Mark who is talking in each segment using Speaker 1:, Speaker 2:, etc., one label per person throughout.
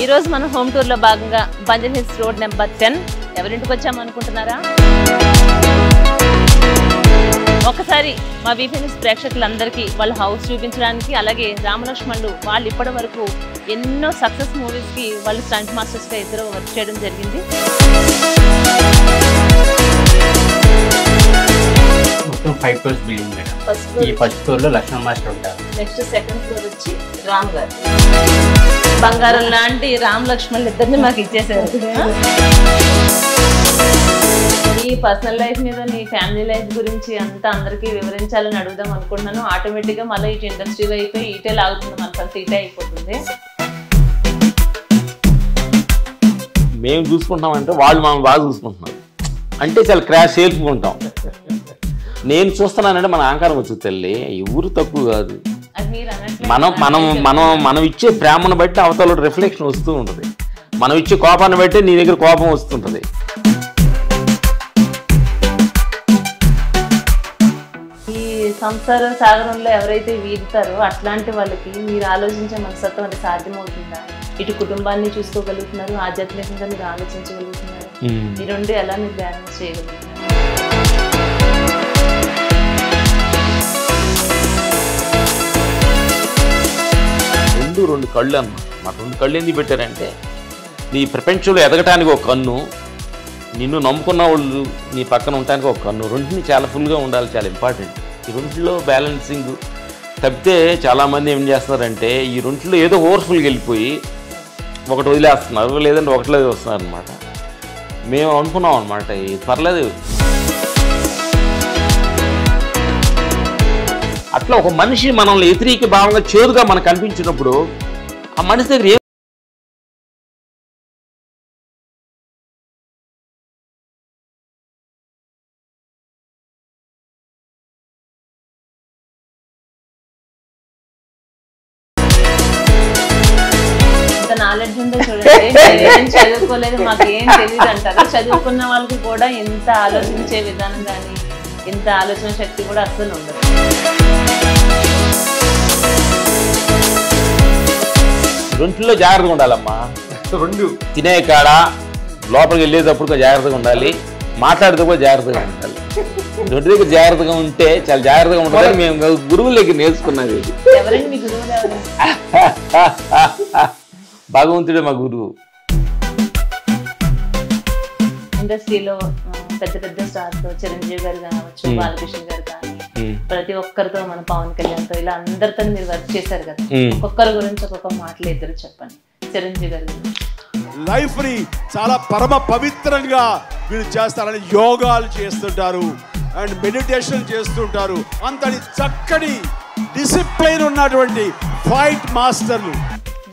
Speaker 1: ఈ రోజు మన హోమ్ టూర్ లో భాగంగా బంజర్ హిల్స్ రోడ్ నెంబర్ 10 ఎవరింటికి వచ్చాము అనుకుంటున్నారా? ఒకసారి మా వీపీ న్యూస్ ప్రేక్షకులందరికీ వాళ్ళ హౌస్ చూపించడానికి, అలాగే రామలక్ష్మణులు వాళ్ళు ఇప్పటి వరకు ఎన్నో సక్సెస్ మూవీస్ కి వాళ్ళు స్టంట్ మాస్టర్స్ గా ఇద్దరు వర్క్ చేయడం జరిగింది.
Speaker 2: మొత్తం 5 ఫ్లోర్స్ బిల్డింగ్ మేడం. ఈ ఫస్ట్ ఫ్లోర్ లో లక్ష్మణ మాస్టర్ ఉంటారు.
Speaker 1: నెక్స్ట్ సెకండ్ ఫ్లోర్ వచ్చి రామ్ గారు. బంగారం లాంటి రామ్ లక్ష్మణులు ఇద్దరిని మాకు ఇచ్చేసారు. నీ పర్సనల్ లైఫ్ మీద, నీ ఫ్యామిలీ లైఫ్ గురించి అంతా అందరికీ వివరించాలని అడుగుదాం అనుకుంటున్నాను. ఆటోమేటిక్ గా మళ్ళీ ఇటు ఇండస్ట్రీ అయిపోయి ఇటే లాగుతుంది, మనకంతా ఇటే అయిపోతుంది.
Speaker 3: మేము చూసుకుంటామంటే వాళ్ళు మనం బాగా చూసుకుంటున్నాం అంటే చాలా క్రాష్ చేర్చుకుంటాం. నేను చూస్తున్నానంటే మన అహంకారం వచ్చు తల్లి, ఎవరు తక్కువ కాదు. మనం ఇచ్చే ప్రేమను బట్టి అవతల రిఫ్లెక్షన్ వస్తూ ఉంటుంది. మనం ఇచ్చే కోపాన్ని బట్టి నీ దగ్గర కోపం వస్తుంటుంది.
Speaker 1: ఈ సంసార సాగరంలో ఎవరైతే వీగుతారో అట్లాంటి వాళ్ళకి మీరు ఆలోచించే మనస్తత్వం అది సాధ్యమవుతుందా? ఇటు కుటుంబాన్ని చూసుకోగలుగుతున్నారు, ఆధ్యాత్మికంగా మీరు ఆలోచించగలుగుతున్నారు. ఈ రెండు ఎలా మీరు బ్యాలెన్స్ చేయగలుగుతున్నారు?
Speaker 3: రెండు కళ్ళు అన్నమాట. మా 2 కళ్ళు ఎందుకు పెట్టారంటే, నీ ప్రపంచంలో ఎదగటానికి ఒక కన్ను, నిన్ను నమ్ముకున్న వాళ్ళు నీ పక్కన ఉండటానికి ఒక కన్ను. రెండుని చాలా ఫుల్గా ఉండాలి, చాలా ఇంపార్టెంట్. ఈ రెండులో బ్యాలెన్సింగ్ తప్పితే చాలామంది ఏం చేస్తున్నారంటే ఈ రెండులో ఏదో ఓవర్ఫుల్గా వెళ్ళిపోయి ఒకటి వదిలేస్తున్నారు, లేదంటే ఒకటిలో వస్తున్నారు అనమాట. మేము అనుకున్నాం అనమాట, పర్లేదు. అట్లా ఒక మనిషి మనల్ని వ్యతిరేక భావంగా చేదుగా మనకు అనిపించినప్పుడు ఆ మనిషి దగ్గర
Speaker 1: నాలెడ్జ్ ఉందో చూడండి. ఏం చదువుకోలేదు, మాకు ఏం తెలియదు అంటారు. చదువుకున్న వాళ్ళకి కూడా ఇంత ఆలోచించే విధానం కానీ ఇంత ఆలోచన శక్తి కూడా అస్సలు ఉండదు.
Speaker 3: రెంట్లో జాగ్రత్తగా ఉండాలమ్మా. రెండు తినే కాడ లోపలికి వెళ్ళేటప్పుడు జాగ్రత్తగా ఉండాలి, మాట్లాడితే కూడా జాగ్రత్తగా ఉండాలి. రెండు దగ్గర జాగ్రత్తగా ఉంటే చాలా జాగ్రత్తగా ఉంటుందని మేము గురువుల దగ్గర నేర్చుకున్నది.
Speaker 1: ఎవరండి మీ గురువులు? ఎవరు?
Speaker 3: భగవంతుడే మా గురువు.
Speaker 1: ఇండస్ట్రీలో పెద్ద పెద్ద స్టార్స్ చిరంజీవి గారు కావచ్చు, బాలకృష్ణ గారు కానీ ప్రతి ఒక్కరితో, మన పవన్ కళ్యాణ్ తో, ఇలా అందరితో మీరు వర్క్ చేశారు కదా. ఒక్కొక్కరి గురించి ఒక్కొక్క మాటలు ఇద్దరు చెప్పండి. చిరంజీవి గారి గురించి.
Speaker 4: లైఫ్ ని చాలా పరమ పవిత్రంగా వీళ్ళు చేస్తారని యోగాలు చేస్తుంటారు అండ్ మెడిటేషన్ చేస్తుంటారు. అంతటి చక్కటి డిసిప్లైన్ ఉన్నటువంటి ఫైట్ మాస్టర్లు.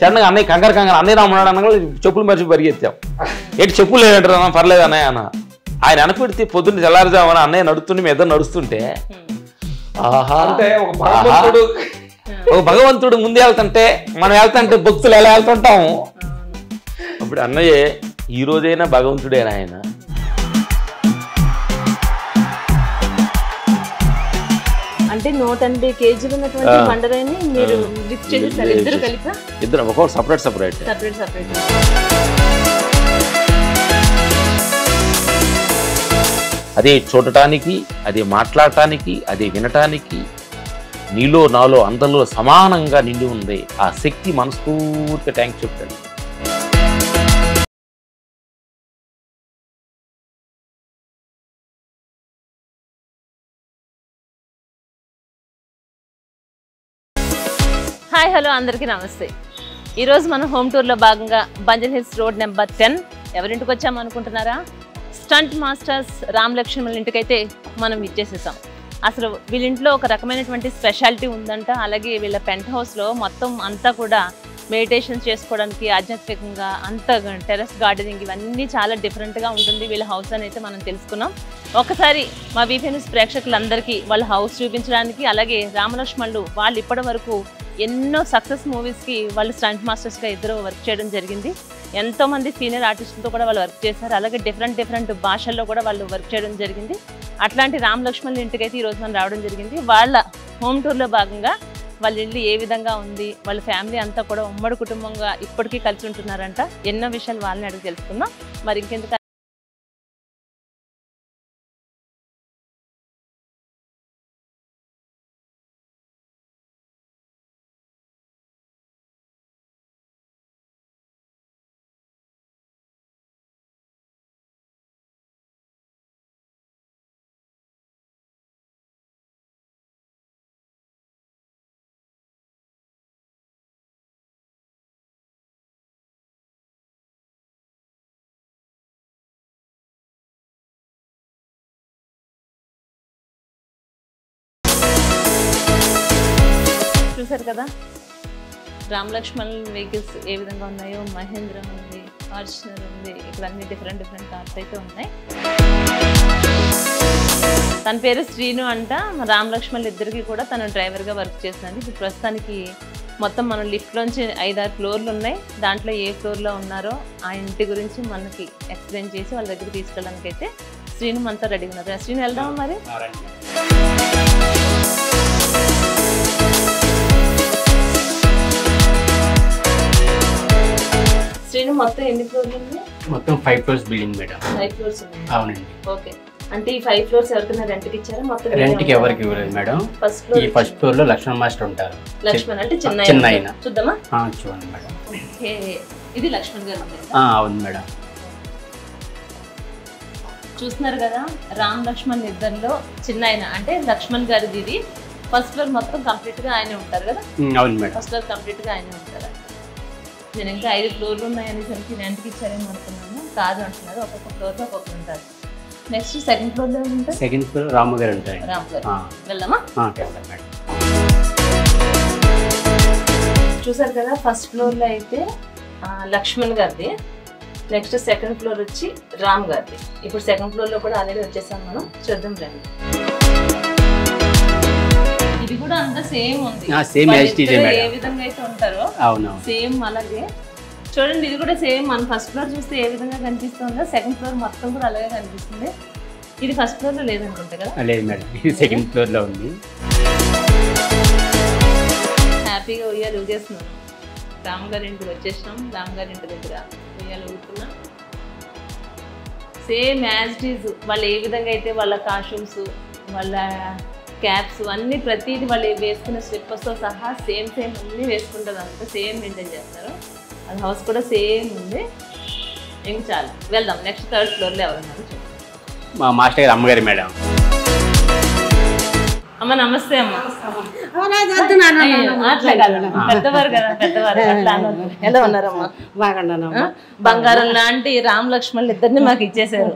Speaker 3: చిన్నగా అన్నయ్య కంగారు అన్నయ్య రామున్నాడు అన్న చెప్పులు మర్చి పరిగెత్తాం. ఏంటి చెప్పులు లేదంటారా? పర్లేదు అన్నయ్య అన్న. ఆయన అనపెడితే పొద్దున్న తెల్లారుజామని అన్నయ్య నడుస్తుంటే మీ ఇద్దరు నడుస్తుంటే ఒక భగవంతుడు ముందు వెళ్తుంటే మనం వెళ్తుంటే భక్తులు ఎలా వెళ్తుంటాము. అప్పుడు అన్నయ్య ఈ రోజైనా భగవంతుడేనా ఆయన.
Speaker 1: అంటే 180 కేజీలు ఉన్నటువంటి బండరాయిని మీరు లిఫ్ట్ చేసేసారు ఇద్దరు కలిపి?
Speaker 3: ఇద్దరు ఒక్కొక్కరు సపరేట్ సపరేట్. అదే చూడటానికి, అదే మాట్లాడటానికి, అదే వినటానికి నీలో నాలో అందరిలో సమానంగా నిండి ఉంది ఆ శక్తి. మనస్ఫూర్తిగా థ్యాంక్స్ చెప్తాను.
Speaker 1: హాయ్ హలో అందరికీ నమస్తే. ఈరోజు మనం హోమ్ టూర్లో భాగంగా బంజర్ హిల్స్ రోడ్ నెంబర్ 10 ఎవరింటికి వచ్చాము అనుకుంటున్నారా? స్టంట్ మాస్టర్స్ రామ్ లక్ష్మణుల ఇంటికైతే మనం ఇచ్చేసేసాం. అసలు వీళ్ళింట్లో ఒక రకమైనటువంటి స్పెషాలిటీ ఉందంట. అలాగే వీళ్ళ పెంట్ హౌస్లో మొత్తం అంతా కూడా మెడిటేషన్ చేసుకోవడానికి, ఆధ్యాత్మికంగా అంత టెర్రస్ గార్డెనింగ్ ఇవన్నీ చాలా డిఫరెంట్గా ఉంటుంది వీళ్ళ హౌస్ అని అయితే మనం తెలుసుకున్నాం. ఒకసారి మా వీపీ న్యూస్ ప్రేక్షకులందరికీ వాళ్ళ హౌస్ చూపించడానికి, అలాగే రామలక్ష్మణులు వాళ్ళు ఇప్పటి వరకు ఎన్నో సక్సెస్ మూవీస్కి వాళ్ళు స్టంట్ మాస్టర్స్గా ఇద్దరు వర్క్ చేయడం జరిగింది. ఎంతోమంది సీనియర్ ఆర్టిస్టులతో కూడా వాళ్ళు వర్క్ చేశారు. అలాగే డిఫరెంట్ భాషల్లో కూడా వాళ్ళు వర్క్ చేయడం జరిగింది. అట్లాంటి రామ్ లక్ష్మణుల ఇంటికైతే ఈరోజు మనం రావడం జరిగింది. వాళ్ళ హోమ్ టూర్లో భాగంగా వాళ్ళ ఇల్లు ఏ విధంగా ఉంది, వాళ్ళ ఫ్యామిలీ అంతా కూడా ఉమ్మడి కుటుంబంగా ఇప్పటికీ కలిసి ఉంటున్నారంట. ఎన్నో విషయాలు వాళ్ళని అడిగి తెలుసుకుందాం. మరి ఇంకెందుకు చూసారు కదా రామ్ లక్ష్మణ్ వెహికల్స్ ఏ విధంగా ఉన్నాయో. మహేంద్ర ఉంది, ఫార్చునర్ ఉంది, ఇక్కడ అన్ని డిఫరెంట్ కార్స్ అయితే ఉన్నాయి. తన పేరు శ్రీను అంట. రామ్ లక్ష్మణ్ ఇద్దరికి కూడా తను డ్రైవర్గా వర్క్ చేస్తున్నాడు. ఇప్పుడు ప్రస్తుతానికి మొత్తం మనం లిఫ్ట్లోంచి 5-6 ఫ్లోర్లు ఉన్నాయి. దాంట్లో ఏ ఫ్లోర్లో ఉన్నారో ఆ ఇంటి గురించి మనకి ఎక్స్ప్లెయిన్ చేసి వాళ్ళ దగ్గర తీసుకెళ్ళడానికి అయితే శ్రీను మనతో రెడీగా ఉన్నారు. శ్రీను వెళ్దామా మరి? శ్రీను మొత్తం ఎన్ని ఫ్లోర్లు ఉన్నాయి?
Speaker 2: మొత్తం 5 ఫ్లోర్స్ బిల్డింగ్ మేడం.
Speaker 1: 5 ఫ్లోర్స్ ఉన్నాయి.
Speaker 2: అవునండి.
Speaker 1: ఓకే. అంటే ఈ 5 ఫ్లోర్స్ ఎవరికైనా రెంట్కి ఇచ్చారా? మొత్తం
Speaker 2: రెంట్కి ఎవరికి ఇవ్వలేదు మేడం. ఈ ఫస్ట్ ఫ్లోర్ లో లక్ష్మణ్ మాస్టర్ ఉంటారు.
Speaker 1: లక్ష్మణ్ అంటే చిన్న చూద్దామా?
Speaker 2: చూడండి మేడం.
Speaker 1: ఇది లక్ష్మణ్ గారు.
Speaker 2: అవును మేడం.
Speaker 1: చూస్తున్నారు కదా, రామ్ లక్ష్మణ్ ఇద్దరిలో చిన్న ఆయన అంటే లక్ష్మణ్ గారిది. ఇది ఫస్ట్ ఫ్లోర్ మొత్తం కంప్లీట్ గా ఆయనే ఉంటారు కదా?
Speaker 2: అవును మేడం.
Speaker 1: ఫస్ట్ ఫ్లోర్ కంప్లీట్ గా ఆయనే ఉంటారు. నేను ఇంకా 5 ఫ్లోర్లు ఉన్నాయనేసరికి రెంట్కి ఇచ్చారేమో అనుకున్నాను. కాదు అంటున్నారు. ఒక్కొక్క ఫ్లోర్లో ఒక్కొక్కరు ఉంటారు. నెక్స్ట్ సెకండ్ ఫ్లోర్లో ఉంటారు.
Speaker 2: సెకండ్ ఫ్లోర్ రాము గారు ఉంటారు.
Speaker 1: రాము గారు. వెళ్దామా?
Speaker 2: మేడం.
Speaker 1: చూసారు కదా, ఫస్ట్ ఫ్లోర్లో అయితే లక్ష్మణ్ గారిది. నెక్స్ట్ సెకండ్ ఫ్లోర్ వచ్చి రామ్ గారిది. ఇప్పుడు సెకండ్ ఫ్లోర్లో కూడా ఆల్రెడీ వచ్చేసాం మనం. చూద్దాం రండి. ఇది కూడా అంతా సేమ్ ఉంది. ఏ విధంగా అయితే ఉంటారో సేమ్ అలాగే. చూడండి, ఇది కూడా సేమ్. మనం ఫస్ట్ ఫ్లోర్ చూస్తే ఏ విధంగా కనిపిస్తుందో సెకండ్ ఫ్లోర్ మొత్తం కూడా అలాగే కనిపిస్తుంది. ఇది ఫస్ట్ ఫ్లోర్ లో లేదనుకుంటా కదా?
Speaker 2: లేదు మేడం, ఇది సెకండ్ ఫ్లోర్ లో ఉంది.
Speaker 1: హ్యాపీగా ఉయ్యాలు ఊగేస్తున్నాను. రామ్ గారి ఇంటికి వచ్చేసినాం. రామ్ గారి ఇంటి దగ్గర ఉయ్యాలు ఊగుతున్నా. Same as it is. వాళ్ళు ఏ విధంగా అయితే వాళ్ళ కాస్ట్యూమ్స్, వాళ్ళ క్యాప్స్ అన్నీ ప్రతిదీ వాళ్ళు వేసుకున్న స్లిప్పర్స్తో సహా సేమ్ అన్నీ వేసుకుంటుంది. అంతా సేమ్ మెయింటైన్ చేస్తారు. అది హౌస్ కూడా సేమ్ ఉంది. ఇంక చాలు, వెళ్దాం. నెక్స్ట్ థర్డ్ ఫ్లోర్లో ఎవరున్నారు చూద్దాం.
Speaker 2: మా మాస్టర్ గారు అమ్మగారి మేడం.
Speaker 1: అమ్మ నమస్తే. అమ్మ అట్లా కాదు, పెద్దవారు కదా, పెద్దవారు. ఎలా ఉన్నారమ్మా?
Speaker 5: బాగున్నానమ్మా.
Speaker 1: బంగారం లాంటి రామ్ లక్ష్మణ్ ఇద్దరిని మాకు ఇచ్చేసారు.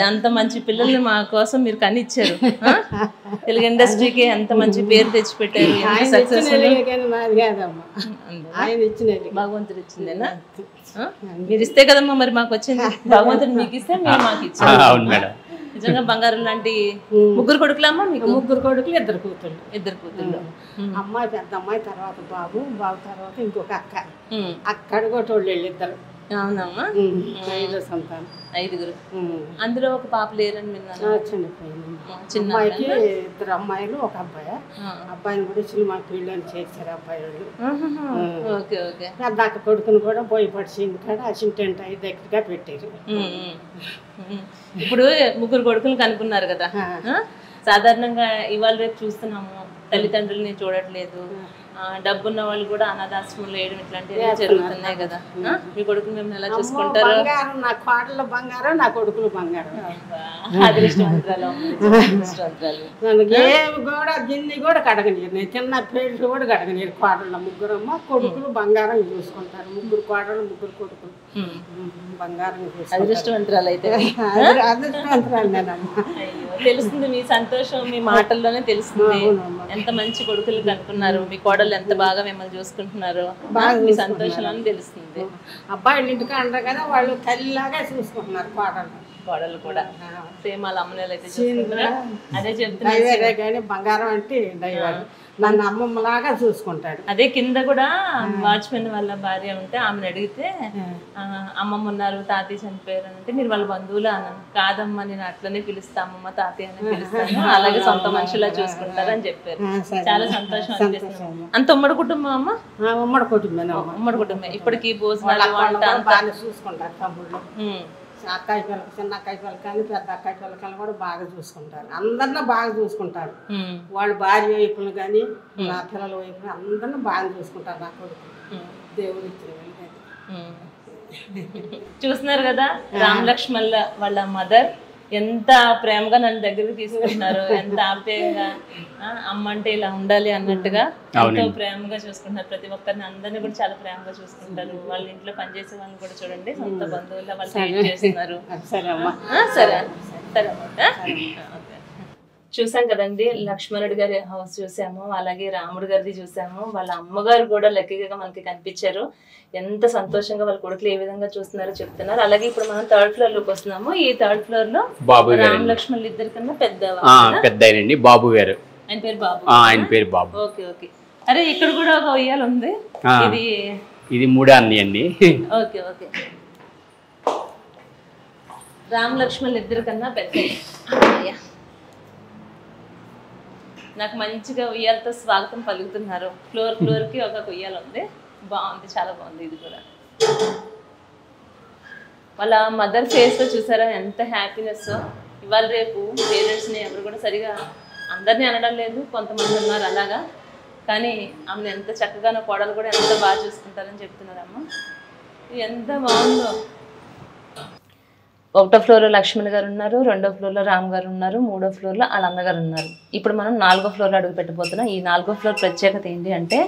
Speaker 1: అంత మంచి పిల్లల్ని మా కోసం మీరు కని ఇచ్చారు. తెలుగు ఇండస్ట్రీకి ఎంత మంచి పేరు తెచ్చిపెట్టారు. భగవంతుడు ఇచ్చిందేనా? మీరు ఇస్తే కదమ్మా మరి మాకు వచ్చింది. భగవంతుడు మీకు ఇస్తే మీరు మాకు ఇచ్చారు. నిజంగా బంగారం లాంటి ముగ్గురు కొడుకులమ్మా మీకు?
Speaker 5: ముగ్గురు కొడుకులు, 2 కూతుళ్ళు.
Speaker 1: 2 కూతుళ్ళు.
Speaker 5: అమ్మాయి పెద్ద అమ్మాయి, తర్వాత బాబు, బాబు తర్వాత ఇంకొక అక్క. అక్కడ కూడా వాళ్ళు 2.
Speaker 1: అవునమ్మా.
Speaker 5: 5 సంతానం.
Speaker 1: 5గురు. అందులో ఒక పాప లేరని విన్నాను.
Speaker 5: చనిపోయింది.
Speaker 1: చిన్న
Speaker 5: అమ్మాయికి 2 అమ్మాయిలు, 1 అబ్బాయి. అబ్బాయిని కూడా సినిమాకి వీళ్ళని చేశారు అబ్బాయి వాళ్ళు.
Speaker 1: Okay okay.
Speaker 5: పెద్ద అక్క కొడుకుని కూడా బోయపడిచి ఇంటికాడ అసిస్టెంట్ అయ్యి దగ్గరగా పెట్టారు.
Speaker 1: ఇప్పుడు ముగ్గురు కొడుకులు కనుక్కున్నారు కదా. సాధారణంగా ఇవాళ రేపు చూస్తున్నాము, తల్లిదండ్రులని చూడట్లేదు. డబ్బున్న వాళ్ళు కూడా అనాథాశ్రమంలో వేయడం ఇట్లాంటివి జరుగుతున్నాయి కదా. మీ కొడుకులు మేము ఎలా చూసుకుంటారు?
Speaker 5: నా కోడలు బంగారం, నా కొడుకులు బంగారం.
Speaker 1: అదృష్టవంతురాలు.
Speaker 5: ఏమి కూడా గిన్నె కూడా కడగనీరు. నేను చిన్న పేర్లు కూడా కడగనీరు. కోడళ్ళ ముగ్గురమ్మ, కొడుకులు బంగారం చూసుకుంటారు. 3 కోడలు, 3 కొడుకులు బంగారం.
Speaker 1: అదృష్టవంతురాలు అయితే.
Speaker 5: అదృష్టవంతురాలు నేనమ్మా.
Speaker 1: తెలుస్తుంది మీ సంతోషం మీ మాటల్లోనే తెలుస్తుంది. ఎంత మంచి కొడుకులు కనుక్కున్నారు. మీ కోడలు ఎంత బాగా మిమ్మల్ని చూసుకుంటున్నారు. మీ సంతోషం అని తెలుస్తుంది.
Speaker 5: అబ్బాయిలు ఇంటికి అంటారు కదా, వాళ్ళు తల్లిలాగా చూసుకుంటున్నారు
Speaker 1: కోడలు కూడా. సేమ్ వాళ్ళ అమ్మనేలు అయితే చూసుకుంటున్నారు. అదే చెప్తున్నారు
Speaker 5: కానీ బంగారం అంటే దైవాలు. నన్ను అమ్మమ్మలాగా చూసుకుంటాడు.
Speaker 1: అదే కింద కూడా వాచ్మెన్ వాళ్ళ భార్య ఉంటే ఆమెను అడిగితే అమ్మమ్మ ఉన్నారు, తాతయ్య చనిపోయారు అంటే మీరు వాళ్ళ బంధువులు అన్నాను. కాదమ్మా నేను అట్లనే పిలుస్తా, అమ్మమ్మ తాతయ్య అని పిలుస్తాను, అలాగే సొంత మనుషులా చూసుకుంటారు అని చెప్పారు. చాలా సంతోషం అనిపిస్తుంది. అంత ఉమ్మడి కుటుంబం అమ్మ?
Speaker 5: ఉమ్మడి కుటుంబం.
Speaker 1: ఉమ్మడి కుటుంబం. ఇప్పటికి భోజనాలు వంట
Speaker 5: బాగా చూసుకుంటారు. తమ్ముళ్ళు అక్కాయి పిల్లలు, చిన్న అక్కాయి పిల్లలు కానీ పెద్ద అక్కాయి పిల్లలు కూడా బాగా చూసుకుంటారు. అందరినీ బాగా చూసుకుంటారు. వాళ్ళ భార్య వైపులు కానీ నా పిల్లల వైపులు అందరినీ బాగా చూసుకుంటారు. నా కొడుకు దేవుడు ఇచ్చిన
Speaker 1: చూస్తున్నారు కదా రామలక్ష్మణ్ వాళ్ళ మదర్ ఎంత ప్రేమగా నన్ను దగ్గరికి తీసుకుంటున్నారు, ఎంత ఆప్యాయంగా అమ్మ అంటే ఇలా ఉండాలి అన్నట్టుగా ఎంతో ప్రేమగా చూసుకుంటున్నారు. ప్రతి ఒక్కరిని అందరినీ కూడా చాలా ప్రేమగా చూసుకుంటారు. వాళ్ళ ఇంట్లో పనిచేసే వాళ్ళని కూడా చూడండి, సొంత బంధువుల వాళ్ళు ట్రీట్ చేస్తున్నారు. సరే సరే చూసాం కదండి. లక్ష్మణుడి గారి హౌస్ చూసాము, అలాగే రాముడి గారిది చూసాము. వాళ్ళ అమ్మగారు కూడా లక్కీగా మనకి కనిపించారు. ఎంత సంతోషంగా వాళ్ళ కొడుకులు ఏ విధంగా చూస్తున్నారో చెప్తున్నారు. అలాగే ఇప్పుడు మనం 3rd ఫ్లోర్ లోకి వస్తున్నాము. ఈ 3rd ఫ్లోర్ లో రామ్ లక్ష్మణులు ఇద్దరి కన్నా
Speaker 2: పెద్ద బాబు గారు.
Speaker 1: ఆయన పేరు బాబు.
Speaker 2: ఆయన పేరు బాబు.
Speaker 1: Okay okay. అరే ఇక్కడ కూడా ఒక ఉయ్యాల ఉంది.
Speaker 2: ఇది 3 అండి.
Speaker 1: Okay okay. రామ్ లక్ష్మణులు ఇద్దరి కన్నా పెద్ద. నాకు మంచిగా ఉయ్యాలతో స్వాగతం పలుకుతున్నారు. ఫ్లోర్ కి ఒక ఉయ్యాల ఉంది. బాగుంది, చాలా బాగుంది. ఇది కూడా వాళ్ళ మదర్ ఫేస్ లో చూసారా ఎంత హ్యాపీనెస్. ఇవాళ రేపు పేరెంట్స్ని ఎవరు కూడా సరిగా అందరినీ అనడం లేదు, కొంతమంది ఉన్నారు అలాగా. కానీ ఆమెను ఎంత చక్కగానో కోడలు కూడా ఎంత బాగా చూసుకుంటారని చెప్తున్నారమ్మ. ఎంత బాగుందో. 1వ ఫ్లోర్లో లక్ష్మణ్ గారు ఉన్నారు, 2వ ఫ్లోర్లో రామ్ గారు ఉన్నారు, 3వ ఫ్లోర్లో వాళ్ళ అన్నగారు ఉన్నారు. ఇప్పుడు మనం 4వ ఫ్లోర్లో అడుగు పెట్టబోతున్నాం. ఈ 4వ ఫ్లోర్ ప్రత్యేకత ఏంటి అంటే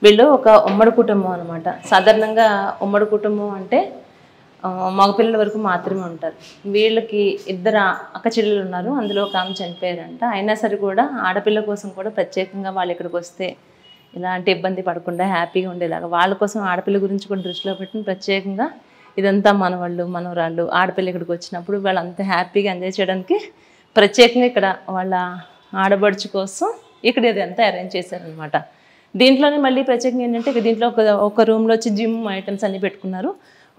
Speaker 1: వీళ్ళు ఒక ఉమ్మడి కుటుంబం అనమాట. సాధారణంగా ఉమ్మడి కుటుంబం అంటే మగపిల్లల వరకు మాత్రమే ఉంటారు. వీళ్ళకి 2 అక్క చెల్లెలు ఉన్నారు, అందులో ఒక ఆమె చనిపోయారంట. అయినా సరే కూడా ఆడపిల్ల కోసం కూడా ప్రత్యేకంగా వాళ్ళు ఇక్కడికి వస్తే ఇలాంటి ఇబ్బంది పడకుండా హ్యాపీగా ఉండేలాగా వాళ్ళ కోసం ఆడపిల్ల గురించి కూడా దృష్టిలో పెట్టి ప్రత్యేకంగా ఇదంతా మనవాళ్ళు మనవరాళ్ళు ఆడపిల్ల ఇక్కడికి వచ్చినప్పుడు వాళ్ళంతా హ్యాపీగా ఎంజాయ్ చేయడానికి ప్రత్యేకంగా ఇక్కడ వాళ్ళ ఆడబడుచు కోసం ఇక్కడ ఇదంతా అరేంజ్ చేశారనమాట. దీంట్లోనే మళ్ళీ ప్రత్యేకంగా ఏంటంటే దీంట్లో ఒక రూమ్లో వచ్చి జిమ్ ఐటమ్స్ అన్నీ పెట్టుకున్నారు.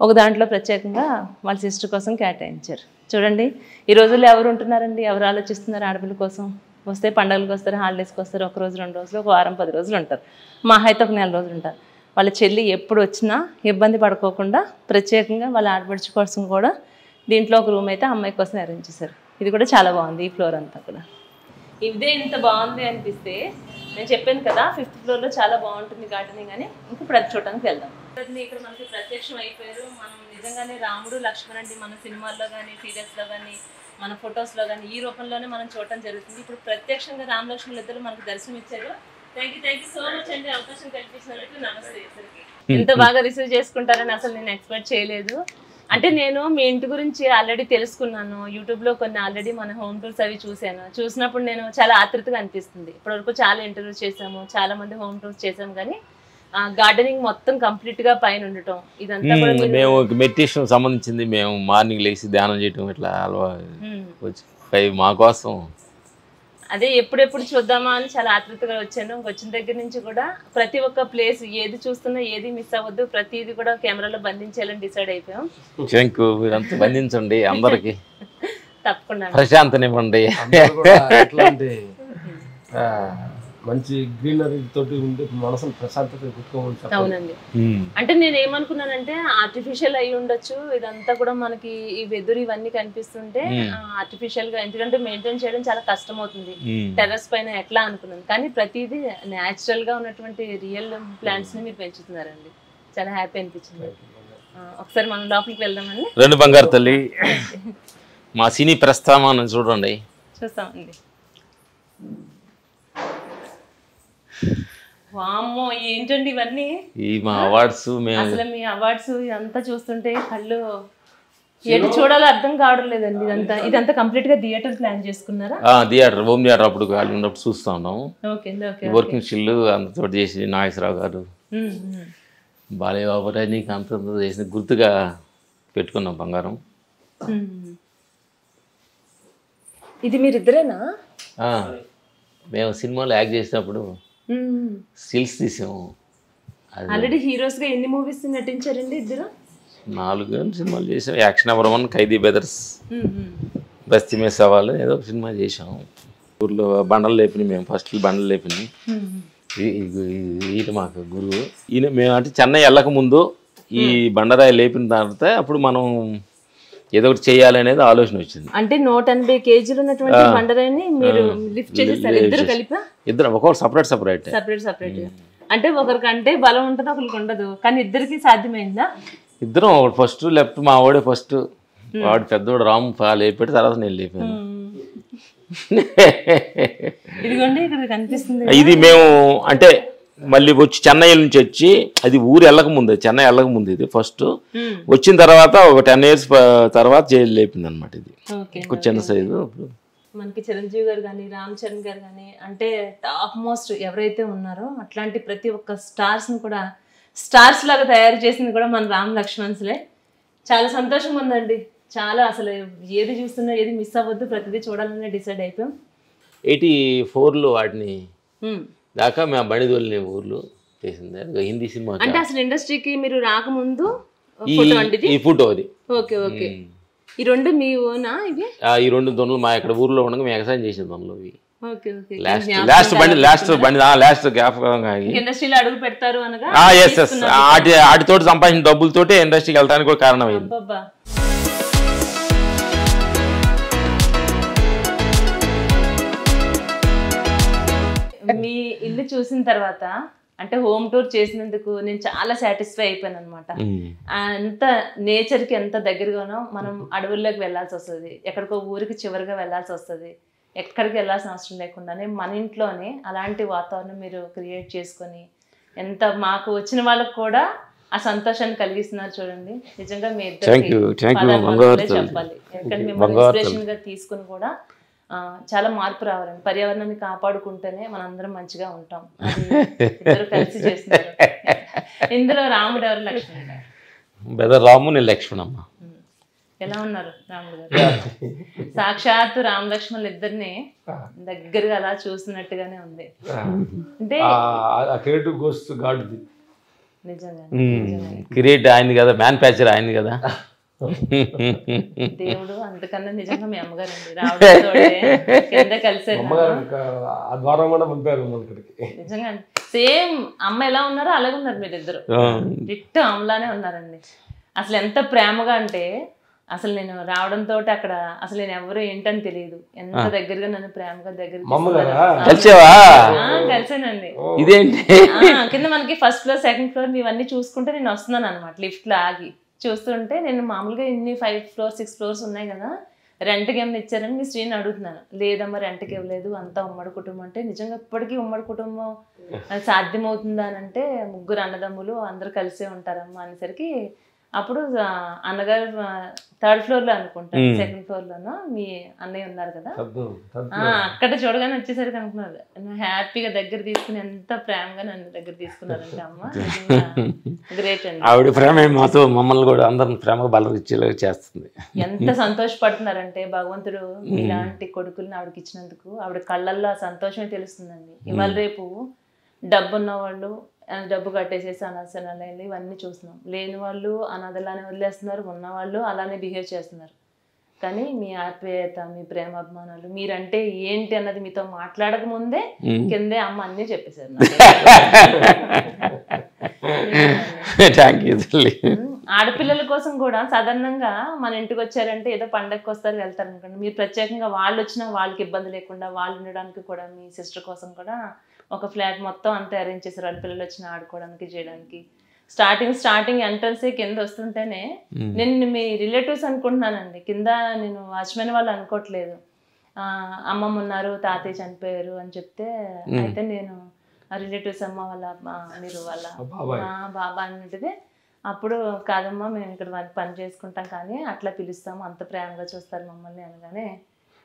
Speaker 1: ఒక దాంట్లో ప్రత్యేకంగా వాళ్ళ సిస్టర్ కోసం కేటాయించారు. చూడండి ఈ రోజుల్లో ఎవరు ఉంటున్నారండి, ఎవరు ఆలోచిస్తున్నారు ఆడపిల్ల కోసం? వస్తే పండుగలకు వస్తారు, హాలిడేస్కి వస్తారు, 1 రోజు 2 రోజులు, ఒక వారం 10 రోజులు ఉంటారు, మా అయితే ఒక 4 రోజులు ఉంటారు. వాళ్ళ చెల్లి ఎప్పుడు వచ్చినా ఇబ్బంది పడుకోకుండా ప్రత్యేకంగా వాళ్ళ ఆడపడుచు కోసం కూడా దీంట్లో ఒక రూమ్ అయితే అమ్మాయి కోసం అరేంజ్ చేశారు. ఇది కూడా చాలా బాగుంది. ఈ ఫ్లోర్ అంతా కూడా ఇదే ఇంత బాగుంది అనిపిస్తే నేను చెప్పాను కదా 5th ఫ్లోర్లో చాలా బాగుంటుంది గార్డెనింగ్ అని. ఇంకా ప్రతి చూడటానికి వెళ్దాం. ఇక్కడ మనకి ప్రత్యక్షం అయిపోయారు. మనం నిజంగానే రాముడు లక్ష్మణుడి మన సినిమాల్లో కానీ సీరియల్స్లో కానీ మన ఫొటోస్లో కానీ ఈ రూపంలోనే మనం చూడటం జరుగుతుంది. ఇప్పుడు ప్రత్యక్షంగా రామ లక్ష్మణులు ఇద్దరు మనకు దర్శనం ఇచ్చారు. థ్యాంక్ యూ సో మచ్ అండి అవకాశం కల్పించినందుకు. నమస్తే. ఎంత బాగా రిసీవ్ చేసుకుంటారని అసలు నేను ఎక్స్పెక్ట్ చేయలేదు. అంటే నేను మీ ఇంటి గురించి ఆల్రెడీ తెలుసుకున్నాను, యూట్యూబ్లో కొన్ని ఆల్రెడీ మన హోమ్ టూర్స్ అవి చూసినప్పుడు నేను చాలా ఆతృతగా అనిపిస్తుంది. ఇప్పటివరకు చాలా ఇంటర్వ్యూస్ చేసాము, చాలా మంది హోమ్ టూర్స్ చేసాము, కానీ గార్డెనింగ్ మొత్తం కంప్లీట్ గా పైన ఉండటం ఇదంతా
Speaker 3: మేము మెడిటేషన్ సంబంధించింది. మేము మార్నింగ్ లేచి ధ్యానం చేయటం ఇట్లా వచ్చి మా కోసం
Speaker 1: అదే ఎప్పుడెప్పుడు చూద్దామా అని చాలా ఆతృతగా వచ్చాను. వచ్చిన దగ్గర నుంచి కూడా ప్రతి ఒక్క ప్లేస్ ఏది చూస్తున్నా ఏది మిస్ అవ్వద్దు, ప్రతిది కూడా కెమెరాలో బంధించాలని డిసైడ్ అయిపోయాం.
Speaker 3: బంధించండి అందరికి
Speaker 1: తప్పకుండా
Speaker 3: ప్రశాంతనివ్వండి.
Speaker 6: మంచి గ్రీనరీ తోటి ఉండే మనసును ప్రశాంతత పెట్టుకోవాలి.
Speaker 1: అవునండి. అంటే నేను ఏమనుకున్నానంటే ఆర్టిఫిషియల్ అయి ఉండొచ్చు ఇదంతా కూడా, మనకి ఈ వెదురు ఇవన్నీ కనిపిస్తుంటే ఆర్టిఫిషియల్ గా, ఎందుకంటే మెయింటైన్ చేయడం చాలా కష్టం అవుతుంది టెర్రస్ పైన ఎట్లా అనుకున్నాను. కానీ ప్రతిదీ న్యాచురల్ గా ఉన్నటువంటి రియల్ ప్లాంట్స్ ని మీరు పెంచుతున్నారండి, చాలా హ్యాపీ అనిపించింది. ఒకసారి మనం లోపలికి వెళ్దామండి.
Speaker 3: రెండు బంగారు తల్లి మా సినీ ప్రస్థానం చూడండి.
Speaker 1: చూస్తామండి. వామ్మో ఏంటండి ఇవన్నీ,
Speaker 3: ఈ మా అవార్డ్స్.
Speaker 1: అసలు మీ అవార్డ్స్ ఇదంతా చూస్తుంటే కళ్ళు ఎటు చూడాలో అర్థం కావడం లేదండి. ఇదంతా కంప్లీట్ గా థియేటర్ ప్లాన్ చేసుకున్నారా?
Speaker 3: థియేటర్, హోమ్ థియేటర్ అప్పుడు ఖాళీ ఉన్నప్పుడు చూస్తా ఉన్నాము. వర్కింగ్ స్టిల్ అంతతో చేసి నాగేశ్వరరావు గారు, బాలయ్య నీకు అంత చేసిన గుర్తుగా పెట్టుకున్నాం బంగారం.
Speaker 1: ఇది మీరిద్దరేనా?
Speaker 3: మేము సినిమాలో యాక్ట్ చేసినప్పుడు స్టిల్స్ తీసాము.
Speaker 1: ఆల్రెడీ హీరోస్ గా ఎన్ని మూవీస్ నటించారండి ఇద్దరు?
Speaker 3: 4 సినిమాలు చేసాం. యాక్షన్ నెంబర్ 1, ఖైదీ బ్రదర్స్, బస్తీ మే సవాల్ ఏదో ఒక సినిమా చేసాం. ఊర్లో బండలు లేపినాయి, మేము ఫస్ట్ బండలు లేపినాయి. ఈయన మాకు గురువు. ఈయన మేము అంటే చెన్నై వెళ్ళక ముందు ఈ బండరాయి లేపిన తర్వాత అప్పుడు మనం ఏదో ఒకటి చేయాలనేది ఆలోచన వచ్చింది.
Speaker 1: అంటే 180 కేజీలు ఉన్నటువంటి బండరాయిని మీరు లిఫ్ట్ చేసేసారు ఇద్దరు కలిపి?
Speaker 3: ఇద్దరు ఒక్కొక్కరు సపరేట్
Speaker 1: సపరేట్. అంటే ఒకరికంటే బలం ఉంటుంది, ఒకరికి ఉండదు, కానీ ఇద్దరికి సాధ్యమైందా?
Speaker 3: ఇద్దరం ఫస్ట్ లెఫ్ట్, మా వాడే ఫస్ట్, వాడు పెద్దవాడు రాము లేపాడు, తర్వాత నేను లేపాను.
Speaker 1: ఇదిగోండి ఇక్కడ కనిపిస్తుంది.
Speaker 3: ఇది మేము అంటే మళ్ళీ వచ్చి చెన్నై నుంచి వచ్చి, అది ఊరు వెళ్ళక ముందు, చెన్నై వెళ్ళక ముందు ఇది ఫస్ట్. వచ్చిన తర్వాత ఒక 10 years తర్వాత జైలు లేపింది అనమాట. ఇది చిన్న సైజు.
Speaker 1: మనకి చిరంజీవి గారు కానీ రామ్ చరణ్ గారు కానీ అంటే టాప్ మోస్ట్ ఎవరైతే ఉన్నారో అట్లాంటి ప్రతి ఒక్క స్టార్స్ని కూడా స్టార్స్ లాగా తయారు చేసింది కూడా మన రామ్ లక్ష్మణ్స్లే. చాలా సంతోషంగా ఉందండి. చాలా అసలు ఏది చూస్తున్నా ఏది మిస్ అవ్వద్దు, ప్రతిదీ చూడాలనే డిసైడ్ అయిపోయాం.
Speaker 3: 84లో వాటిని దాకా మేము బండిదోలిని ఊర్లో చేసింది హిందీ సినిమా.
Speaker 1: అంటే అసలు ఇండస్ట్రీకి మీరు రాకముందు
Speaker 3: ఈ ఫోటో అది.
Speaker 1: ఓకే. ఈ రెండు మీ ఓనా ఇవి?
Speaker 3: ఈ 2 దొన్నులు మా ఇక్కడ ఊర్లో ఉండగా మేము ఎక్సైజ్ చేసిన దొన్నులు ఇవి. లాస్ట్ జ్ఞాపకంగా
Speaker 1: ఇండస్ట్రీలో అడుగు పెడతారు అనగా
Speaker 3: వాటితోటి సంపాదించిన డబ్బులతోటి ఇండస్ట్రీకి వెళ్ళడానికి కూడా కారణమైంది.
Speaker 1: మీ ఇల్లు చూసిన తర్వాత అంటే హోమ్ టూర్ చేసినందుకు నేను చాలా సాటిస్ఫై అయిపోయాను అనమాట. అంత నేచర్కి ఎంత దగ్గరగానో మనం అడవుల్లోకి వెళ్ళాల్సి వస్తుంది, ఎక్కడికో ఊరికి చివరిగా వెళ్ళాల్సి వస్తుంది, ఎక్కడికి వెళ్ళాల్సిన అవసరం లేకుండానే మన ఇంట్లోనే అలాంటి వాతావరణం మీరు క్రియేట్ చేసుకొని ఎంత మాకు వచ్చిన వాళ్ళకు కూడా ఆ సంతోషాన్ని కలిగిస్తున్నారు. చూడండి, నిజంగా మీ ఇద్దరికి చెప్పాలి. ఎందుకంటే మిమ్మల్ని ఇన్స్పిరేషన్ గా తీసుకుని కూడా చాలా మార్పు రావాలండి. పర్యావరణాన్ని కాపాడుకుంటేనే మనందరం మంచిగా ఉంటాం. ఇద్దరు కలిసి చేస్తున్నారు. ఇందులో రాముడు ఎవరు, లక్ష్మణ్?
Speaker 3: బెదర్ రాము, నేను లక్ష్మణమ్మ.
Speaker 1: ఎలా ఉన్నారు రాముడు గారు? సాక్షాత్తు రామ లక్ష్మణులు ఇద్దరిని దగ్గరగా అలా చూస్తున్నట్టుగానే ఉంది. అంటే నిజంగా
Speaker 3: క్రియేట్ అయింది కదా, మ్యానుఫ్యాక్చర్ అయింది కదా
Speaker 1: దేవుడు. అందుకన్నా నిజంగా మీ అమ్మగారండి రావడంతో కింద కలిసారు. నిజంగా సేమ్ అమ్మ ఎలా ఉన్నారో అలాగే ఉన్నారు మీరిద్దరు. డిట్టు అమ్మలానే ఉన్నారండి. అసలు ఎంత ప్రేమగా అంటే అసలు నేను రావడంతో అక్కడ అసలు నేను ఎవరు ఏంటని తెలియదు, ఎంత దగ్గరగా నన్ను ప్రేమగా కలిసానండి.
Speaker 3: ఇదేంటి
Speaker 1: కింద మనకి ఫస్ట్ ఫ్లోర్ సెకండ్ ఫ్లోర్ ఇవన్నీ చూసుకుంటే నేను వస్తున్నాను అనమాట. లిఫ్ట్ లో ఆగి చూస్తుంటే నేను మామూలుగా ఇన్ని 5 floors 6 floors ఉన్నాయి కదా, రెంట్కి ఏమైనా ఇచ్చారని మీ శ్రీని అడుగుతున్నాను. లేదమ్మా రెంట్కి ఇవ్వలేదు, అంతా ఉమ్మడి కుటుంబం. అంటే నిజంగా ఇప్పటికీ ఉమ్మడి కుటుంబం అది సాధ్యమవుతుందా అని అంటే 3 అన్నదమ్ములు అందరు కలిసే ఉంటారమ్మా అనేసరికి అప్పుడు అన్నగారు 3rd floor లో అనుకుంటాను, 2nd floor లోనో మీ అన్నయ్య ఉన్నారు కదా, అక్కడ చూడగానే వచ్చేసరికి అనుకున్నారు హ్యాపీగా దగ్గర తీసుకుని ఎంత ప్రేమగా నన్ను దగ్గర తీసుకున్నారంటే అమ్మ గ్రేట్ అండి.
Speaker 3: ఆవిడ ప్రేమ మాతో మమ్మల్ని కూడా అందరం ప్రేమగా బలరిచ్చేలా చేస్తుంది.
Speaker 1: ఎంత సంతోషపడుతున్నారంటే భగవంతుడు ఇలాంటి కొడుకుల్ని ఆవిడకి ఇచ్చినందుకు ఆవిడ కళ్ళల్లో ఆ సంతోషమే తెలుస్తుందండి. ఇవాళ రేపు డబ్బు ఉన్న వాళ్ళు డబ్బు కట్టేసేసి అనాథాలయాలు ఇవన్నీ చూస్తున్నాం. లేని వాళ్ళు అనాథలానే వదిలేస్తున్నారు, ఉన్నవాళ్ళు అలానే బిహేవ్ చేస్తున్నారు. కానీ మీ ఆప్యాయత, మీ ప్రేమాభిమానాలు, మీరంటే ఏంటి అన్నది మీతో మాట్లాడక ముందే కిందే అమ్మ అన్నీ చెప్పేశారు. ఆడపిల్లల కోసం కూడా సాధారణంగా మన ఇంటికి వచ్చారంటే ఏదో పండగకి వస్తారు వెళ్తారు అనుకోండి. మీరు ప్రత్యేకంగా వాళ్ళు వచ్చినా వాళ్ళకి ఇబ్బంది లేకుండా వాళ్ళు ఉండడానికి కూడా మీ సిస్టర్ కోసం కూడా ఒక ఫ్లాట్ మొత్తం అంతా అరేంజ్ చేశారు. ఆడపిల్లలు వచ్చిన ఆడుకోవడానికి చేయడానికి. స్టార్టింగ్ ఎంట్రన్స్ కింద వస్తుంటేనే నేను మీ రిలేటివ్స్ అనుకుంటున్నానండి. కింద నేను వాచ్మెన్ వాళ్ళు అనుకోవట్లేదు. అమ్మమ్మ ఉన్నారు, తాతయ్య చనిపోయారు అని చెప్తే అయితే నేను రిలేటివ్స్ అమ్మ వాళ్ళ మీరు వాళ్ళ బాబా అన్నట్టుదే. అప్పుడు కాదమ్మా మేము ఇక్కడ పని చేసుకుంటాం కానీ అట్లా పిలుస్తాము, అంత ప్రేమగా చూస్తారు మమ్మల్ని అనగానే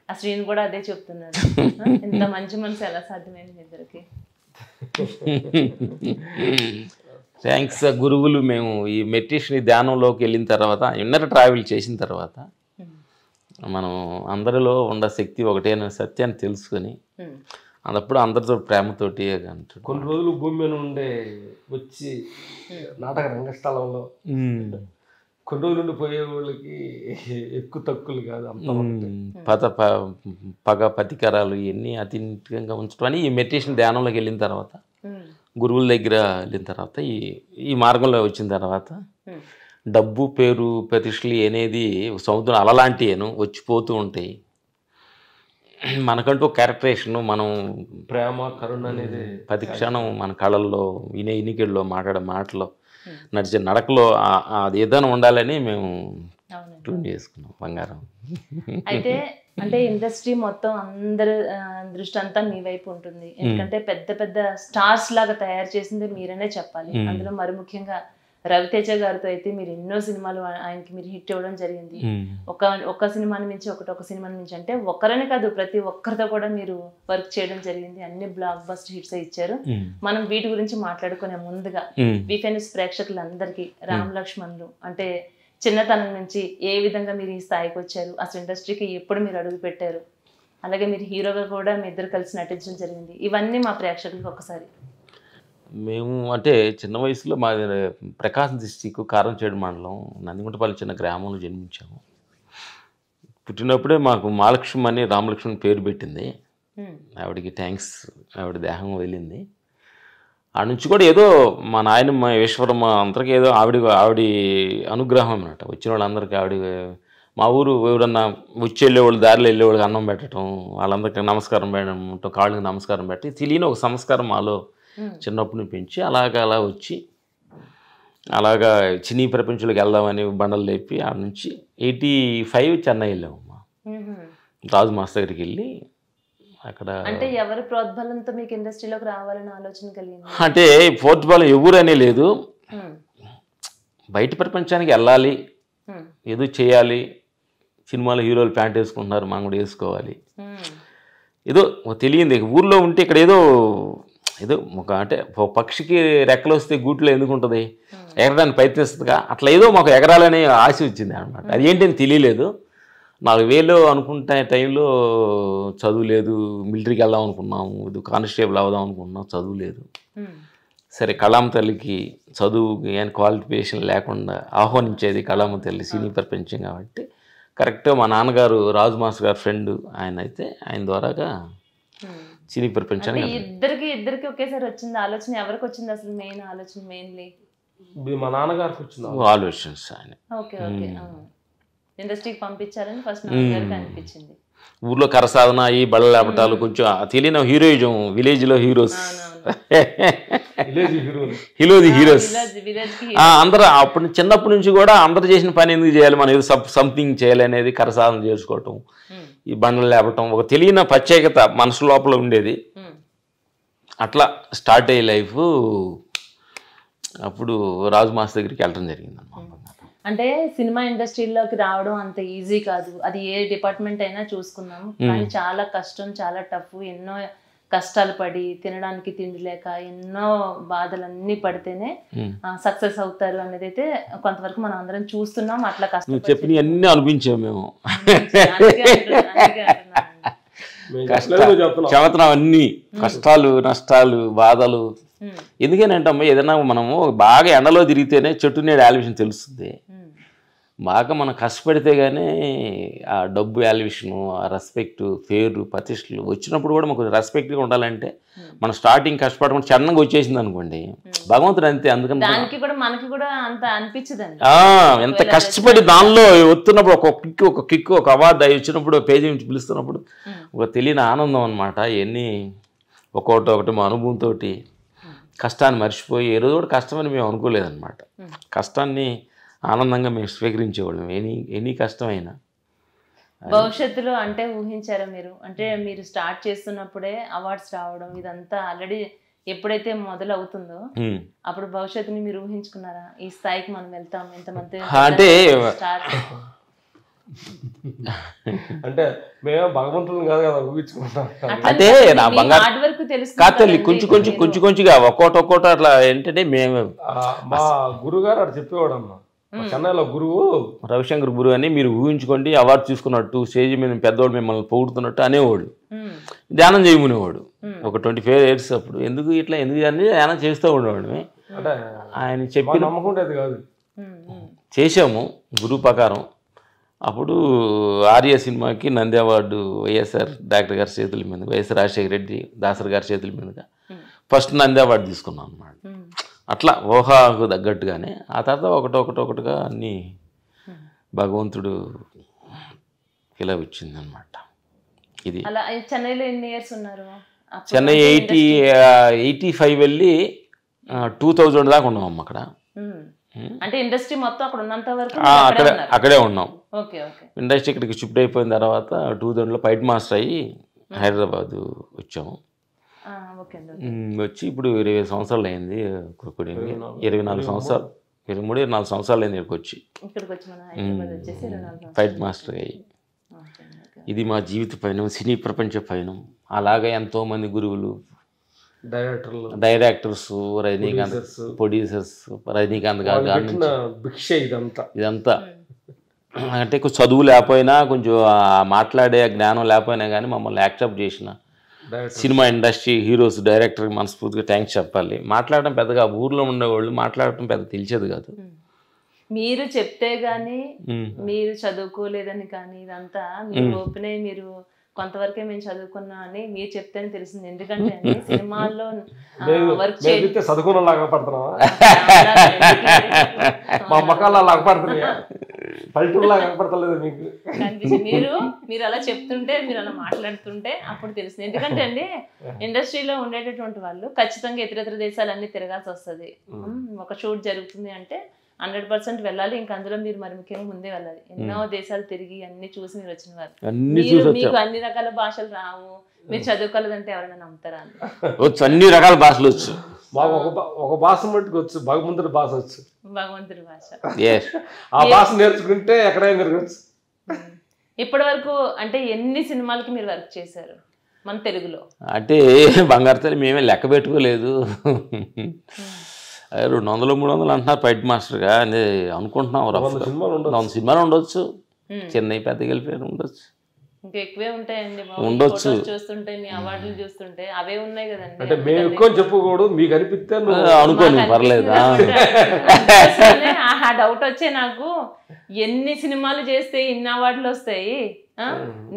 Speaker 1: ఆ శ్రీని కూడా అదే చెప్తున్నాడు. ఇంత మంచి మనసు ఎలా సాధ్యమైంది ఇద్దరికి?
Speaker 3: థ్యాంక్స్ గురువులు. మేము ఈ మెడిటేషన్ ధ్యానంలోకి వెళ్ళిన తర్వాత, ఇన్నర్ ట్రావెల్ చేసిన తర్వాత మనం అందరిలో ఉన్న శక్తి ఒకటే అనే సత్యాన్ని తెలుసుకొని అదప్పుడు అందరితో ప్రేమతోటి అంటాడు.
Speaker 6: కొన్ని రోజులు భూమి మీద ఉండే వచ్చి నాటక రంగస్థలంలో కొన్ని రోజులు నుండి పోయే వాళ్ళకి ఎక్కువ తక్కువలు కాదు, అంత
Speaker 3: పగ ప్రతీకారాలు ఇవన్నీ అతీతంగా ఉంచడం అని ఈ మెడిటేషన్ ధ్యానంలోకి వెళ్ళిన తర్వాత, గురువుల దగ్గర వెళ్ళిన తర్వాత, ఈ మార్గంలో వచ్చిన తర్వాత డబ్బు పేరు ప్రతిష్టలు అనేది సముద్రం అలలాంటివేను వచ్చిపోతూ ఉంటాయి. మనకంటూ క్యారెక్టరేషను, మనం
Speaker 6: ప్రేమ కరుణ అనేది
Speaker 3: ప్రతి క్షణం మన కళల్లో ఇనికిడిలో మాట్లాడే మాటలో నడిచే నడకలో అది ఏదైనా ఉండాలని మేము ట్యూన్ చేసుకున్నాం బంగారం.
Speaker 1: అయితే అంటే ఇండస్ట్రీ మొత్తం అందరు దృష్టి అంతా మీ వైపు ఉంటుంది, ఎందుకంటే పెద్ద పెద్ద స్టార్స్ లాగా తయారు చేసింది మీరనే చెప్పాలి. అందులో మరి ముఖ్యంగా రవితేజ గారితో అయితే మీరు ఎన్నో సినిమాలు ఆయనకి మీరు హిట్ ఇవ్వడం జరిగింది. ఒక సినిమాని మించి ఒక సినిమాని మించి, అంటే ఒక్కరనే కాదు ప్రతి ఒక్కరితో కూడా మీరు వర్క్ చేయడం జరిగింది. అన్ని బ్లాక్ బస్టర్ హిట్స్ ఇచ్చారు. మనం వీటి గురించి మాట్లాడుకునే ముందుగా వీఫెన్స్ ప్రేక్షకులందరికీ రామ్ లక్ష్మణులు అంటే చిన్నతనం నుంచి ఏ విధంగా మీరు ఈ స్థాయికి వచ్చారు, అసలు ఇండస్ట్రీకి ఎప్పుడు మీరు అడుగు పెట్టారు, అలాగే మీరు హీరోగా కూడా మీ ఇద్దరు కలిసి నటించడం జరిగింది, ఇవన్నీ మా ప్రేక్షకులకు ఒకసారి.
Speaker 3: మేము అంటే చిన్న వయసులో మా ప్రకాశం డిస్టిక్ కారంచేడు మండలం నందిగుంటపల్లి చిన్న గ్రామంలో జన్మించాము. పుట్టినప్పుడే మాకు మహాలక్ష్మి అని రామలక్ష్మణ్ పేరు పెట్టింది. ఆవిడకి థ్యాంక్స్, ఆవిడ దేహం వెళ్ళింది. ఆ నుంచి కూడా ఏదో మా నాయనమ్మ ఈశ్వరమ్మ అందరికీ ఏదో ఆవిడ అనుగ్రహం అన్నమాట. వచ్చిన వాళ్ళందరికీ ఆవిడ, మా ఊరు ఎవరన్నా వచ్చి వెళ్ళేవాళ్ళు దారిలో వెళ్ళేవాళ్ళకి అన్నం పెట్టడం, వాళ్ళందరికీ నమస్కారం పెట్టడం, కాళ్ళకి నమస్కారం పెట్టి తెలియని ఒక సంస్కారం మాలో చిన్నప్పటి పెంచి అలా వచ్చి అలాగా సినీ ప్రపంచంలోకి వెళ్దామని బండలు లేపి ఆ నుంచి 85 చెన్నై వెళ్ళామమ్మా. రాజు మాస్టర్ దగ్గరికి వెళ్ళి అక్కడ
Speaker 1: అంటే ఎవరి ప్రోద్బలంతో మీకు ఇండస్ట్రీలోకి రావాలని ఆలోచన కలిగింది?
Speaker 3: అంటే ప్రోద్బలం ఎవరనే లేదు, బయట ప్రపంచానికి వెళ్ళాలి, ఏదో చేయాలి. సినిమాలో హీరోలు ప్యాంట్ వేసుకుంటున్నారు, మనం కూడా వేసుకోవాలి. ఏదో తెలియంది, ఊర్లో ఉంటే ఇక్కడ ఏదో ఒక అంటే పక్షికి రెక్కలు వస్తే గూట్లో ఎందుకు ఉంటుంది, ఎగరడానికి ప్రయత్నిస్తుందిగా, అట్లా ఏదో మాకు ఎగరాలనే ఆశ వచ్చింది అనమాట. అది ఏంటని తెలియలేదు. 4000 అనుకుంటే టైంలో చదువు లేదు, మిలిటరీకి వెళ్దాం అనుకున్నాము, ఇది కానిస్టేబుల్ అవుదాం అనుకున్నాం, చదువు లేదు. సరే కళామ తల్లికి చదువు ఏం క్వాలిఫికేషన్ లేకుండా ఆహ్వానించేది కళామ తల్లి సినీ ప్రపంచం కాబట్టి కరెక్ట్గా మా నాన్నగారు రాజు మాస్టర్ గారు ఫ్రెండ్ ఆయన, అయితే ఆయన ద్వారాగా సినీ ప్రపంచానికి
Speaker 1: ఇద్దరికి ఒకేసారి వచ్చింది ఆలోచన. ఎవరికి వచ్చింది అసలు మెయిన్ ఆలోచన? మెయిన్లీ
Speaker 6: మా నాన్నగారికి వచ్చింది
Speaker 3: ఆలోచన. ఆయన
Speaker 1: ఓకే ఇండస్ట్రీకి పంపించాలని ఫస్ట్ నాన్నగారికి అనిపించింది.
Speaker 3: ఊర్లో కరసాధన ఈ బళ్ళ లేపటాలు కొంచెం తెలియని హీరోయిజం, విలేజ్లో హీరోస్ అందరూ అప్పుడు చిన్నప్పటి నుంచి కూడా అందరు చేసిన పని ఎందుకు చేయాలి, మనం ఏదో సంథింగ్ చేయాలి అనేది కరసాధన చేసుకోవటం, ఈ బండలు లేపటం ఒక తెలియని ప్రత్యేకత మనసు లోపల ఉండేది. అట్లా స్టార్ట్ అయ్యే లైఫ్ అప్పుడు రాజు మాస్టర్ దగ్గరికి వెళ్ళడం జరిగింది అన్నమాట.
Speaker 1: అంటే సినిమా ఇండస్ట్రీలోకి రావడం అంత ఈజీ కాదు, అది ఏ డిపార్ట్మెంట్ అయినా చూసుకున్నాము, కానీ చాలా కష్టం, చాలా టఫ్. ఎన్నో కష్టాలు పడి తినడానికి తిండి లేక ఎన్నో బాధలన్నీ పడితేనే సక్సెస్ అవుతారు అనేది అయితే కొంతవరకు మనం అందరం చూస్తున్నాం. అట్లా కష్టం
Speaker 3: చెప్పిన అన్ని అనిపించాము మేము, చెబుతున్నాం అన్ని కష్టాలు నష్టాలు బాధలు. ఎందుకనంటే అమ్మ ఏదైనా మనము బాగా ఎండలో తిరిగితేనే చెట్టు నేడు వాల్యుయేషన్ తెలుస్తుంది. బాగా మనం కష్టపడితే కానీ ఆ డబ్బు వాల్యుయేషను, ఆ రెస్పెక్ట్, పేరు, ప్రతిష్టలు వచ్చినప్పుడు కూడా మాకు రెస్పెక్ట్గా ఉండాలంటే మనం స్టార్టింగ్ కష్టపడకుండా చిన్నగా వచ్చేసింది అనుకోండి, భగవంతుడు అంతే. అందుకని
Speaker 1: మనకి కూడా అంత అనిపించదండి.
Speaker 3: ఎంత కష్టపడి దానిలో వస్తున్నప్పుడు ఒక కిక్ ఒక అవార్డు అవి వచ్చినప్పుడు పేజీ నుంచి పిలుస్తున్నప్పుడు ఒక తెలియని ఆనందం అనమాట. ఇవన్నీ ఒకటి మా అనుభవంతో కష్టాన్ని మర్చిపోయి ఏ రోజు కూడా కష్టమని మేము అనుకోలేదన్నమాట. కష్టాన్ని ఆనందంగా మేము స్వీకరించేవాళ్ళం, ఎనీ కష్టమైనా.
Speaker 1: భవిష్యత్తులో అంటే ఊహించారా మీరు? అంటే మీరు స్టార్ట్ చేస్తున్నప్పుడే అవార్డ్స్ రావడం ఇదంతా ఆల్రెడీ ఎప్పుడైతే మొదలవుతుందో అప్పుడు భవిష్యత్తుని మీరు ఊహించుకున్నారా? ఈ స్థాయికి మనం వెళ్తాం, ఇంతమంది
Speaker 3: అంటే
Speaker 6: అంటే మేము భగవంతుని కాదు కదా ఊహించుకుంటాం.
Speaker 3: అంటే నా బంగారు కాతల్లి కొంచెంగా ఒక్కోటి అట్లా ఏంటంటే మేము
Speaker 6: మా గురుగారు అటు చెప్పేవాడు అమ్మా, చెన్నైలో గురువు
Speaker 3: రవిశంకర్ గురువు అని మీరు ఊహించుకోండి, అవార్డు చూసుకున్నట్టు స్టేజ్ మీద పెద్దవాళ్ళు మిమ్మల్ని పొగుడుతున్నట్టు అనేవాడు. ధ్యానం చేయమనేవాడు. ఒక 25 years అప్పుడు. ఎందుకు అని ధ్యానం చేస్తూ ఉండేవాడు.
Speaker 6: అంటే
Speaker 3: ఆయన చెప్పి
Speaker 6: నమ్మకుండేది కాదు.
Speaker 3: చేసాము గురువు ప్రకారం. అప్పుడు ఆర్య సినిమాకి నంది అవార్డు వైఎస్ఆర్ డాక్టర్ గారి చేతుల మీద, వైఎస్ రాజశేఖర రెడ్డి దాసరి గారి చేతుల మీదుగా ఫస్ట్ నంది అవార్డు తీసుకున్నాం అన్నమాట. అట్లా ఊహాకు తగ్గట్టుగానే ఆ తర్వాత ఒకటొకటిగా అన్నీ భగవంతుడు ఇలా వచ్చింది అనమాట. ఇది
Speaker 1: అలా చెన్నైలో ఎన్ని ఇయర్స్ ఉన్నారు?
Speaker 3: చెన్నై 85 వెళ్ళి 2000 దాకా ఉన్నాం అమ్మ అక్కడ.
Speaker 1: అంటే ఇండస్ట్రీ మొత్తం అక్కడ ఉన్నంత వరకు
Speaker 3: అక్కడే ఉన్నాం.
Speaker 1: Okay okay.
Speaker 3: ఇండస్ట్రీ ఇక్కడికి షిఫ్ట్ అయిపోయిన తర్వాత 2000లో ఫైట్ మాస్టర్ అయ్యి హైదరాబాద్ వచ్చాము. వచ్చి ఇప్పుడు 25 సంవత్సరాలు అయింది. 24 సంవత్సరాలు 23-24 సంవత్సరాలు అయింది ఇక్కడికి వచ్చి ఫైట్ మాస్టర్ అయ్యి. ఇది మా జీవిత పయనం, సినీ ప్రపంచ పయనం. అలాగే ఎంతోమంది గురువులు, డైరెక్టర్స్, రజనీకాంత్ ప్రొడ్యూసర్స్, రజనీకాంత్ గారు ఇదంతా అంటే చదువు లేకపోయినా కొంచెం మాట్లాడే జ్ఞానం లేకపోయినా కానీ మమ్మల్ని యాక్సెప్ట్ చేసిన సినిమా ఇండస్ట్రీ హీరోస్, డైరెక్టర్కి మనస్ఫూర్తిగా థ్యాంక్స్ చెప్పాలి. మాట్లాడడం పెద్దగా ఊర్లో ఉండేవాళ్ళు మాట్లాడటం పెద్ద తెలిసేది కాదు.
Speaker 1: మీరు చెప్తే గానీ మీరు చదువుకోలేదని కానీ ఇదంతా మీరు ఓపెన్ అయ్యి మీరు కొంతవరకే మేము చదువుకున్నాం అని మీరు చెప్తేనే తెలిసింది. ఎందుకంటే సినిమాల్లో వర్క్
Speaker 6: చదువుకున్నలాగా పడుతున్నావా, మా మకాలు అలాగ పడుతున్నాయా, పల్లెటూరులాగా పడతలేదు మీకు
Speaker 1: కనిపించింది. మీరు అలా చెప్తుంటే, మీరు అలా మాట్లాడుతుంటే అప్పుడు తెలిసింది. ఎందుకంటే అండి ఇండస్ట్రీలో ఉండేటటువంటి వాళ్ళు ఖచ్చితంగా ఇతర దేశాలన్నీ తిరగాల్సి వస్తుంది. ఒక షూట్ జరుగుతుంది అంటే 100% వెళ్ళాలి. ఇంకా అందులో మీరు మరి ముఖ్యంగా ముందే వెళ్ళాలి. ఎన్నో దేశాలు తిరిగి అన్ని చూసి మీరు వచ్చిన వారు. మీకు అన్ని రకాల భాషలు రావు, మీరు చదువుకోలేదంటే ఎవరైనా నమ్ముతారా?
Speaker 3: అన్ని రకాల భాషలు వచ్చు.
Speaker 6: ఒక భాష మట్టుకు వచ్చు, భగవంతుడి భాష వచ్చు.
Speaker 1: భగవంతుడి భాష
Speaker 6: ఆ భాష నేర్చుకుంటే ఎక్కడైనా తిరగచ్చు.
Speaker 1: ఇప్పటి వరకు అంటే ఎన్ని సినిమాలకి మీరు వర్క్ చేశారు మన తెలుగులో?
Speaker 3: అంటే బంగారు తల్లి మేమే లెక్క పెట్టుకోలేదు. 200-300 అంటున్నారు ఫైట్ మాస్టర్గా అని అనుకుంటున్నాం. 100 సినిమాలు ఉండొచ్చు, చెన్నై పెద్దగా వెళ్ళిపోయారు ఉండొచ్చు,
Speaker 1: ఇంకా ఎక్కువే ఉంటాయండి.
Speaker 3: ఉండొచ్చు.
Speaker 1: చూస్తుంటే మీ అవార్డులు చూస్తుంటే అవే ఉన్నాయి కదండి.
Speaker 6: అంటే మేము ఎక్కువ చెప్పుకోడు, మీకు అనిపిస్తే
Speaker 3: అనుకోని పర్లేదా?
Speaker 1: ఆ డౌట్ వచ్చే నాకు, ఎన్ని సినిమాలు చేస్తే ఇన్ని అవార్డులు వస్తాయి?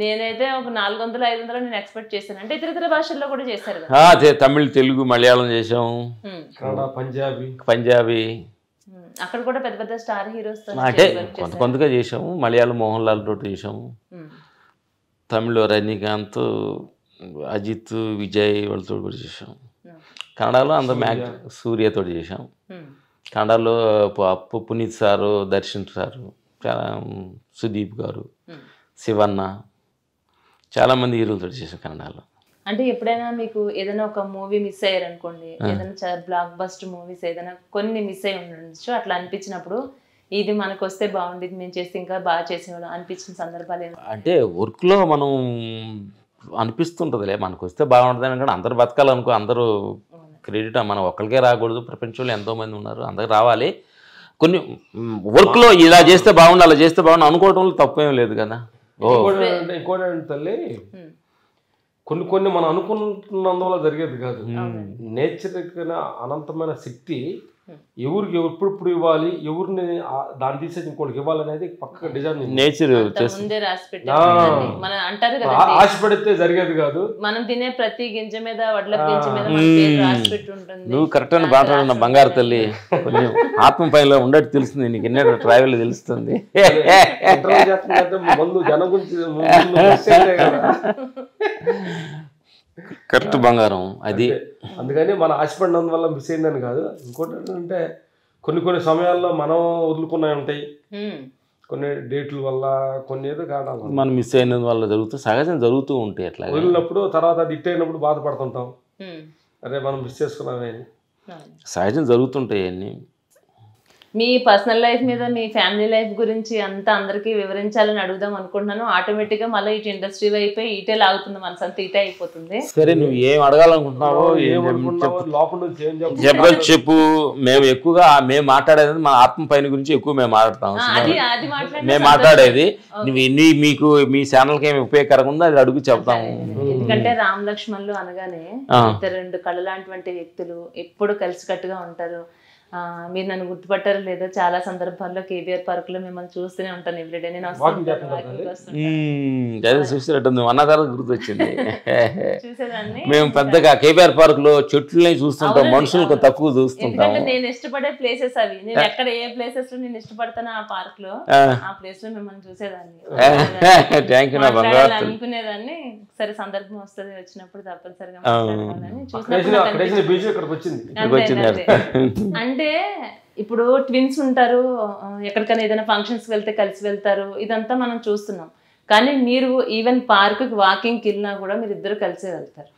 Speaker 1: నేనైతే ఒక 400-500 నేను ఎక్స్పెక్ట్ చేశాను. అంటే ఇతర భాషల్లో కూడా చేశారు కదా?
Speaker 3: తమిళ్, తెలుగు, మలయాళం చేసాము, పంజాబీ.
Speaker 1: అక్కడ కూడా పెద్ద పెద్ద స్టార్ హీరోస్
Speaker 3: అంటే కొంతగా చేసాము. మలయాళం మోహన్ లాల్ తోటి చేసాము, తమిళ్ రజనీకాంత్, అజిత్, విజయ్ వాళ్ళతో కూడా చేసాం. కన్నడలో అందరూ సూర్యతో చేసాం. కన్నడలో పునీత్ సారు, దర్శన్ సారు, చాలా సుదీప్ గారు, శివన్న, చాలామంది హీరోలతో చేసాం కన్నడలో.
Speaker 1: అంటే ఎప్పుడైనా మీకు ఏదైనా ఒక మూవీ మిస్ అయ్యారనుకోండి, ఏదైనా బ్లాక్ బస్టర్ మూవీస్ ఏదైనా కొన్ని మిస్ అయ్యి ఉండొచ్చు, అట్లా అనిపించినప్పుడు ఇది మనకు వస్తే బాగుండేది, మేము చేస్తే ఇంకా బాగా చేసేవాళ్ళం అనిపించిన సందర్భాలు ఏమి?
Speaker 3: అంటే వర్క్లో మనం అనిపిస్తుంటుందిలే, మనకు వస్తే బాగుంటుంది అని. కానీ అందరూ బతకాలనుకో, అందరూ క్రెడిట్ మన ఒక్కరికే రాకూడదు. ప్రపంచంలో ఎంతోమంది ఉన్నారు, అందరికి రావాలి. కొన్ని వర్క్లో ఇలా చేస్తే బాగుండు, అలా చేస్తే బాగుండు అనుకోవడంలో తప్పేం లేదు కదా.
Speaker 6: ఇంకోటి తల్లి, కొన్ని మనం అనుకుంటున్నందువల్ల జరిగేది కాదు. నేచర్కి అనంతమైన శక్తి ఎవరికి ఎప్పుడు ఇవ్వాలి, ఎవరిని దాన్ని తీసేసి ఇంకోటికి ఇవ్వాలనేది పక్క డిజైన్
Speaker 3: నేచర్
Speaker 6: ఆశ పెడితే జరిగేది కాదు.
Speaker 1: మనం తినే ప్రతి గింజ మీద, వడ్ల గింజ మీద రాసి పెట్టి ఉంటుంది.
Speaker 3: నువ్వు కరెక్ట్ అని మాట్లాడున్న బంగారు తల్లి, కొంచెం ఆత్మ పైలో ఉండేట్టు తెలుస్తుంది నీకు. ఎన్నో ట్రావెల్ తెలుస్తుంది.
Speaker 6: ముందు జనం గురించి
Speaker 3: కరెక్ట్ బంగారం అది.
Speaker 6: అందుకని మన ఆశపడినందు వల్ల మిస్ అయిందని కాదు. ఇంకోటి ఏంటంటే కొన్ని సమయాల్లో మనం వదులుకున్నవి ఉంటాయి, కొన్ని డేట్ల వల్ల, కొన్ని ఏదో కారణాలు
Speaker 3: మనం మిస్ అయినందు వల్ల జరుగుతూ సహజం జరుగుతూ ఉంటాయి. అట్లా
Speaker 6: వదిలినప్పుడు తర్వాత దిట్ అయినప్పుడు బాధపడుతుంటాం, అరే మనం మిస్ చేసుకున్నామే.
Speaker 3: సహజం జరుగుతుంటాయి అన్నీ.
Speaker 1: మీ పర్సనల్ లైఫ్ మీద మీ ఫ్యామిలీ లైఫ్ గురించి అంతా అందరికీ వివరించాలని అడుగుదాం అనుకుంటున్నాను. ఆటోమేటిక్గా మళ్ళీ ఇటు ఇండస్ట్రీ అయిపోయి ఇటే లాగుతుంది, మనసు అంతా ఇటే అయిపోతుంది.
Speaker 3: సరే, నువ్వు ఏం అడగాలనుకుంటున్నావో
Speaker 6: లోపల నుంచి ఏం
Speaker 3: చెప్పు. మేము ఎక్కువగా మేము మాట్లాడేది మన ఆత్మ పైన గురించి ఎక్కువ మేము మాట్లాడతాం. మేము మాట్లాడేది మీకు మీ ఛానల్కి ఏమి ఉపయోగకరంగా ఉందో అది అడుగు చెప్తాము.
Speaker 1: ఎందుకంటే రామ్ లక్ష్మణులు అనగానే రెండు కళ్ళ లాంటి వ్యక్తులు ఎప్పుడు కలిసికట్టుగా ఉంటారు. మీరు నన్ను గుర్తుపట్టారు లేదో, చాలా సందర్భాల్లో కేబీఆర్ పార్క్ లో మిమ్మల్ని చూస్తూనే ఉంటాను ఎవ్రీడే. నేను
Speaker 3: చూసినట్టుంది, అన్న తర్వాత గుర్తొచ్చింది. మేము పెద్దగా కేబీఆర్ పార్క్ లో చెట్లని చూస్తుంటాం, మనుషులకు తక్కువ చూస్తుంటాం.
Speaker 1: నేను ఇష్టపడే ప్లేసెస్ అవి. నేను ఎక్కడ ఏ ప్లేసెస్ లో నేను ఇష్టపడతాను ఆ పార్క్ లో, ఆ ప్లేస్ లో మిమ్మల్ని చూసేదాన్ని, అనుకునేదాన్ని. సరే, సందర్భం వస్తుంది, వచ్చినప్పుడు తప్పనిసరిగా అంటే ఇప్పుడు ట్విన్స్ ఉంటారు, ఎక్కడికైనా ఏదైనా ఫంక్షన్స్ వెళ్తే కలిసి వెళ్తారు, ఇదంతా మనం చూస్తున్నాం. కానీ మీరు ఈవెన్ పార్క్ కి వాకింగ్ కి వెళ్ళినా కూడా మీరు ఇద్దరు కలిసే వెళ్తారు.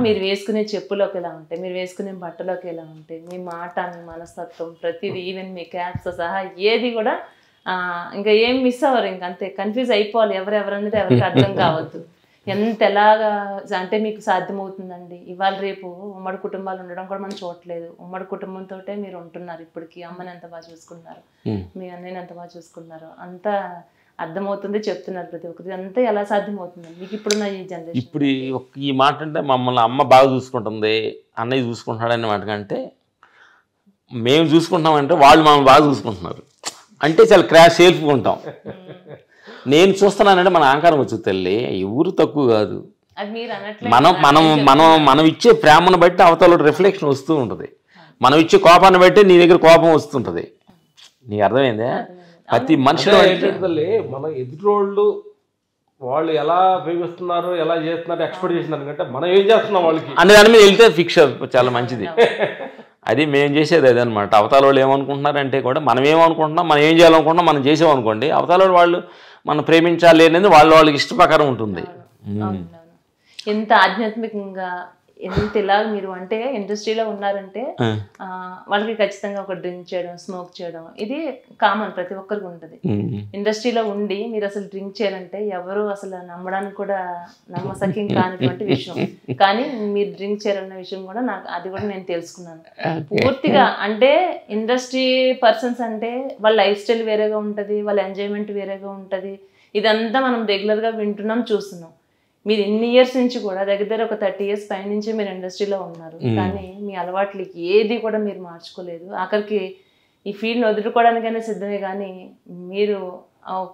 Speaker 1: మీరు వేసుకునే చెప్పులోకి ఎలా ఉంటాయి, మీరు వేసుకునే బట్టలోకి ఎలా ఉంటాయి, మీ మాట, మీ మనస్తత్వం, ప్రతిదీ, ఈవెన్ మీ క్యాప్స్ సహా ఏది కూడా ఇంకా ఏం మిస్ అవ్వరు. ఇంక అంతే, కన్ఫ్యూజ్ అయిపోవాలి. ఎవరెవరనేది ఎవరికి అర్థం కావద్దు. ఎంత ఎలాగా అంటే మీకు సాధ్యమవుతుందండి. ఇవాళ రేపు ఉమ్మడి కుటుంబాలు ఉండడం కూడా మనం చూడట్లేదు. ఉమ్మడి కుటుంబంతో మీరు ఉంటున్నారు. ఇప్పటికి అమ్మని ఎంత బాగా చూసుకున్నారు, మీ అన్నయ్యని ఎంత బాగా చూసుకున్నారు, అంతా అర్థమవుతుంది, చెప్తున్నారు ప్రతి ఒక్కరికి. అంతా ఎలా సాధ్యమవుతుంది మీకు ఇప్పుడున్న ఈ జనరేషన్?
Speaker 3: ఇప్పుడు ఈ మాట అంటే మమ్మల్ని అమ్మ బాగా చూసుకుంటుంది, అన్నయ్య చూసుకుంటున్నాడు మాట కంటే మేము చూసుకుంటామంటే వాళ్ళు మమ్మల్ని బాగా చూసుకుంటున్నారు అంటే చాలా క్రాష్ సేల్ఫ్గా ఉంటాం. నేను చూస్తున్నానంటే మన అహంకారం వచ్చు తల్లి, ఎవరు తక్కువ కాదు. మనం మనం మనం మనం ఇచ్చే ప్రేమను బట్టి అవతల రిఫ్లెక్షన్ వస్తూ ఉంటుంది. మనం ఇచ్చే కోపాన్ని బట్టి నీ దగ్గర కోపం వస్తుంటుంది. నీకు అర్థమైందే? ప్రతి మనిషి
Speaker 6: మన ఎదురోళ్ళు వాళ్ళు ఎలా ప్రేమిస్తున్నారు, ఎలా చేస్తున్నారు, ఎక్స్పెక్ట్ చేసినారు కంటే మనం ఏం చేస్తున్నాం వాళ్ళకి
Speaker 3: అనే దాని మీద వెళ్తే ఫిక్స్ చాలా మంచిది. అది మేము చేసేది అదనమాట. అవతల వాళ్ళు ఏమనుకుంటున్నారంటే కూడా మనం ఏమనుకుంటున్నాం, మనం ఏం చేయాలనుకుంటున్నాం, మనం చేసామనుకోండి, అవతల వాళ్ళు మనం ప్రేమించాలి అనేది వాళ్ళకి ఇష్ట ప్రకారం ఉంటుంది.
Speaker 1: ఎంత ఆధ్యాత్మికంగా ఎంత ఇలా మీరు అంటే ఇండస్ట్రీలో ఉన్నారంటే వాళ్ళకి ఖచ్చితంగా ఒక డ్రింక్ చేయడం, స్మోక్ చేయడం ఇది కామన్, ప్రతి ఒక్కరికి ఉంటుంది. ఇండస్ట్రీలో ఉండి మీరు అసలు డ్రింక్ చేయాలంటే ఎవరు అసలు నమ్మడానికి కూడా నమ్మసక్యం కానిటువంటి విషయం. కానీ మీరు డ్రింక్ చేయాలన్న విషయం కూడా నాకు అది కూడా నేను తెలుసుకున్నాను పూర్తిగా. అంటే ఇండస్ట్రీ పర్సన్స్ అంటే వాళ్ళ లైఫ్ స్టైల్ వేరేగా ఉంటుంది, వాళ్ళ ఎంజాయ్మెంట్ వేరేగా ఉంటుంది. ఇదంతా మనం రెగ్యులర్గా వింటున్నాం, చూస్తున్నాం. మీరు ఎన్ని ఇయర్స్ నుంచి కూడా దగ్గర ఒక 30 years పై నుంచి మీరు ఇండస్ట్రీలో ఉన్నారు. కానీ మీ అలవాట్లు ఏది కూడా మీరు మార్చుకోలేదు. ఆఖరికి ఈ ఫీల్డ్ని వదులుకోవడానికైనా సిద్ధమే. కానీ మీరు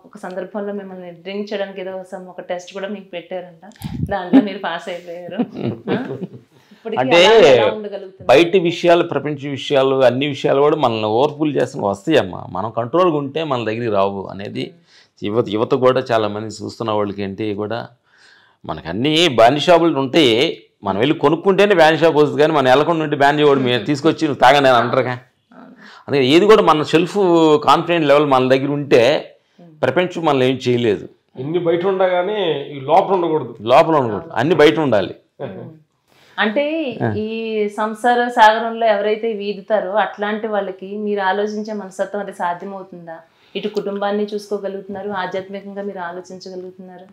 Speaker 1: ఒక సందర్భంలో మిమ్మల్ని డ్రింక్ చేయడానికి ఏదో ఒక టెస్ట్ కూడా మీకు పెట్టారంట, దాంట్లో మీరు పాస్ అయిపోయారు.
Speaker 3: అంటే బయట విషయాలు, ప్రపంచ విషయాలు, అన్ని విషయాలు కూడా మనల్ని ఓవర్ఫుల్ చేస్తున్న వస్తాయమ్మా. మనం కంట్రోల్గా ఉంటే మన దగ్గరికి రావు అనేది యువత కూడా చాలామంది చూస్తున్న వాళ్ళకి ఏంటి కూడా మనకు అన్నీ బ్యాన్ షాపులు ఉంటాయి. మనం వెళ్ళి కొనుక్కుంటేనే బ్యాన్ షాప్ వస్తుంది. కానీ మనం వెళ్ళకుండా ఉంటే బ్యాన్ చేయడం మీరు తీసుకొచ్చి నువ్వు తాగని అంటారుగా. అందుకే ఏది కూడా మన సెల్ఫ్ కాన్ఫిడెంట్ లెవెల్ మన దగ్గర ఉంటే ప్రపంచం మనల్ని ఏం చేయలేదు.
Speaker 6: ఇన్ని బయట ఉండగానే లోపల ఉండకూడదు,
Speaker 3: అన్ని బయట ఉండాలి.
Speaker 1: అంటే ఈ సంసార సాగరంలో ఎవరైతే వీదుతారో అట్లాంటి వాళ్ళకి మీరు ఆలోచించే మనస్తత్వం అది సాధ్యమవుతుందా? ఇటు కుటుంబాన్ని చూసుకోగలుగుతున్నారు, ఆధ్యాత్మికంగా మీరు ఆలోచించగలుగుతున్నారు.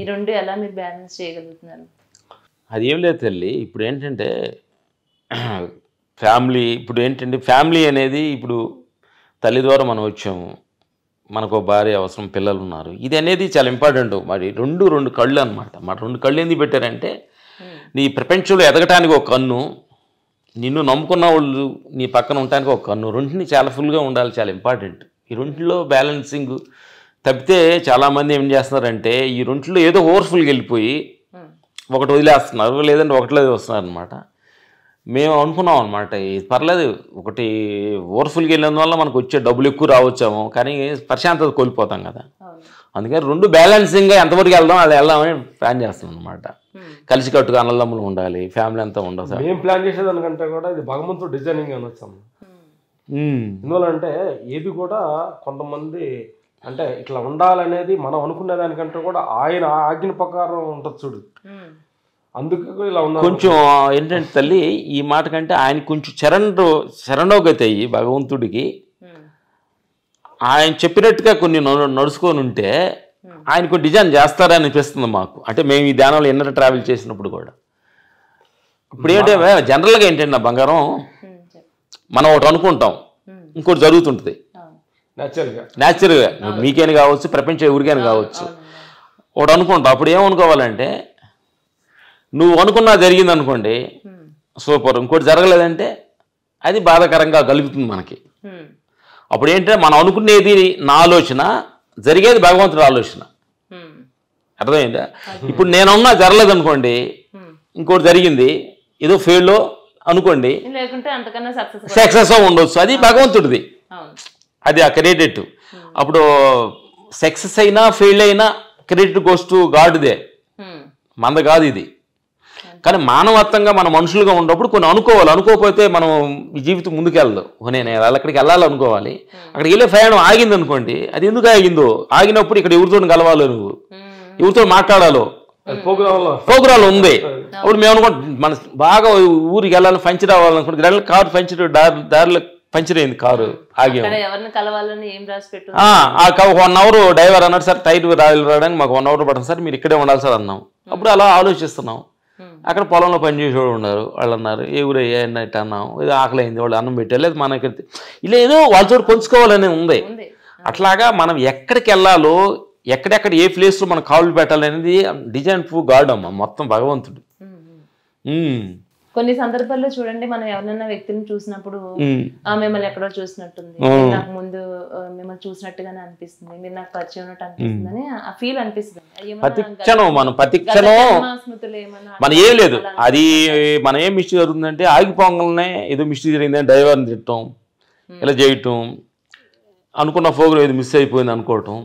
Speaker 1: ఈ రెండు ఎలా మీరు బ్యాలెన్స్ చేయగలుగుతున్నారు?
Speaker 3: అది ఏం లేదు తల్లి. ఇప్పుడు ఏంటంటే ఫ్యామిలీ అనేది ఇప్పుడు తల్లి ద్వారా మనం వచ్చాము, మనకు భార్య అవసరం, పిల్లలు ఉన్నారు. ఇది అనేది చాలా ఇంపార్టెంట్. మరి రెండు కళ్ళు అనమాట. మరి రెండు కళ్ళు ఎందుకు పెట్టారంటే నీ ప్రపంచంలో ఎదగటానికి ఒక కన్ను, నిన్ను నమ్ముకున్న వాళ్ళు నీ పక్కన ఉండటానికి ఒక కన్ను. రెండింటిని చాలా ఫుల్గా ఉండాలి, చాలా ఇంపార్టెంట్. ఈ రెంట్లో బ్యాలెన్సింగ్ తప్పితే చాలామంది ఏం చేస్తున్నారంటే ఈ రెంట్లో ఏదో ఓవర్ఫుల్గా వెళ్ళిపోయి ఒకటి వదిలేస్తున్నారు, లేదంటే ఒకటిలో వస్తున్నారు అనమాట. మేము అనుకున్నాం అనమాట, పర్లేదు ఒకటి ఓవర్ఫుల్గా వెళ్ళినందువల్ల మనకు వచ్చే డబ్బులు ఎక్కువ రావచ్చాము, కానీ ప్రశాంతత కోల్పోతాం కదా. అందుకని రెండు బ్యాలెన్సింగ్గా ఎంతవరకు వెళ్దాం అది వెళ్దామని ప్లాన్ చేస్తాం అనమాట. కలిసికట్టుగా అన్నదమ్ములు ఉండాలి, ఫ్యామిలీ అంతా ఉండాలి.
Speaker 6: మేము ప్లాన్ చేసేదానికంటే కూడా ఇది భగవంతుడు డిజైనింగ్ అని వచ్చాము. ఎందువల్లంటే ఏది కూడా కొంతమంది అంటే ఇట్లా ఉండాలనేది మనం అనుకునే దానికంటే కూడా ఆయన ఆజ్ఞ ప్రకారం ఉంటుంది చూడు, అందుకు ఇలా ఉన్నా.
Speaker 3: కొంచెం ఏంటంటే తల్లి ఈ మాట కంటే ఆయన కొంచెం శరణోగతి అయ్యి భగవంతుడికి ఆయన చెప్పినట్టుగా కొన్ని నడుచుకొని ఉంటే ఆయన డిజైన్ చేస్తారని అనిపిస్తుంది మాకు. అంటే మేము ఈ ధ్యానంలో ఎన్నో ట్రావెల్ చేసినప్పుడు కూడా. ఇప్పుడు ఏంటంటే జనరల్గా ఏంటంటే నా బంగారం, మనం ఒకటి అనుకుంటాం, ఇంకోటి జరుగుతుంటుంది న్యాచురల్గా. మీకేని కావచ్చు, ప్రపంచం ఎవరికైనా కావచ్చు. ఒకటి అనుకుంటాం, అప్పుడు ఏమనుకోవాలంటే నువ్వు అనుకున్నా జరిగింది అనుకోండి, సూపర్. ఇంకోటి జరగలేదంటే అది బాధాకరంగా కలుగుతుంది మనకి. అప్పుడు ఏంటంటే మనం అనుకునేది నా ఆలోచన, జరిగేది భగవంతుడి ఆలోచన. అర్థమైందా? ఇప్పుడు నేనున్నా జరగలేదు అనుకోండి, ఇంకోటి జరిగింది, ఏదో ఫెయిల్లో అనుకోండి, సక్సెస్ ఉండొచ్చు, అది భగవంతుడిది, అది ఆ క్రెడిట్. అప్పుడు సక్సెస్ అయినా ఫెయిల్ అయినా క్రెడిట్ గోస్ టు గాడ్దే, మంద కాదు ఇది. కానీ మానవత్వంగా మన మనుషులుగా ఉన్నప్పుడు కొన్ని అనుకోవాలి. అనుకోకపోతే మనం ఈ జీవితం ముందుకెళ్ళదు. నేను అక్కడికి వెళ్ళాలనుకోవాలి, అక్కడికి వెళ్ళే ప్రయాణం ఆగింది అనుకోండి, అది ఎందుకు ఆగిందో, ఆగినప్పుడు ఇక్కడ ఎవరితో కలవాలో, నువ్వు ఎవరితో మాట్లాడాలో ప్రోగ్రామ్ ఉంది. అప్పుడు మేము అనుకుంటాం మన బాగా ఊరికి వెళ్ళాలని పంచర్ అవ్వాలనుకుంటే కారు పంచర్, దారిలో పంచర్ అయింది, కారు ఆగి. 1 అవర్ డ్రైవర్ అన్నాడు, సార్ టైర్ రావడానికి మాకు 1 అవర్ పడుతుంది సార్, మీరు ఇక్కడే ఉండాలి సార్ అన్నాం. అప్పుడు అలా ఆలోచిస్తున్నాం. అక్కడ పొలంలో పనిచేసేవాడు ఉన్నారు, వాళ్ళు అన్నారు ఏ ఊరయ్యా అన్నట్టు అన్నాం, ఏదో ఆకలి అయింది, వాళ్ళు అన్నం పెట్టారు, లేదు మనకి ఇలా ఏదో వాళ్ళతో పంచుకోవాలని ఉంది. అట్లాగా మనం ఎక్కడికి వెళ్ళాలో, ఎక్కడెక్కడ ఏ ప్లేస్లో మనం కాళ్ళు పెట్టాలనేది డిజైన్ ఫర్ గాడ్ అమ్మ, మొత్తం భగవంతుడు.
Speaker 1: కొన్ని సందర్భాల్లో చూడండి, మనం ఎవరైనా వ్యక్తిని చూసినప్పుడు మిమ్మల్ని ఎక్కడో చూసినట్టుంది, నాకు ముందు మిమ్మల్ని చూసినట్టుగానే అనిపిస్తుంది, మీరు నాకు పరిచయం ఉన్నట్టు అనిపిస్తుంది అని ఆ ఫీల్ అనిపిస్తుంది.
Speaker 3: మన ఏం లేదు, అది మనం ఏం మిస్టేక్ జరుగుతుందంటే ఆగిపోగానే ఏదో మిస్టేక్ జరిగిందని డ్రైవర్ని తిట్టడం, ఇలా చేయటం, అనుకున్న ప్రోగ్రామ్ ఏదో మిస్ అయిపోయింది అనుకోవటం.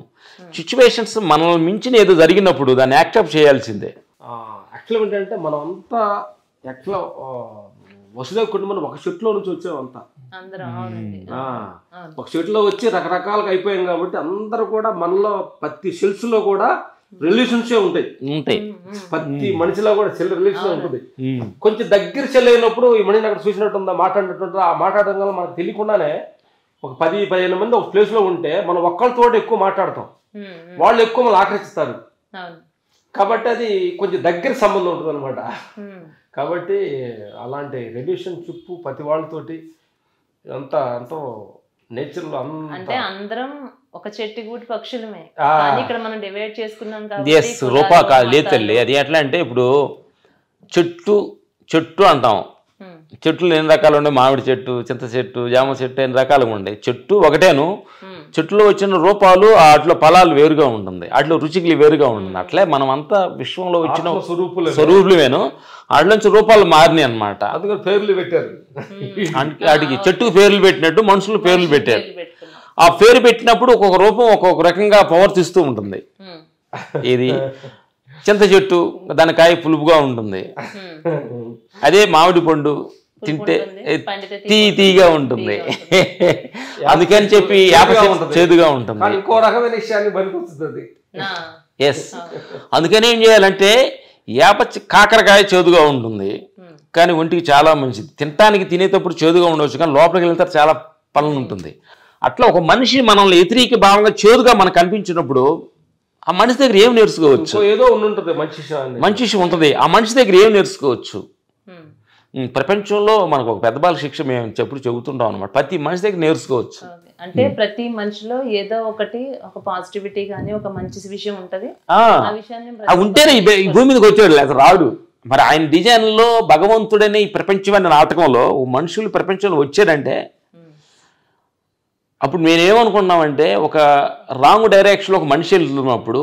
Speaker 3: సిచ్యువేషన్స్ మనల్ని మించిన ఏదో జరిగినప్పుడు దాన్ని యాక్సెప్ట్ చేయాల్సిందే.
Speaker 6: యాక్చువల్గా ఏంటంటే మనం అంతా ఎట్లా వసుదేవ కుటుంబం ఒక చెట్లో నుంచి వచ్చామంతా, ఒక చెట్లో వచ్చి రకరకాలుగా అయిపోయాం కాబట్టి అందరూ కూడా మనలో ప్రతి సెల్స్ లో కూడా రిలేషన్షిప్ ఉంటాయి. ప్రతి మనిషిలో కూడా సెల్ రిలేషన్ ఉంటుంది. కొంచెం దగ్గర సెల్ అయినప్పుడు ఈ మనిషిని అక్కడ చూసినట్టు ఉందా, మాట్లాడినట్టు, ఆ మాట్లాడడం వల్ల మనకు తెలియకుండానే ఒక 10-15 మంది ఒక ప్లేస్ లో ఉంటే మనం ఒక్కరితో ఎక్కువ మాట్లాడతాం, వాళ్ళు ఎక్కువ మనం ఆకర్షిస్తారు. కాబట్టి అది కొంచెం దగ్గర సంబంధం ఉంటుంది అనమాట. కాబట్టి అలాంటి రిలేషన్షిప్ ప్రతి వాళ్ళతోటి అంతా ఎంతో నేచర్లో
Speaker 1: అంటే అందరం ఒక చెట్టు గూటి పక్షులమే, కానీ ఇక్కడ మనం డివైడ్ చేసుకున్నాం కాబట్టి
Speaker 3: రూపా లేతల్లి. అది ఎట్లా అంటే ఇప్పుడు చెట్టు అంటాం, చెట్లు ఎన్ని రకాలు ఉండే, మామిడి చెట్టు, చింత చెట్టు, జామ చెట్టు, ఎన్ని రకాలుగా ఉండే. చెట్టు ఒకటేను, చెట్టులో వచ్చిన రూపాలు వాటిలో ఫలాలు వేరుగా ఉంటుంది, వాటిలో రుచికి వేరుగా ఉంటుంది. అట్లే మనం అంతా విశ్వంలో వచ్చిన స్వరూపులమేను, వాటి నుంచి రూపాలు మారినాయి అనమాట.
Speaker 6: పేర్లు పెట్టారు,
Speaker 3: వాటికి చెట్టుకు పేర్లు పెట్టినట్టు మనుషులు పేర్లు పెట్టారు. ఆ పేరు పెట్టినప్పుడు ఒక్కొక్క రూపం ఒక్కొక్క రకంగా ప్రవర్తిస్తూ ఉంటుంది. ఇది చింత చెట్టు, దాని కాయ పులుపుగా ఉంటుంది. అదే మామిడి పండు తింటే తీగా ఉంటుంది. అందుకని చెప్పి చేదుగా ఉంటుంది.
Speaker 6: ఇంకో రకమైన విషయాన్ని బలికొస్తుంది.
Speaker 3: ఎస్, అందుకని ఏం చేయాలంటే కాకరకాయ చేదుగా ఉంటుంది, కానీ ఒంటికి చాలా మంచిది. తినటానికి తినేటప్పుడు చేదుగా ఉండవచ్చు, కానీ లోపలికి వెళ్తే చాలా పనులు ఉంటుంది. అట్లా ఒక మనిషి మనల్ని వ్యతిరేక భావంగా చేదుగా మనకు కనిపించినప్పుడు ఆ మనిషి దగ్గర ఏం నేర్చుకోవచ్చు?
Speaker 6: ఏదో ఉంటుంది,
Speaker 3: మంచి విషయం ఉంటుంది. ఆ మనిషి దగ్గర ఏం నేర్చుకోవచ్చు? ప్రపంచంలో మనకు ఒక పెద్ద బాల శిక్ష మేము ఎప్పుడు చెబుతుంటాం అనమాట, ప్రతి మనిషి దగ్గర నేర్చుకోవచ్చు.
Speaker 1: అంటే ప్రతి మనిషిలో ఏదో ఒకటి, ఒక పాజిటివిటీ కానీ ఒక మంచి విషయం ఉంటది.
Speaker 3: ఉంటేనే ఈ భూమి మీదకి వచ్చాడు, లేక రాడు. మరి ఆయన డిజైన్ లో భగవంతుడనే ఈ ప్రపంచం అనే నాటకంలో మనుషులు ప్రపంచంలో వచ్చాడంటే, అప్పుడు నేనేమనుకున్నామంటే ఒక రాంగ్ డైరెక్షన్లో ఒక మనిషి వెళ్తున్నప్పుడు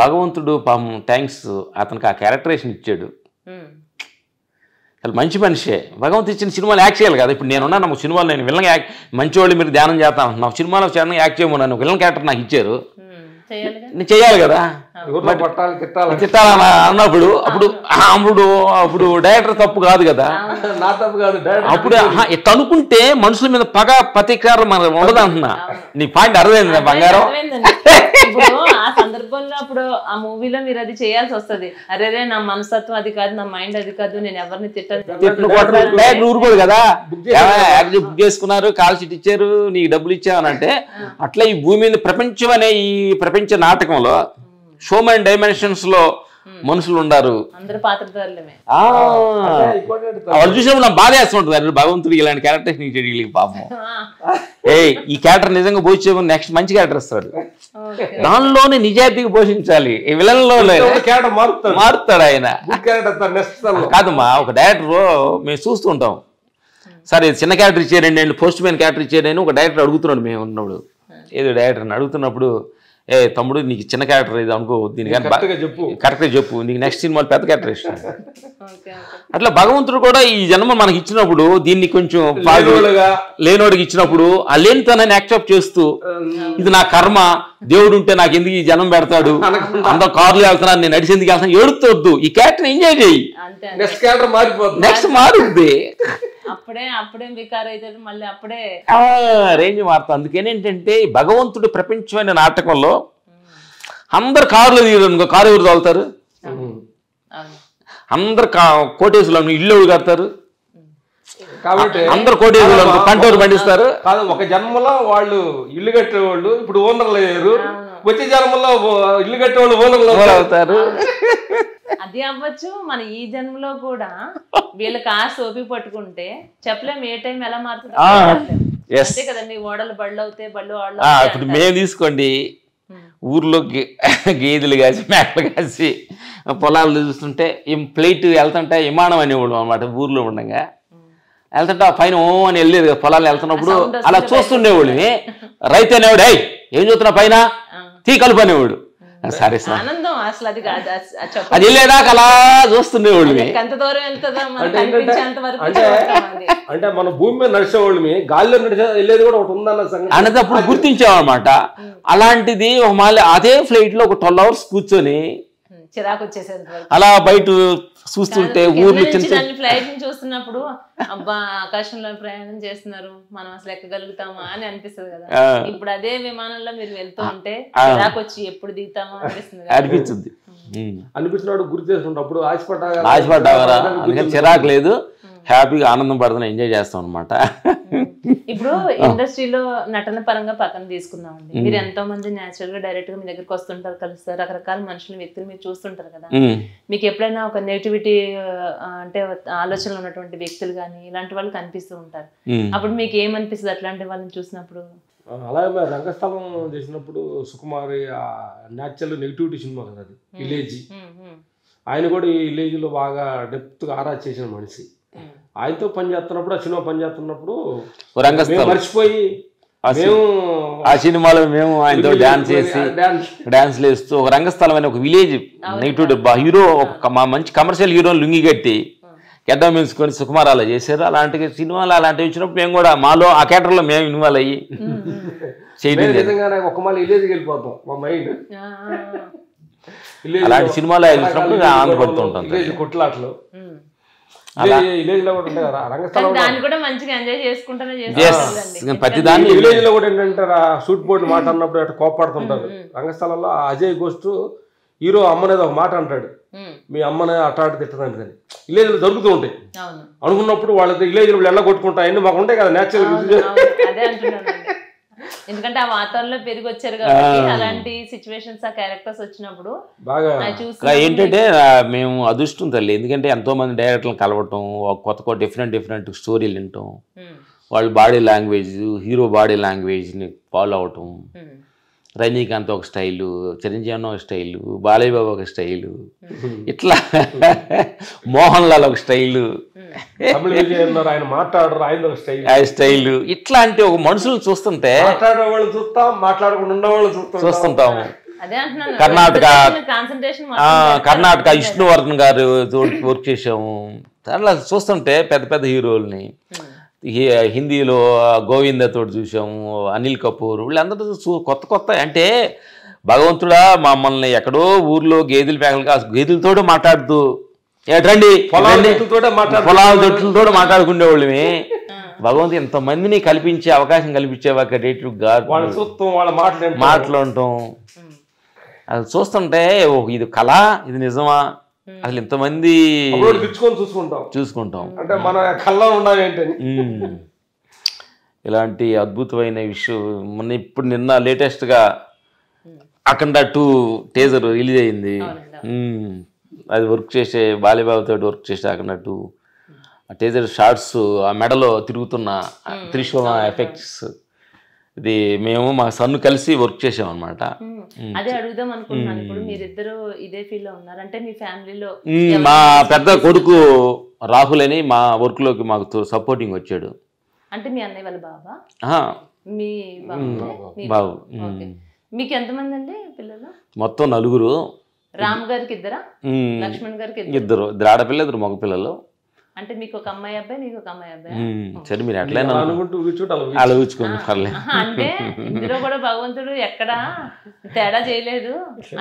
Speaker 3: భగవంతుడు పాపం థ్యాంక్స్ అతనికి ఆ క్యారెక్టరేషన్ ఇచ్చాడు. అసలు మంచి మనిషే, భగవంతుడు ఇచ్చిన సినిమాలు యాక్ట్ చేయాలి కదా. ఇప్పుడు నేనున్నా నాకు సినిమాలు, నేను విలన్ మంచి వాళ్ళు మీరు ధ్యానం చేస్తాను అంటున్నాను, సినిమాలో యాక్ట్ చేయమన్నాను, విలన్ క్యారెక్టర్ నాకు ఇచ్చారు, నేను చేయాలి కదా. తిట్టాలని అన్నప్పుడు అప్పుడు డైరెక్టర్ తప్పు కాదు కదా,
Speaker 6: నా తప్పు కాదు.
Speaker 3: అప్పుడు ఇట్లా అనుకుంటే మనుషుల మీద పగ ప్రతీకారం మన ఉండదు అంటున్నా. నీ పాయింట్ అర్థమైంది బంగారం?
Speaker 1: సందర్భంలో అప్పుడు ఆ మూవీలో మీరు అది చేయాల్సి వస్తది. అరేరే నా మనస్తత్వం అది కాదు, నా మైండ్ అది కాదు, నేను ఎవరిని
Speaker 3: తిట్టను ఊరుకోడు కదా. బుక్ చేసుకున్నారు, కాల్ షీట్ ఇచ్చారు, నీకు డబ్బులు ఇచ్చావనంటే అట్లా ఈ భూమి మీద ప్రపంచం అనే ఈ ప్రపంచ నాటకంలో షోమన్ డైమెన్షన్స్ లో మనుషులు ఉన్నారు.
Speaker 1: అందరు పాత్రధారులమే.
Speaker 3: వాళ్ళు చూసినప్పుడు నాకు బాధ వేస్తుంటుంది, భగవంతుడు ఇలాంటి క్యారెక్టర్స్ నీకు పాపం. ఈ క్యారెక్టర్ నిజంగా పోషించే నెక్స్ట్ మంచి క్యారెక్టర్ ఇస్తాడు, దానిలోనే నిజాయితీగా పోషించాలి. ఈ విలన్లో మారుతాడు ఆయన. కాదమ్మా, ఒక డైరెక్టర్ మేము చూస్తుంటాం, సరే చిన్న క్యారెక్టర్ ఇచ్చారండి, నేను పోస్ట్ మ్యాన్ క్యారెక్టర్ ఇచ్చారని ఒక డైరెక్టర్ అడుగుతున్నాడు. మేము ఉన్నప్పుడు ఏదో డైరెక్టర్ని అడుగుతున్నప్పుడు, ఏ తమ్ముడు నీకు చిన్న క్యారెక్టర్ ఇది అనుకో, దీనికి కరెక్ట్గా చెప్పు, నీకు నెక్స్ట్ సినిమాలో పెద్ద క్యారెక్టర్ ఇష్టం. అట్లా భగవంతుడు కూడా ఈ జన్మ మనకి ఇచ్చినప్పుడు దీన్ని కొంచెం లేనోడికి ఇచ్చినప్పుడు ఆ లేనితనాన్ని యాక్సెప్ట్ చేస్తూ, ఇది నా కర్మ, దేవుడు ఉంటే నాకు ఎందుకు ఈ జన్మ పెడతాడు, అందరూ కార్లు వెళ్తున్నాను, నేను నడిచేందుకు వెళ్తాను, ఏడుతోద్దు, ఈ క్యారెక్టర్ ఎంజాయ్ చేయి, నెక్స్ట్ మారుద్ది.
Speaker 1: అప్పుడే వికార్ అయితే మళ్ళీ అప్పుడే
Speaker 3: రేంజ్ మారుతుంది. అందుకేనేంటంటే భగవంతుడు ప్రపంచమైన నాటకంలో అందరు కారులో దిగరు, కారు ఎవరు తోలుతారు, అందరు కోటేశ్వరులు ఇల్లు ఎవరు కడతారు, కాబట్టి అందరు కోటేశ్వరులు పంటూరు పండిస్తారు.
Speaker 6: కాదు, ఒక జన్మలో వాళ్ళు ఇల్లు కట్టేవాళ్ళు ఇప్పుడు ఓనర్లు అయ్యారు, వచ్చే జన్మలో ఇల్లు కట్టేవాళ్ళు ఓనర్లు అవుతారు.
Speaker 1: అది అవ్వచ్చు. మన ఈ జన్మలో కూడా వీళ్ళకి ఆ సోపి పట్టుకుంటే చెప్పలేము ఏ టైం ఎలా మారుతుంది. అంతే కదండి, ఓడలు బళ్ళు అవుతాయి, బళ్ళు వాళ్ళు.
Speaker 3: ఇప్పుడు మేము తీసుకోండి, ఊర్లో గేదెలు కాసి మేకలు కాసి పొలాలు చూస్తుంటే ఫ్లైట్ వెళ్తుంటే విమానం అనేవాడు అనమాట. ఊర్లో ఉండగా వెళ్తుంటే ఆ పైన ఓ అని వెళ్ళేది కదా, పొలాలు వెళ్తున్నప్పుడు అలా చూస్తుండేవాడు. రైతు అనేవాడు, ఏం చూస్తున్నా పైన తీ కలుపు అనేవాడు. సరే సార్,
Speaker 1: ఆనందం అసలు అది కాదు,
Speaker 3: అది వెళ్ళేదాకా అలా చూస్తుండేవాళ్ళు.
Speaker 1: ఎంత దూరం వెళ్తుందో
Speaker 6: అంటే మన భూమి మీద నడిచేవాళ్ళమి, గాలిలో నడిచే వెళ్ళేది కూడా ఒకటి ఉందన్న సంగతి
Speaker 3: అనేది అప్పుడు గుర్తించామన్నమాట. అలాంటిది ఒక మళ్ళీ అదే ఫ్లైట్ లో ఒక 12 hours కూర్చొని
Speaker 1: చిరాకు వచ్చేసేది
Speaker 3: అలా బయట చూస్తుంటే ఊర్లు
Speaker 1: ఫ్లైట్ ని చూస్తున్నప్పుడు, అబ్బా ఆకాశంలో ప్రయాణం చేస్తున్నారు, మనం అసలు ఎక్కగలుగుతామా అని అనిపిస్తుంది కదా. ఇప్పుడు అదే విమానంలో మీరు వెళ్తూ ఉంటే చిరాకు వచ్చి ఎప్పుడు దిగుతామా
Speaker 3: అనిపిస్తుంది.
Speaker 6: అనిపించినప్పుడు గుర్తు చేసుకుంటప్పుడు
Speaker 3: ఆశపడ్డావరా, అందుకని చిరాకు లేదు, హ్యాపీగా ఆనందం పడుతున్నా, ఎంజాయ్ చేస్తాం అనమాట.
Speaker 1: ఇప్పుడు ఇండస్ట్రీలో నటన పరంగా పక్కన తీసుకున్నామండి, మీరు ఎంతో మంది న్యాచురల్ గా డైరెక్ట్ గా మీ దగ్గరకు వస్తుంటారు, కలుస్తారు, రకరకాల మనుషులు వ్యక్తులు మీరు చూస్తుంటారు కదా. మీకు ఎప్పుడైనా ఒక నెగిటివిటీ అంటే ఆలోచనలు ఉన్నటువంటి వ్యక్తులు కానీ ఇలాంటి వాళ్ళు కనిపిస్తూ ఉంటారు, అప్పుడు మీకు ఏమనిపిస్తుంది అట్లాంటి వాళ్ళని చూసినప్పుడు?
Speaker 6: అలాగే మేము రంగస్థలం చేసినప్పుడు సుకుమారి న్యాచురల్ నెగిటివిటీ సినిమా కదా అది, విలేజ్. ఆయన కూడా ఈ విలేజ్ లో బాగా డెప్త్ గా ఆరా చేసిన మనిషి. ఆయనతో పని చేస్తున్నప్పుడు, ఆ సినిమా పని చేస్తున్నప్పుడు మర్చిపోయి
Speaker 3: ఆ సినిమాలో మేము ఆయనతో డాన్స్ చేసి డాన్స్లు వేస్తూ ఒక రంగస్థలం అనే ఒక విలేజ్ నెగిటివ్ హీరో, ఒక మంచి కమర్షియల్ హీరో లుంగి కట్టి గడ్డ మెలుసుకొని సుకుమార్ అలా చేశారు. అలాంటి సినిమాలు అలాంటివి వచ్చినప్పుడు మేము కూడా మాలో ఆ క్యారెక్టర్లో మేము ఇన్వాల్వ్ అయ్యి
Speaker 6: ఒక మళ్ళీ విలేజ్కి వెళ్ళిపోతాం. మా మైండ్
Speaker 3: అలాంటి సినిమాలు చూసినప్పుడు ఆనందపడుతూ ఉంటాం.
Speaker 6: కొట్లాట్లు
Speaker 3: ప్రతిదాన్ని
Speaker 6: విలేజ్ లో కూడా ఏంటంటే షూట్ బోర్డు మాట అన్నప్పుడు అట్లా కోపాడుతుంటారు. రంగస్థలంలో అజయ్ ఘోష్ హీరో అమ్మనేది ఒక మాట అంటాడు, మీ అమ్మనే అట్టాడు తిట్టదండి. కానీ విలేజ్ లో జరుగుతూ ఉంటాయి అనుకున్నప్పుడు వాళ్ళకి విలేజ్ లో ఎల్ల కొట్టుకుంటాయని మాకు ఉంటాయి కదా న్యాచురల్.
Speaker 1: ఎందుకంటే ఆ వాతావరణంలో పెరిగి వచ్చారు కాబట్టి అలాంటి సిచ్యువేషన్స్ ఆ క్యారెక్టర్స్ వచ్చినప్పుడు
Speaker 3: బాగా ఏంటంటే మేము అదృష్టం తల్లి. ఎందుకంటే ఎంతో మంది డైరెక్టర్లను కలవటం, కొత్త డిఫరెంట్ స్టోరీలు వినటం, వాళ్ళ బాడీ లాంగ్వేజ్, హీరో బాడీ లాంగ్వేజ్ని ఫాలో అవటం. రజనీకాంత్ ఒక స్టైలు, చిరంజీవి ఒక స్టైలు, బాలయ్య బాబు ఒక స్టైలు, ఇట్లా మోహన్ లాల్ ఒక స్టైలు,
Speaker 6: ఆయన మాట్లాడరు ఆయన ఒక స్టైల్,
Speaker 3: ఆ స్టైలు. ఇట్లాంటి ఒక మనుషులు చూస్తుంటే
Speaker 6: మాట్లాడేవాళ్ళు చూస్తాం, మాట్లాడకుండా ఉండేవాళ్ళు
Speaker 3: చూస్తుంటాము. కర్ణాటక విష్ణువర్ధన్ గారు వర్క్ చేసాము. అట్లా చూస్తుంటే పెద్ద పెద్ద హీరోల్ని, హిందీలో గోవిందతో చూసాము, అనిల్ కపూర్, వీళ్ళందరూ కొత్త అంటే భగవంతుడా మమ్మల్ని ఎక్కడో ఊర్లో గేదెలు గేదెలతో మాట్లాడుతూ ఏటండి పొలాల దొట్టులతో మాట్లాడుకునేవాళ్ళమే. భగవంతుడు ఎంతమందిని కల్పించే అవకాశం కల్పించేవా, మాట్లాడటం అది చూస్తుంటే ఇది కళ, ఇది నిజమా, అసలు ఇంతమంది
Speaker 6: తెచ్చుకొని చూసుకుంటాం అంటే మన కళ్ళ ఉండాలి ఏంటని.
Speaker 3: ఇలాంటి అద్భుతమైన విషయం ఇప్పుడు నిన్న లేటెస్ట్గా అఖండ 2 టీజర్ రిలీజ్ అయింది. అది వర్క్ చేసే బాలీబాబుతో వర్క్ చేసే అఖండ 2 ఆ టీజర్ షార్ట్స్, ఆ మెడలో తిరుగుతున్న త్రిశూల ఎఫెక్ట్స్, ఇది మేము మా సన్ను కలిసి వర్క్ చేసాం అనమాట.
Speaker 1: అదే అడుగుదాం అనుకుంటున్నాను. ఇప్పుడు మీరిద్దరు ఇదే ఫీల్డ్ లో ఉన్నారు అంటే మీ ఫ్యామిలీలో
Speaker 3: మా పెద్ద కొడుకు రాహుల్ అని మా వర్క్ లోకి మాకు సపోర్టింగ్ వచ్చాడు.
Speaker 1: అంటే మీ అన్నయ్య వాళ్ళ బాబా? మీ
Speaker 3: బాబు.
Speaker 1: మీకు ఎంతమంది అండి పిల్లలు?
Speaker 3: మొత్తం 4.
Speaker 1: రామ్ గారికి 2, లక్ష్మణ్ గారికి
Speaker 3: 2, 2 ఆడపిల్ల 2 మగ పిల్లలు.
Speaker 1: అంటే మీకు ఒక అమ్మాయి అబ్బాయి, నీకు ఒక అమ్మాయి అబ్బాయి.
Speaker 3: సరే మీరు ఎట్లయినా అలా ఊచుకోండి పర్లేదు.
Speaker 1: అంటే ఇందులో కూడా భగవంతుడు ఎక్కడా తేడా చేయలేదు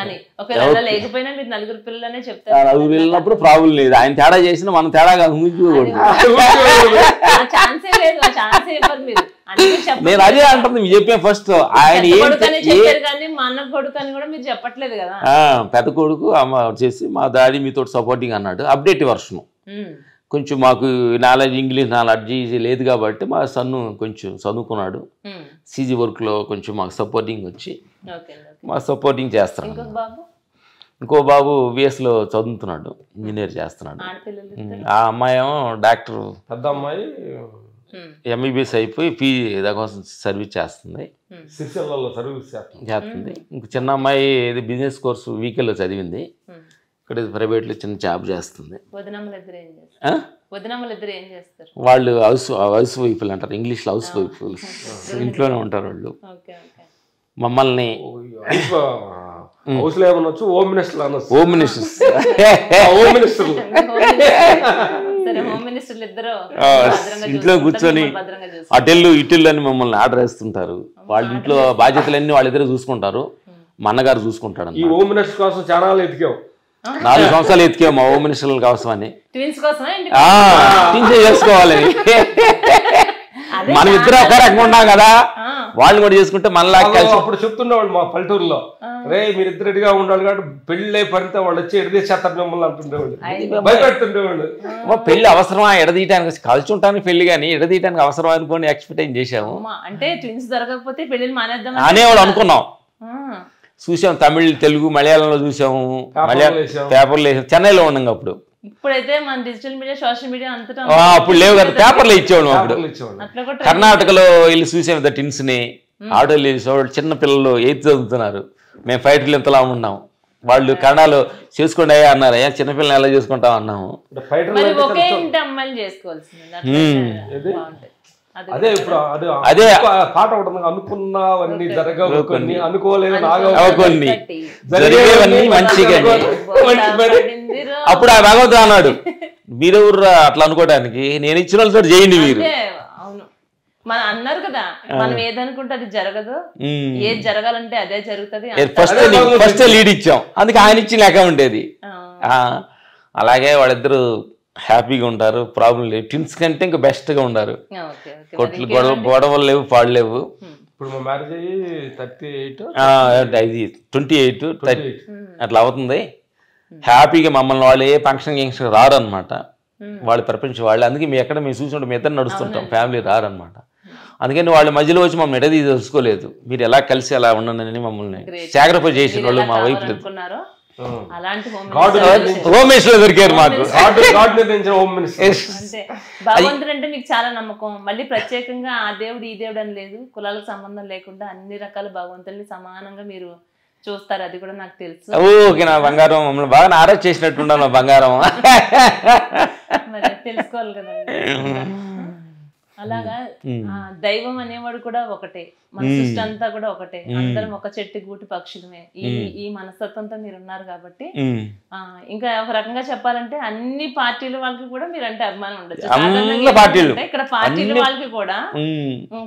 Speaker 1: అని. ఒకవేళ లేకపోయినా మీరు 4 పిల్లలనే చెప్తారు.
Speaker 3: 4 వెళ్ళినప్పుడు ప్రాబ్లం లేదు. ఆయన తేడా చేసినా మనం తేడా ఊహించుకోకూడదు.
Speaker 1: ఛాన్సే లేదు, ఛాన్సే ఇవ్వరు మీరు.
Speaker 3: నేను అదే అంటుంది మీరు చెప్పే ఫస్ట్. ఆయన
Speaker 1: చెప్పారు కానీ మా అన్న కొడుకు అని కూడా మీరు చెప్పట్లేదు కదా.
Speaker 3: పెద్ద కొడుకు అమ్మ వచ్చేసి మా డాడీ మీతో సపోర్టింగ్ అన్నాడు. అప్డేట్ వర్షన్ కొంచెం మాకు నాలెడ్జ్, ఇంగ్లీష్ నాలెడ్జ్ లేదు కాబట్టి మా సన్ను కొంచెం చదువుకున్నాడు. సీజీ వర్క్లో కొంచెం మాకు సపోర్టింగ్ వచ్చి మా సపోర్టింగ్ చేస్తున్నాడు. ఇంకో బాబు విఎస్లో చదువుతున్నాడు, ఇంజనీర్ చేస్తున్నాడు. ఆ అమ్మాయి ఏమో డాక్టర్,
Speaker 6: పెద్ద అమ్మాయి
Speaker 3: ఎంబీబీఎస్ అయిపోయి పీజీ దానికోసం సర్వీస్ చేస్తుంది. ఇంక చిన్న అమ్మాయి ఇది బిజినెస్ కోర్సు వీకెల్లో చదివింది. ఇక్కడ ప్రైవేట్లో చిన్న జాబ్ చేస్తుంది. వాళ్ళు హౌస్ వైఫ్లు అంటారు, ఇంగ్లీష్లో హౌస్ వైఫ్లు. ఇంట్లోనే ఉంటారు వాళ్ళు. మమ్మల్ని హోమ్ మినిస్టర్స్ ఇంట్లో కూర్చొని అటెల్లు ఇటెల్లు అని మమ్మల్ని ఆర్డర్ వేస్తుంటారు. వాళ్ళ ఇంట్లో బాధ్యతలన్నీ వాళ్ళిద్దరే చూసుకుంటారు. మా అన్నగారు చూసుకుంటాడు.
Speaker 6: ఈ హోమ్ మినిస్టర్ కోసం చాలా ఎతికాం,
Speaker 3: 4 సంవత్సరాలు ఎతికాం మా హోమ్ మినిస్టర్ల కోసం అని. చేసుకోవాలని మనం ఇద్దరు ఒక రకంగా ఉన్నాం కదా, వాళ్ళు కూడా చేసుకుంటే మనలా కలిసి.
Speaker 6: అప్పుడు చెప్తుండేవాళ్ళు మా పల్లెటూరులో, రే మీరిద్దరు రెడీగా ఉండాలి కాబట్టి పెళ్ళి పడితే వాళ్ళు వచ్చి ఎడదీసేస్తారు మిమ్మల్ని అంటుండేవాళ్ళు, భయపెడుతుండేవాళ్ళు.
Speaker 3: పెళ్లి అవసరమా ఎడదీయడానికి? కలిసి ఉంటానికి పెళ్లి కానీ ఎడదీయడానికి అవసరం అనుకోని ఎక్స్పెక్ట్ చేసాము.
Speaker 1: అంటే ట్విన్స్ దొరకకపోతే పెళ్లి మానేద్దాం
Speaker 3: అనేవాళ్ళు అనుకున్నాం. చూసాం, తమిళ్, తెలుగు, మలయాళంలో చూసాము, పేపర్లు వేసాం. చెన్నైలో ఉన్నాం అప్పుడు.
Speaker 1: ఇప్పుడైతే మన డిజిటల్ మీడియా, సోషల్ మీడియా అంతటా
Speaker 3: అప్పుడు లేవు కదా, పేపర్లో ఇచ్చేవాడు. అప్పుడు కర్ణాటకలో వెళ్ళి చూసాము టిన్స్ ని. ఆటోలు వేసేవాళ్ళు, చిన్న పిల్లలు 8th చదువుతున్నారు. మేము ఫైటర్లు ఇంతలా ఉన్నాం. వాళ్ళు కన్నడలో చేసుకోండి అయ్యా అన్నారు. అయ్యా చిన్నపిల్లని ఎలా చేసుకుంటాం అన్నాము.
Speaker 1: ఒకే ఇంటి అమ్మాయిలు చేసుకోవాల్సింది.
Speaker 6: అదే ఇప్పుడు అదే పాట ఉంటుంది, అనుకున్నవన్నీ జరగవు కొన్ని, అనుకోలేదు
Speaker 3: కొన్ని జరిగేవన్నీ మంచిగా. అప్పుడు ఆ భగవంతుడు అన్నాడు, మీరెవరు అట్లా అనుకోవడానికి, నేను ఇచ్చిన వాళ్ళతో చేయండి మీరు.
Speaker 1: అవును, మనం అన్నారు కదా, మనం ఏదనుకుంటే అది జరగదు, ఏది జరగాలంటే అదే జరుగుతుంది.
Speaker 3: ఫస్ట్ లీడ్ ఇచ్చాం, అందుకే ఆయన ఇచ్చి లేక ఉండేది. అలాగే వాళ్ళిద్దరు హ్యాపీగా ఉంటారు, ప్రాబ్లం లేవు. ట్విన్స్ కంటే ఇంకా బెస్ట్గా ఉన్నారు. కొట్లు గొడవలు లేవు, పాడలేవు.
Speaker 6: ఇప్పుడు మా మ్యారేజ్ అయ్యి 38
Speaker 3: ఇది 28 30 అట్లా అవుతుంది. హ్యాపీగా మమ్మల్ని వాళ్ళు ఏ ఫంక్షన్ గింక్షన్ రారు అనమాట. వాళ్ళు ప్రపంచం వాళ్ళు. అందుకే మీ ఎక్కడ మేము చూసినట్టు మీ ఇద్దరు నడుస్తుంటాం, ఫ్యామిలీ రారు అనమాట. అందుకని వాళ్ళ మధ్యలో వచ్చి మమ్మల్ని ఎడది తెలుసుకోలేదు. మీరు ఎలా కలిసి అలా ఉండండి మమ్మల్ని సాక్రిఫైస్ చేసిన వాళ్ళు మా వైఫ్ లేదు. దొరికారు మాకు.
Speaker 1: భగవంతుడు అంటే మీకు చాలా నమ్మకం. మళ్ళీ ప్రత్యేకంగా ఆ దేవుడు ఈ దేవుడు అని లేదు, కులాలకు సంబంధం లేకుండా అన్ని రకాల భగవంతుల్ని సమానంగా మీరు చూస్తారు. అది కూడా నాకు తెలుసు.
Speaker 3: ఓకే, నా బంగారం మమ్మల్ని బాగా నారాజ్ చేసినట్టుండ నా బంగారం.
Speaker 1: మరి తెలుసుకోవాలి కదండి. అలాగా దైవం అనేవాడు కూడా ఒకటే, మన సృష్టి అంతా కూడా ఒకటే, అందరం ఒక చెట్టు గూటి పక్షులమే. ఈ మనస్తత్వంతో మీరు ఉన్నారు కాబట్టి ఇంకా ఒక రకంగా చెప్పాలంటే అన్ని పార్టీల వాళ్ళకి కూడా మీరు అంటే అభిమానం ఉండొచ్చు. ఇక్కడ పార్టీల వాళ్ళకి కూడా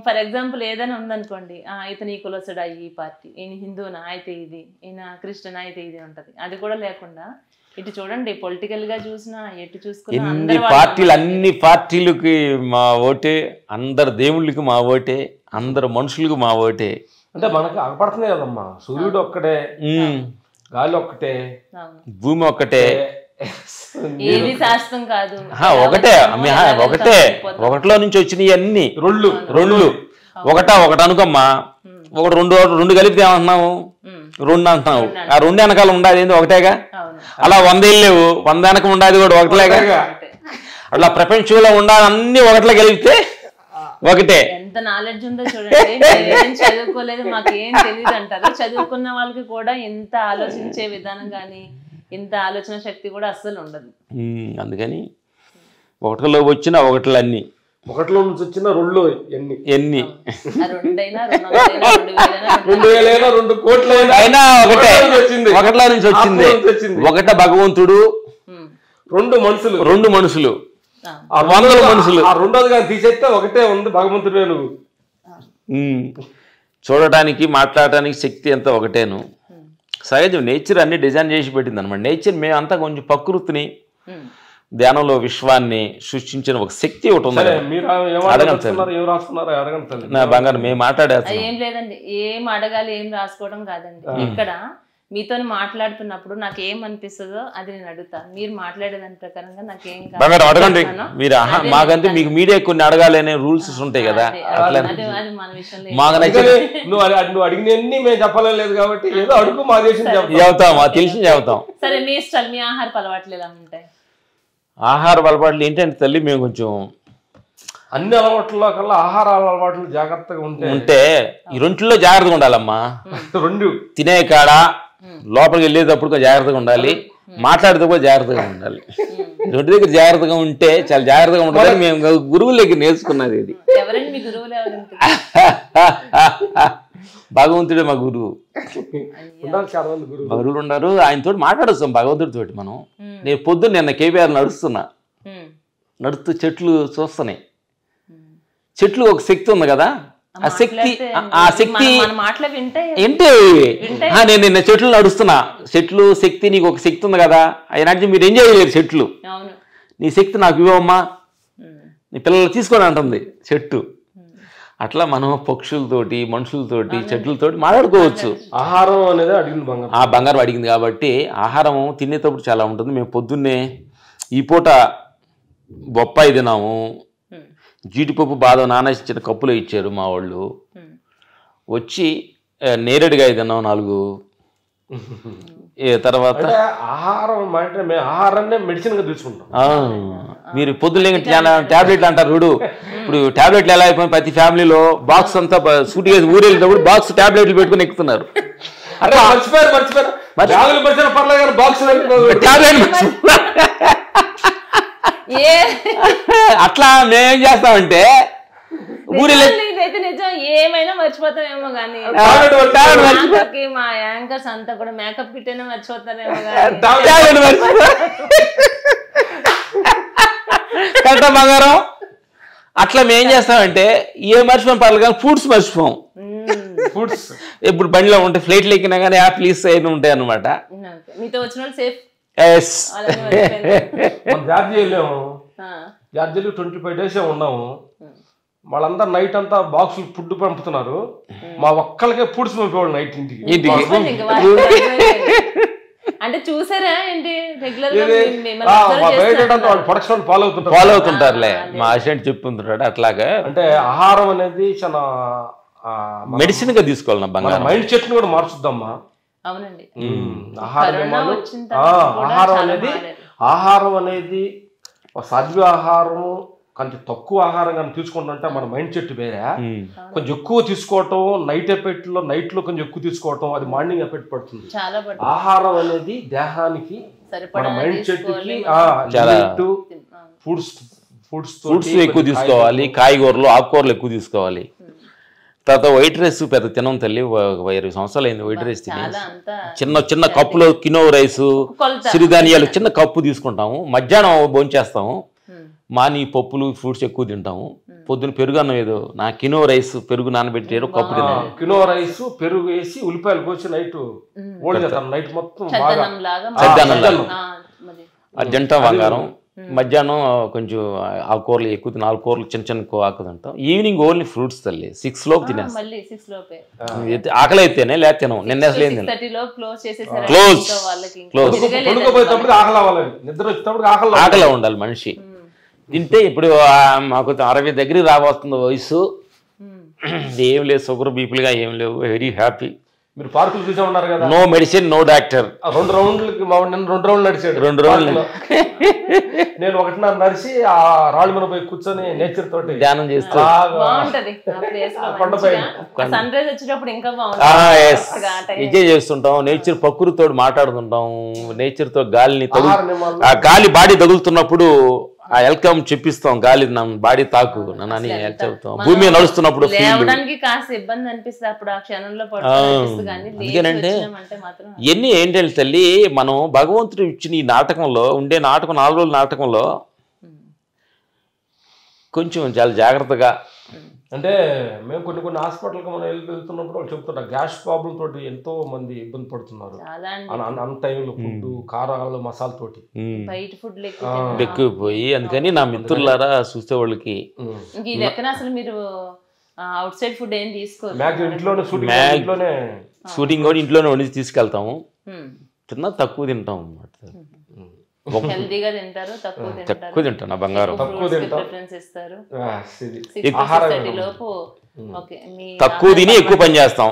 Speaker 1: ఫర్ ఎగ్జాంపుల్ ఏదైనా ఉందనుకోండి, ఇతను ఈ కులసుడా ఈ పార్టీ, ఈయన హిందూనా అయితే ఇది, ఈయన క్రిస్టియన్ అయితే ఇది ఉంటది. అది కూడా లేకుండా ఇటు చూడండి, పొలిటికల్ గా చూసినా ఎటు చూసుకున్నా
Speaker 3: అన్ని పార్టీలకి మా ఓటే, అందరు దేవుళ్ళకి మా ఓటే, అందరు మనుషులకు మా ఓటే.
Speaker 6: అంటే మనకు అగపడుతున్నాయి కదమ్మా, సూర్యుడు ఒక్కడే, గాలి ఒక్కటే,
Speaker 3: భూమి ఒక్కటే,
Speaker 1: ఏది శాస్త్రం కాదు,
Speaker 3: ఒకటే ఒకటిలో నుంచి వచ్చినాయి అన్ని రెండు ఒకటి అనుకోమ్మా. ఒకటి రెండు కలిపితే ఏమంటున్నావు? రెండు అంటున్నావు. ఆ రెండు వెనకాల ఉండాలి ఏంది ఒకటేగా. అలా 100 వెళ్ళేవు, 100 వెనక ఉండాలి కూడా ఒకటిలేగా. అట్లా ప్రపంచంలో ఉండాలి అన్ని ఒకటిలో కలిపితే ఒకటే.
Speaker 1: ఎంత నాలెడ్జ్ ఉందో చూడండి. ఏం చదువుకోలేదు, మాకేం తెలియదు అంటారు. చదువుకున్న వాళ్ళకి కూడా ఇంత ఆలోచించే విధానం కానీ ఇంత ఆలోచన శక్తి కూడా అస్సలు ఉండదు.
Speaker 3: అందుకని ఒకటిలో వచ్చిన ఒకటిలో అన్ని,
Speaker 6: ఒకటిలో నుంచి వచ్చిన రెండు ఎన్ని
Speaker 1: 2
Speaker 6: కోట్లైనా
Speaker 3: అయినా ఒకటే, ఒకటిలో నుంచి వచ్చింది. ఒకట భగవంతుడు, రెండు మనుషులు, 100 మనుషులు.
Speaker 6: రెండోది కానీ తీసేస్తే ఒకటే ఉంది, భగవంతుడే నువ్వు.
Speaker 3: చూడటానికి మాట్లాడటానికి శక్తి అంతా ఒకటేను. సహజం నేచర్ అన్ని డిజైన్ చేసి పెట్టింది అనమాట. నేచర్ మేమంతా కొంచెం ప్రకృతిని, ధ్యానంలో విశ్వాన్ని సృష్టించిన ఒక శక్తి ఒకటి ఉంది. నా బంగారం మేము మాట్లాడేస్తాం.
Speaker 1: ఏం లేదండి, ఏం అడగాలి ఏం రాసుకోవడం కాదండి. ఇక్కడ మీతో మాట్లాడుతున్నప్పుడు నాకు ఏం అనిపిస్తుందో అది నేను అడుగుతాను. మీరు మాట్లాడేదాని ప్రకారంగా నాకేం
Speaker 3: బంగారం అడగండి మీరు. మాకంటే మీకు మీడియా కొన్ని అడగాలి అనే రూల్స్ ఉంటాయి కదా, అట్లా
Speaker 1: మన విషయంలో
Speaker 3: మాకు
Speaker 6: నువ్వు అడిగినన్ని మేము చెప్పలేదు కాబట్టి ఏదో అడుగు, మా దేశం
Speaker 3: చెబుతాం, తెలిసి చెబుతాం.
Speaker 1: సరే మీ ఇష్టాలు, మీ ఆహారపు అలవాట్లు ఎలా ఉంటాయి?
Speaker 3: ఆహార అలవాట్లు ఏంటంటే తల్లి, మేము కొంచెం
Speaker 6: అన్ని అలవాట్లలో కల్లా ఆహార అలవాట్లు జాగ్రత్తగా
Speaker 3: ఉంటే ఈ రెంట్లో జాగ్రత్తగా ఉండాలమ్మా.
Speaker 6: రెండు
Speaker 3: తినే కాడ లోపలికి వెళ్ళేటప్పుడు కొంచెం జాగ్రత్తగా ఉండాలి, మాట్లాడితే కూడా జాగ్రత్తగా ఉండాలి. రెండు దగ్గర జాగ్రత్తగా ఉంటే చాలా జాగ్రత్తగా ఉండాలని మేము గురువుల దగ్గర నేర్చుకున్నది. ఇది
Speaker 1: ఎవరండి మీ గురువులు?
Speaker 3: భగవంతుడే మా గురువు. గురువులు ఉన్నారు, ఆయనతో మాట్లాడొస్తాం భగవంతుడితో. మనం నేను పొద్దున్న నిన్న కేబీఆర్ నడుస్తూ చెట్లు చూస్తున్నాయి. చెట్లు ఒక శక్తి ఉంది కదా, ఆ శక్తి ఏంటి? నేను నిన్న చెట్లు నడుస్తున్నా, చెట్లు శక్తి, నీకు ఒక శక్తి ఉంది కదా, అయినా మీరు ఎంజాయ్ చేయలేరు చెట్లు. నీ శక్తి నాకు ఇవ్వమ్మా, నీ పిల్లలు తీసుకొని అంటుంది చెట్టు. అట్లా మనం పక్షులతోటి, మనుషులతోటి, చెట్లతోటి మాట్లాడుకోవచ్చు.
Speaker 6: ఆహారం అనేది అడిగింది బంగారం.
Speaker 3: ఆ బంగారం అడిగింది కాబట్టి ఆహారం తినేటప్పుడు చాలా ఉంటుంది. మేము పొద్దున్నే ఈ పూట బొప్పాయి తిన్నాము, జీడిపప్పు బాదం నానేసిన కప్పులో ఇచ్చారు మా వాళ్ళు. వచ్చి నేరేడుగా తిన్నాం 4. తర్వాత
Speaker 6: ఆహారం అంటే మేము ఆహారాన్ని మెడిసిన్ గా తీసుకుంటాం.
Speaker 3: మీరు పొద్దున్న టాబ్లెట్లు అంటారు చూడు. ఇప్పుడు టాబ్లెట్లు ఎలా అయిపోయి ప్రతి ఫ్యామిలీలో బాక్స్ అంతా సూట్ కేసు ఊరు వెళ్ళేటప్పుడు బాక్స్ టాబ్లెట్లు పెట్టుకుని ఎక్కుతున్నారు. అట్లా మేమేం చేస్తామంటే
Speaker 1: ఇదైతే నిజం, ఏమైనా మర్చిపోతామేమో కానీ మా యాంకర్స్ అంతా కూడా మేకప్ కిట్ అయినా మర్చిపోతారేమో
Speaker 3: కరెక్టా బంగారం? అట్లా మేం చేస్తామంటే ఏ మర్చిపోం పర్లేదు కానీ ఫుడ్స్ మర్చిపోం. ఫుడ్స్ ఇప్పుడు బండిలో ఉంటే ఫ్లైట్లు ఎక్కినా కానీ యాప్లీస్ అయినా ఉంటాయి అన్నమాట.
Speaker 1: మీతో వచ్చిన వాళ్ళు సేఫ్.
Speaker 6: జార్జీలో 25 days ఉన్నాము. వాళ్ళందరూ నైట్ అంతా బాక్సులు ఫుడ్ పంపుతున్నారు, మా ఒక్కళ్ళకే ఫుడ్స్ పంపేవాళ్ళు నైట్ ఇంటికి.
Speaker 1: అంటే చూసారా ఏంటి రెగ్యులర్
Speaker 6: ప్రొడక్షన్ ఫాలో
Speaker 3: అవుతుంటారులే, మా అసిస్టెంట్ చెప్పుకుంటున్నాడు. అట్లాగా
Speaker 6: అంటే ఆహారం అనేది చాలా
Speaker 3: మెడిసిన్ గా తీసుకోవాలి. బంగారం
Speaker 6: మైండ్ సెట్ కూడా మార్చుద్దామ్మా.
Speaker 1: అవునండి.
Speaker 6: ఆహారం అనేది సాధ్య ఆహారము కొంచెం తక్కువ ఆహారం కానీ తీసుకుంటుంటే మన మైండ్ సెట్ వేరే. కొంచెం ఎక్కువ తీసుకోవటం నైట్ ఎఫెక్ట్లో నైట్లో కొంచెం ఎక్కువ తీసుకోవటం అది మార్నింగ్ ఎఫెక్ట్ పడుతుంది. ఆహారం అనేది దేహానికి మన మైండ్ సెట్ కి
Speaker 3: ఫ్రూట్స్ ఎక్కువ తీసుకోవాలి, కాయగూరలు ఆకుకూరలు ఎక్కువ తీసుకోవాలి. తర్వాత వైట్ రైస్ పెద్ద తినం తల్లి, 20 సంవత్సరాలు అయింది వైట్ రైస్ తిని. చిన్న కప్పులో కినో రైసు, సిరిధాన్యాలు చిన్న కప్పు తీసుకుంటాము. మధ్యాహ్నం భోంచేస్తాము, మాని పప్పులు ఫ్రూట్స్ ఎక్కువ తింటాము. పొద్దున పెరుగు అన్నం ఏదో నా కినో రైస్ పెరుగు నానబెట్టారు కప్పు తిన్నాను.
Speaker 6: కినో రైస్ పెరుగు వేసి ఉల్లిపాయలు కోసి నైట్ నైట్ మొత్తం
Speaker 3: అది తింటాం బంగారం. మధ్యాహ్నం కొంచెం ఆకుకూరలు ఎక్కువ 4 కూరలు చిన్న చిన్న ఆకులు తింటాం. ఈవినింగ్ ఓన్లీ ఫ్రూట్స్ తల్లి 6 లోపు తినేస్తాం.
Speaker 1: మళ్ళీ 6 లోపే
Speaker 3: ఆకలి అయితేనే లేకపోతే తినం. నిన్న అసలు ఏం
Speaker 1: 6:30 లోపు క్లోజ్ చేసేసారు.
Speaker 3: క్లోజ్
Speaker 6: పడుకోబోయేటప్పుడు ఆకలి అవ్వాలి, నిద్ర వచ్చేటప్పుడు
Speaker 3: ఆకలి ఉండాలి మనిషి. తింటే ఇప్పుడు మాకు 60 దగ్గరికి రాబోతుంది వయసు, ఏం లేదు షుగర్ బీపీలుగా ఏం లేవు, వెరీ హ్యాపీ.
Speaker 6: మీరు పార్కులు చూసే ఉన్నారు కదా,
Speaker 3: నో మెడిసిన్ నో డాక్టర్.
Speaker 6: 2 రౌండ్లకి నిన్న 2 రౌండ్లు నడిచాడు.
Speaker 3: 2 రౌండ్లు
Speaker 6: నేను 1:30 నడిచి ఆ రాళ్ళ మీద పోయి కూర్చొని నేచర్ తోటి
Speaker 3: ధ్యానం చేస్తూ
Speaker 1: బాగుంటది. సన్ రైజ్ వచ్చేటప్పుడు ఇంకా బాగుంటుంది.
Speaker 3: ఎంజాయ్ చేస్తుంటాం. నేచర్ ప్రకృతితో మాట్లాడుతుంటాం. నేచర్ తో గాలిని ఆ గాలి బాడీ తగులుతున్నప్పుడు ఆ వెల్కమ్ చెప్పిస్తాం. గాలి నా బాడీ తాకు నన్ను చెప్తాం. భూమి నడుస్తున్నప్పుడు
Speaker 1: లేవడానికి కాస్త ఇబ్బంది అనిపిస్తుంది అప్పుడు ఆ క్షణంలో పడుతుంది.
Speaker 3: అందుకేనంటే ఇవన్నీ ఏంటంటే తల్లి, మనం భగవంతుడు ఇచ్చిన ఈ నాటకంలో ఉండే నాటకం 4 రోజుల నాటకంలో కొంచెం చాలా జాగ్రత్తగా,
Speaker 6: అంటే మేము కొన్ని హాస్పిటల్కి మనం వెళ్తున్నప్పుడు వాళ్ళు చెప్తుంటారు గ్యాస్ ప్రాబ్లం తోటి ఎంతో మంది ఇబ్బంది పడుతున్నారు. అంత టైంలో ఫుడ్ కారాలు మసాలా తోటి
Speaker 1: బయట ఫుడ్
Speaker 3: ఎక్కువైపోయి. అందుకని నా మిత్రులారా చూసే వాళ్ళకి
Speaker 1: ఈ లెక్కన అసలు మీరు అవుట్ సైడ్ ఫుడ్ ఏం తీసుకోరు.
Speaker 3: షూటింగ్ కూడా ఇంట్లోనే వండి తీసుకెళ్తాము. తిన్నా తక్కువ తింటాం అన్నమాట.
Speaker 1: హెల్తీగా తింటారు,
Speaker 3: తక్కువ తింటాను. నా బంగారం తక్కువ తిని ఎక్కువ పని చేస్తాం.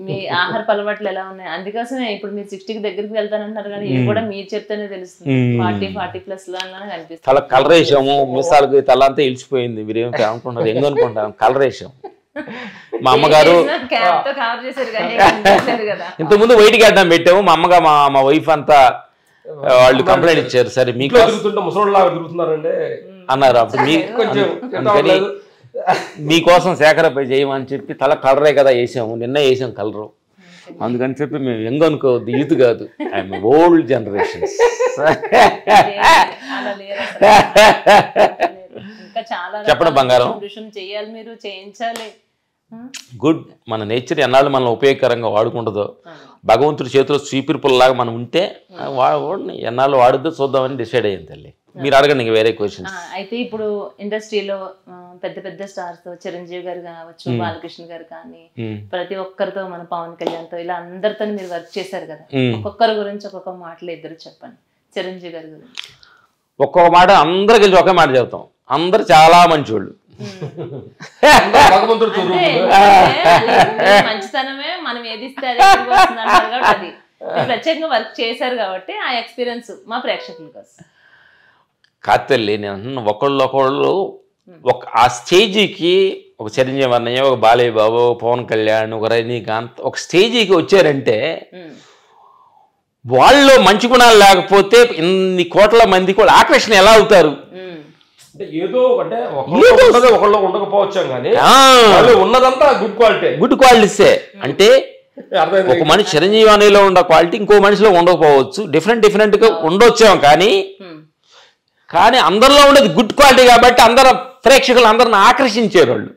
Speaker 1: మీ ఆహారపు అలవాట్లు ఎలా ఉన్నాయి? అందుకోసమే ఇప్పుడు మీరు 60కి దగ్గరికి వెళ్తానంటారు కానీ ఇది కూడా మీరు చెప్తేనే తెలుస్తుంది. 40+ లో కనిపిస్తుంది.
Speaker 3: తల కలర్ వేసాము, మీసాలకు తల అంతా ఇలిచిపోయింది. మీరేం అనుకుంటారు, ఎంగ అనుకుంటారు, కలర్ వేసాము. మా అమ్మగారు ఇంతకుముందు వైట్ గడ్డం పెట్టాము. మా అమ్మగా మా వైఫ్ అంతా వాళ్ళు కంప్లైంట్ ఇచ్చారు, సరే మీకు అన్నారు. అప్పుడు అందుకని మీకోసం సేకరపై చేయమని చెప్పి తల కలరే కదా వేసాము. నిన్న వేసాం కలరు. అందుకని చెప్పి మేము ఎంగ అనుకోవద్దు, యూత్ కాదు, ఐఎమ్ ఓల్డ్ జనరేషన్స్. చెప్పండి బంగారం.
Speaker 1: చేయాలి, మీరు చేయించాలి.
Speaker 3: గుడ్. మన నేచర్ ఎన్నాళ్ళు మనం ఉపయోగకరంగా వాడుకుంటుందో, భగవంతుడి చేతిలో చీపిరిపుల్లాగా మనం ఉంటే ఎన్నాళ్ళు వాడుద్దో చూద్దామని డిసైడ్ అయ్యింది తల్లి. మీరు అడగండి ఇంకా వేరే క్వశ్చన్స్.
Speaker 1: అయితే ఇప్పుడు ఇండస్ట్రీలో పెద్ద స్టార్స్ తో చిరంజీవి గారు కావచ్చు, బాలకృష్ణ గారు కానీ ప్రతి ఒక్కరితో, మన పవన్ కళ్యాణ్ తో, ఇలా అందరితో మీరు వర్క్ చేశారు కదా. ఒక్కొక్కరి గురించి ఒక్కొక్క మాటలు ఇద్దరు చెప్పండి. చిరంజీవి గారి గురించి
Speaker 3: ఒక్కొక్క మాట అందరు కలిసి ఒకే మాట చెప్తాం. అందరు చాలా మంచివాళ్ళు.
Speaker 1: మంచితనమే మనం ఏది ఇస్తే అది ప్రత్యేకంగా వర్క్ చేశారు కాబట్టి ఆ ఎక్స్పీరియన్స్ మా ప్రేక్షకుల కోసం.
Speaker 3: కాతల్లి నేను ఒకళ్ళు ఆ స్టేజీకి ఒక చిరంజీవి అన్నయ్య, ఒక బాలయ్య బాబు, పవన్ కళ్యాణ్, ఒక రజనీకాంత్ ఒక స్టేజీకి వచ్చారంటే వాళ్ళు మంచి గుణాలు లేకపోతే ఇన్ని కోట్ల మంది కూడా ఆకర్షణ ఎలా అవుతారు?
Speaker 6: ఏదో అంటే ఒకళ్ళు ఉండకపోవచ్చు కానీ ఉన్నదంతా
Speaker 3: గుడ్ క్వాలిటీసే. అంటే ఒక మనిషి చిరంజీవి అనేలో ఉన్న క్వాలిటీ ఇంకో మనిషిలో ఉండకపోవచ్చు, డిఫరెంట్ గా ఉండొచ్చాం. కానీ అందరిలో ఉండేది గుడ్ క్వాలిటీ కాబట్టి అందరూ ప్రేక్షకులు అందరిని ఆకర్షించారు వాళ్ళు.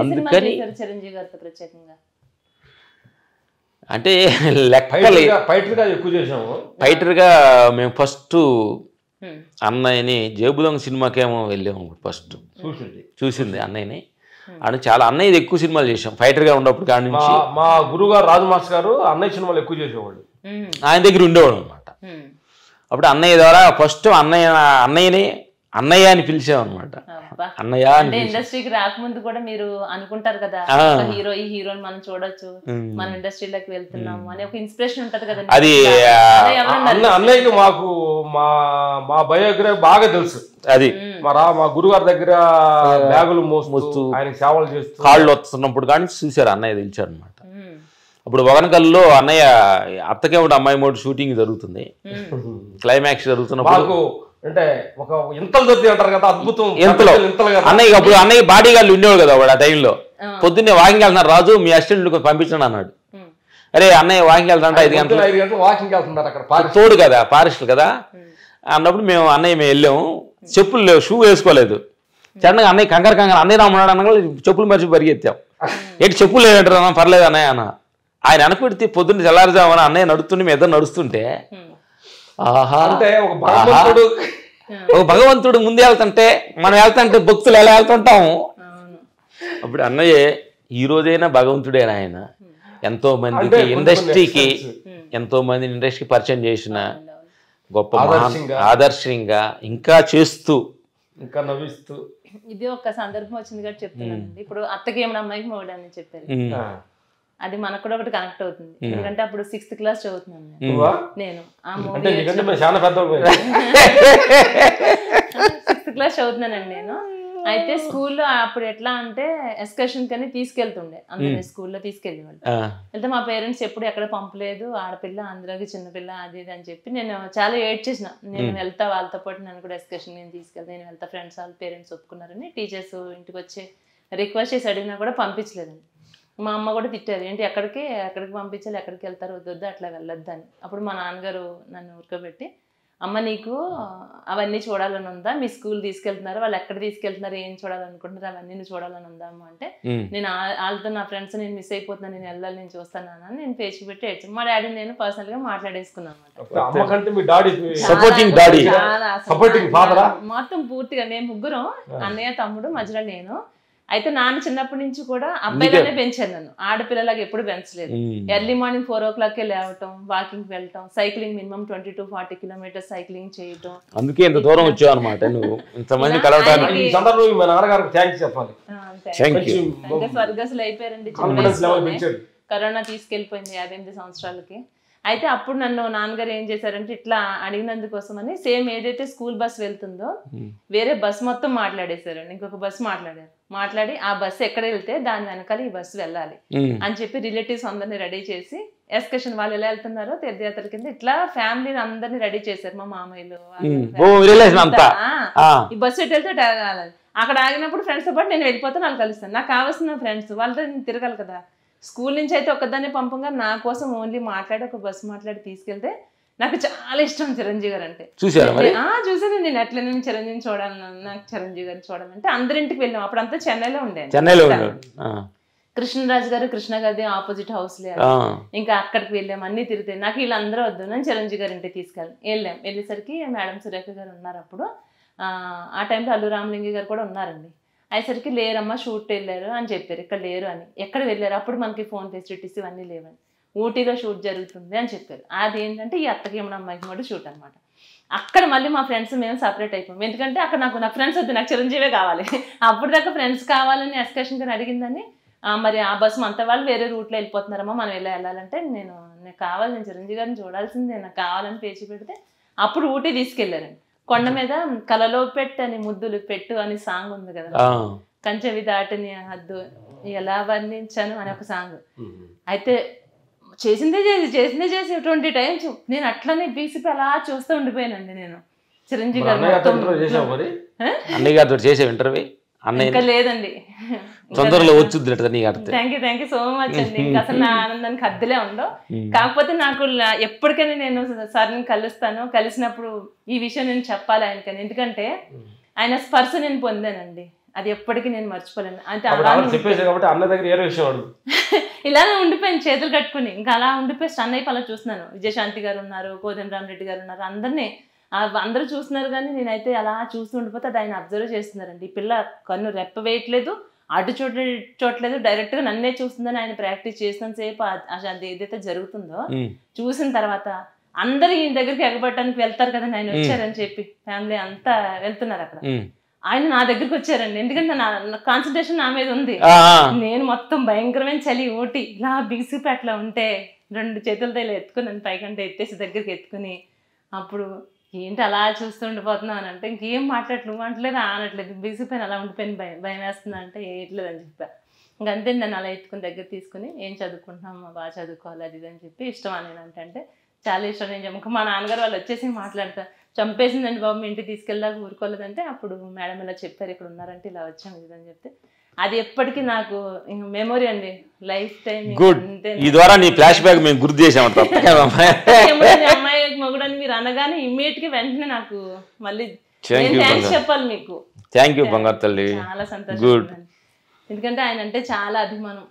Speaker 3: అందుకని అంటే ఫైటర్గా మేము ఫస్ట్ అన్నయ్యని జేబుదొంగ సినిమాకేమో వెళ్ళాము. ఫస్ట్ చూసింది అన్నయ్యని. అని చాలా అన్నయ్య ఎక్కువ సినిమాలు చేసాం ఫైటర్గా ఉన్నప్పుడు. కాడి నుంచి
Speaker 6: మా గురుగారు రాజు మాస్టర్ గారు అన్నయ్య సినిమాలు ఎక్కువ చేసేవాళ్ళు,
Speaker 3: ఆయన దగ్గర ఉండేవాడు అనమాట. అప్పుడు అన్నయ్య ద్వారా ఫస్ట్ అన్నయ్యని అన్నయ్య అని పిలిచామన్నమాట. అన్నయ్య
Speaker 1: అంటే ఇండస్ట్రీకి రాకముందు కూడా మీరు అనుకుంటారు కదా, ఈ హీరోని మనం చూడొచ్చు, మనం ఇండస్ట్రీలోకి వెళ్తున్నాము అని ఒక ఇన్స్పిరేషన్ ఉంటది కదా.
Speaker 3: అది
Speaker 6: అన్నయ్యకి మాకు మా బయోగ్రఫీ బాగా తెలుసు.
Speaker 3: అది
Speaker 6: మా గురుగారి దగ్గర బ్యాగులు మోస్తూ ఆయన సేవలు చేస్తూ
Speaker 3: కాళ్ళు వస్తున్నప్పుడు కానీ చూశారు, అన్నయ్య తెలిచారు అనమాట. అప్పుడు వగనకల్లో అన్నయ్య అత్తకే ఉంటే అమ్మాయి మోటి షూటింగ్ జరుగుతుంది, క్లైమాక్స్ జరుగుతున్నప్పుడు
Speaker 6: అంటే ఒక ఇంతలు దొరికి అంటారు కదా, అద్భుతం
Speaker 3: ఇంతలో అన్నయ్య. అప్పుడు అన్నయ్య బాడీ గార్డులు ఉండేవాడు కదా వాడు. ఆ టైంలో పొద్దున్నే వాకింగ్ వెళ్తున్నారు, రాజు మీ అసిస్టెంట్ పంపించండి అన్నాడు. అరే అన్నయ్య వాకింగ్ వెళ్తాంటే 5 గంటలు
Speaker 6: వాకింగ్ వెళ్తున్నారు, అక్కడ
Speaker 3: తోడు కదా ఫారెస్ట్ కదా అన్నప్పుడు మేము వెళ్ళాము. చెప్పులు లేవు, షూ వేసుకోలేదు. చిన్నగా అన్నయ్య కంగారు అన్నయ్య రామున్నాడు అన్న చెప్పులు మర్చి పరిగెత్తాం. ఏంటి చెప్పులు లేదంటారు అన్న, పర్లేదు అన్నయ్య అన్న. ఆయన వెనక పెడితే పొద్దున్న తెల్లారుజామని అన్నయ్య నడుస్తుంటే మీ ఇద్దరు నడుస్తుంటే
Speaker 6: అంటే
Speaker 3: ఒక భగవంతుడు ముందే వెళ్తుంటే మనం వెళ్తుంటే భక్తులు ఎలా వెళ్తుంటాము. అప్పుడు అన్నయ్య ఈ రోజైనా భగవంతుడేనా ఆయన, ఎంతో మందికి ఇండస్ట్రీకి పరిచయం చేసిన గొప్ప ఆదర్శంగా ఇంకా చేస్తూ
Speaker 6: ఇంకా నవ్విస్తూ.
Speaker 1: ఇది ఒక సందర్భం వచ్చింది కాబట్టి చెప్తున్నానండి. ఇప్పుడు అత్తకి ఏమైనా అమ్మాయికి మొగుడు అని చెప్పారు, అది మనకు కూడా ఒకటి కనెక్ట్ అవుతుంది. ఎందుకంటే అప్పుడు 6th క్లాస్ చదువుతున్నాను నేను. ఆ మూవీ 6th క్లాస్ చదువుతున్నానండి నేను. అయితే స్కూల్లో అప్పుడు ఎట్లా అంటే ఎక్స్కర్షన్ కని తీసుకెళ్తుండే, అందరినీ స్కూల్లో తీసుకెళ్ళేవాళ్ళు. వెళ్తే మా పేరెంట్స్ ఎప్పుడు ఎక్కడ పంపలేదు, ఆడపిల్ల అందరికి చిన్నపిల్ల అది ఇది అని చెప్పి నేను చాలా ఏడ్చేసిన. నేను వెళ్తా వాళ్ళతో పాటు, నన్ను కూడా ఎక్స్కర్షన్ నేను తీసుకెళ్తా, నేను వెళ్తా, ఫ్రెండ్స్ వాళ్ళ పేరెంట్స్ ఒప్పుకున్నారని. టీచర్స్ ఇంటికి వచ్చి రిక్వెస్ట్ చేసి అడిగినా కూడా పంపించలేదండి. మా అమ్మ కూడా తిట్టారు, ఏంటి ఎక్కడికి పంపించాలి, ఎక్కడికి వెళ్తారు, వద్దు అట్లా వెళ్ళొద్దు అని. అప్పుడు మా నాన్నగారు నన్ను ఊరుకోబెట్టి, అమ్మ నీకు అవన్నీ చూడాలని ఉందా, మీ స్కూల్ తీసుకెళ్తున్నారు, వాళ్ళు ఎక్కడ తీసుకెళ్తున్నారు, ఏం చూడాలనుకుంటున్నారు, అవన్నీ నువ్వు చూడాలని ఉందా అమ్మ అంటే, నేను వాళ్ళతో నా ఫ్రెండ్స్ నేను మిస్ అయిపోతున్నాను, నేను వెళ్ళాలి, నేను చూస్తాను అని నేను పేచి పెట్టి ఏడ్చాను. మా డాడీ నేను పర్సనల్ గా మాట్లాడేసుకున్నాను మొత్తం పూర్తిగా. మేము ముగ్గురం, అన్నయ్య తమ్ముడు మధ్యలో నేను. అయితే నాన్న చిన్నప్పటి నుంచి కూడా అబ్బాయిలానే పెంచాను నన్ను, ఆడపిల్లలాగా ఎప్పుడు పెంచలేదు. ఎర్లీ మార్నింగ్ 4 o'clock లేవటం, వాకింగ్ వెళ్ళటం, cycling minimum 20 to 40 kilometers cycling చేయటం.
Speaker 3: అందుకే ఇంత దూరం వచ్చావు అనమాట నువ్వు, ఇంతమంది కలవడానికి.
Speaker 1: అంటే స్వర్గసులు అయిపోయారండి. కరోనా తీసుకెళ్లిపోయింది 58 సంవత్సరాలకి. అయితే అప్పుడు నన్ను నాన్నగారు ఏం చేశారంటే, ఇట్లా అడిగినందుకోసమని సేమ్ ఏదైతే స్కూల్ బస్ వెళ్తుందో వేరే బస్ మొత్తం మాట్లాడేశారండి. ఇంకొక బస్ మాట్లాడి ఆ బస్సు ఎక్కడ వెళ్తే దాని వెనకాల ఈ బస్సు వెళ్ళాలి అని చెప్పి రిలేటివ్స్ అందరినీ రెడీ చేసి, ఎక్స్కర్షన్ వాళ్ళు ఎలా వెళ్తున్నారో తీర్థయాత్రల కింద ఇట్లా ఫ్యామిలీ అందరినీ రెడీ చేశారు. మా మామయ్యలు ఈ బస్సు ఎటు వెళ్తే అక్కడ ఆగినప్పుడు ఫ్రెండ్స్ తో పాటు నేను వెళ్ళిపోతాను, వాళ్ళు కలుస్తాను. నాకు కావాల్సిన ఫ్రెండ్స్ వాళ్ళతో నేను తిరగాలి కదా. స్కూల్ నుంచి అయితే ఒక్కదాన్ని పంపంగా నా కోసం ఓన్లీ మాట్లాడి ఒక బస్సు మాట్లాడి తీసుకెళ్తే నాకు చాలా ఇష్టం చిరంజీవి గారు అంటే. చూసాను నేను ఎట్లా, నేను చిరంజీవిని చూడాలని, నాకు చిరంజీవి గారిని చూడాలంటే అందరింటికి వెళ్ళాం. అప్పుడు అంతా చెన్నైలో ఉండేది. కృష్ణరాజు గారు, కృష్ణ గారి ఆపోజిట్ హౌస్ లేదు. ఇంకా అక్కడికి వెళ్ళాం, అన్ని తిరిగితే నాకు వీళ్ళందరూ వద్దు, నేను చిరంజీవి గారి ఇంటికి వెళ్ళేసరికి మేడం సురేఖ గారు ఉన్నారు అప్పుడు. ఆ టైంలో అల్లు రామలింగి గారు కూడా ఉన్నారండి. అయ్యేసరికి లేరమ్మా షూట్ వెళ్ళారు అని చెప్పారు. ఇక్కడ లేరు అని. ఎక్కడ వెళ్ళారు, అప్పుడు మనకి ఫోన్ ఫెసిలిటీస్ ఇవన్నీ లేవని. ఊటీలో షూట్ జరుగుతుంది అని చెప్పారు. అది ఏంటంటే ఈ అత్తకి ఏమన్నా అమ్మాయికి కూడా షూట్ అనమాట. అక్కడ మళ్ళీ మా ఫ్రెండ్స్ మేము సపరేట్ అయిపోయాం. ఎందుకంటే అక్కడ నాకు ఫ్రెండ్స్ వద్దు, నాకు చిరంజీవే కావాలి. అప్పుడు దాకా ఫ్రెండ్స్ కావాలని ఎక్స్కర్షన్ గారు అడిగిందని, మరి ఆ బస్సు అంతా వాళ్ళు వేరే రూట్లో వెళ్ళిపోతున్నారమ్మా, మనం వెళ్ళాలంటే నాకు కావాలి, నేను చిరంజీవి గారిని చూడాల్సిందే, నాకు కావాలని పేచి పెడితే అప్పుడు ఊటీ తీసుకెళ్లారండి. కొండ మీద కలలో పెట్టని ముద్దులు పెట్టు అని సాంగ్ ఉంది కదా, కంచెవి దాటిని హద్దు ఎలా వర్ణించాను అని ఒక సాంగ్. అయితే చేసిందే చేసి 20 times నేను అట్లనే బీసీపీ అలా చూస్తూ ఉండిపోయానండి. నేను చిరంజీవి గారు
Speaker 3: అన్నయ్య గారితో చేసే ఇంటర్వ్యూ
Speaker 1: ఇంకా లేదండి,
Speaker 3: తొందరలో వచ్చుద్ది.
Speaker 1: థ్యాంక్ యూ సో మచ్ అండి. ఇంకా అసలు నా ఆనందానికి హద్దులే ఉండవు. కాకపోతే నాకు ఎప్పటికైనా నేను సార్ని కలుస్తాను, కలిసినప్పుడు ఈ విషయం నేను చెప్పాలి ఆయనకని. ఎందుకంటే ఆయన స్పర్శ నేను పొందానండి, అది ఎప్పటికీ నేను మర్చిపోలేను. అంటే ఇలానే ఉండిపోయాను చేతులు కట్టుకుని, ఇంకా అలా ఉండిపోయి స్టన్ అయిపోయి అలా చూస్తున్నాను. విజయశాంతి గారు ఉన్నారు, కోదండరామరెడ్డి గారు ఉన్నారు, అందరూ చూస్తున్నారు. కానీ నేనైతే అలా చూస్తూ ఉండిపోతే అది ఆయన అబ్జర్వ్ చేస్తున్నారండి. ఈ పిల్ల కన్ను రెప్ప వేయట్లేదు, అటు చూడలేదు, డైరెక్ట్ గా నన్నే చూస్తుందని ఆయన ప్రాక్టీస్ చేస్తున్న సేపు అది ఏదైతే జరుగుతుందో చూసిన తర్వాత అందరు ఈయన దగ్గరికి ఎగబట్టడానికి వెళ్తారు కదా, ఆయన వచ్చారని చెప్పి ఫ్యామిలీ అంతా వెళ్తున్నారు అక్కడ. ఆయన నా దగ్గరికి వచ్చారండి, ఎందుకంటే నా కాన్సన్ట్రేషన్ నా మీద ఉంది. నేను మొత్తం భయంకరమైన చలి ఊటి ఇలా బిగిసిపి అట్లా ఉంటే 2 చేతులతో ఇలా ఎత్తుకుని నన్ను పైకంటే ఎత్తేసి దగ్గరికి ఎత్తుకుని, అప్పుడు ఏంటి అలా చూస్తూ ఉండిపోతున్నావు అని అంటే, ఇంకేం మాట్లాడలేదు అనట్లేదు, బిగిసిపోయిన అలా ఉండిపోయిన భయం వేస్తున్నా అంటే వేయట్లేదు అని చెప్పా. ఇంకంతే నన్ను అలా ఎత్తుకుని దగ్గర తీసుకుని, ఏం చదువుకుంటున్నామా, బాగా చదువుకోవాలి అది ఇది అని చెప్పి, ఇష్టం అని అంటే చాలా ఇష్టం. నేను చెప్పక మా నాన్నగారు వాళ్ళు వచ్చేసి మాట్లాడతారు, చంపేసిందండి బాబు మీ ఇంటికి తీసుకెళ్ళాక ఊరుకోలేదంటే, అప్పుడు మేడం ఇలా చెప్పారు ఇక్కడ ఉన్నారంటే ఇలా వచ్చాము ఇది అని చెప్తే, అది ఎప్పటికీ నాకు మెమొరీ అండి, లైఫ్ టైం.
Speaker 3: ఈ ద్వారా నీ ఫ్లాష్ బ్యాక్ మేము గుర్తు చేసాము.
Speaker 1: అమ్మాయి మొగుడని మీరు అనగానే ఇమ్మీడియట్ గా వెంటనే నాకు మళ్ళీ థ్యాంక్స్ చెప్పాలి మీకు.
Speaker 3: థ్యాంక్ యూ బంగారు తల్లి,
Speaker 1: చాలా సంతోషం. ఎందుకంటే ఆయన అంటే చాలా అభిమానం.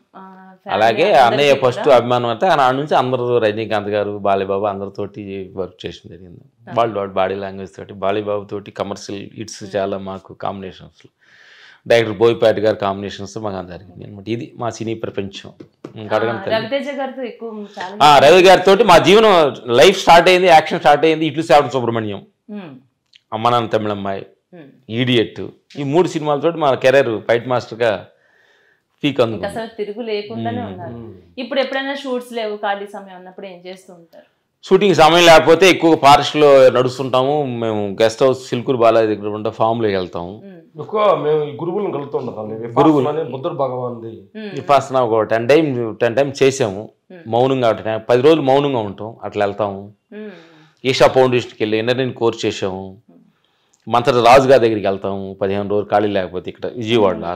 Speaker 3: అలాగే అన్నయ్య ఫస్ట్ అభిమానం అంటే ఆ నుంచి అందరూ రజనీకాంత్ గారు, బాలీబాబు అందరితోటి వర్క్ చేయడం జరిగింది. వాళ్ళు బాడీ లాంగ్వేజ్ తోటి, బాలీబాబు తోటి కమర్షియల్ హిట్స్ చాలా మాకు కాంబినేషన్స్, డైరెక్టర్ బోయపాటి గారి కాంబినేషన్స్ మాకు జరిగింది అనమాట. ఇది మా సినీ ప్రపంచం.
Speaker 1: రవితేజ గారితో ఎక్కువ
Speaker 3: రవి గారితో మా జీవనం లైఫ్ స్టార్ట్ అయింది, యాక్షన్ స్టార్ట్ అయింది. ఇట్లు సేవడం సుబ్రహ్మణ్యం, అమ్మ నాన్న తమిళమ్మాయి, ఈడియట్, ఈ 3 సినిమాలతో మా కెరీర్ ఫైట్ మాస్టర్గా పీక్ అందుకు.
Speaker 1: అసలు తిరుగు లేకుండానే ఉన్నారు. ఇప్పుడు ఎప్పుడైనా షూట్స్ లేవు, ఖాళీ సమయం ఉన్నప్పుడు ఏం చేస్తూ ఉంటారు?
Speaker 3: షూటింగ్ సమయం లేకపోతే ఎక్కువ ఫారెస్ట్లో నడుస్తుంటాము. మేము గెస్ట్ హౌస్ సిల్కూరు బాలాజీ దగ్గర ఉంటే ఫామ్లోకి వెళ్తాము.
Speaker 6: ఎక్కువ మేము గురువులను కలుగుతుంటాం. గురువులు బుద్ధుడు భగవాన్ది
Speaker 3: విపాసన ఒక 10 టైమ్స్ చేసాము. మౌనంగా 10 రోజులు మౌనంగా ఉంటాం, అట్లా వెళ్తాము. ఈషా ఫౌండేషన్కి వెళ్ళి ఎనర్జీ కోర్స్ చేసాము. మంత్ర రాజు గారి దగ్గరికి వెళ్తాము 15 రోజులు ఖాళీ లేకపోతే, ఇక్కడ విజయవాడలో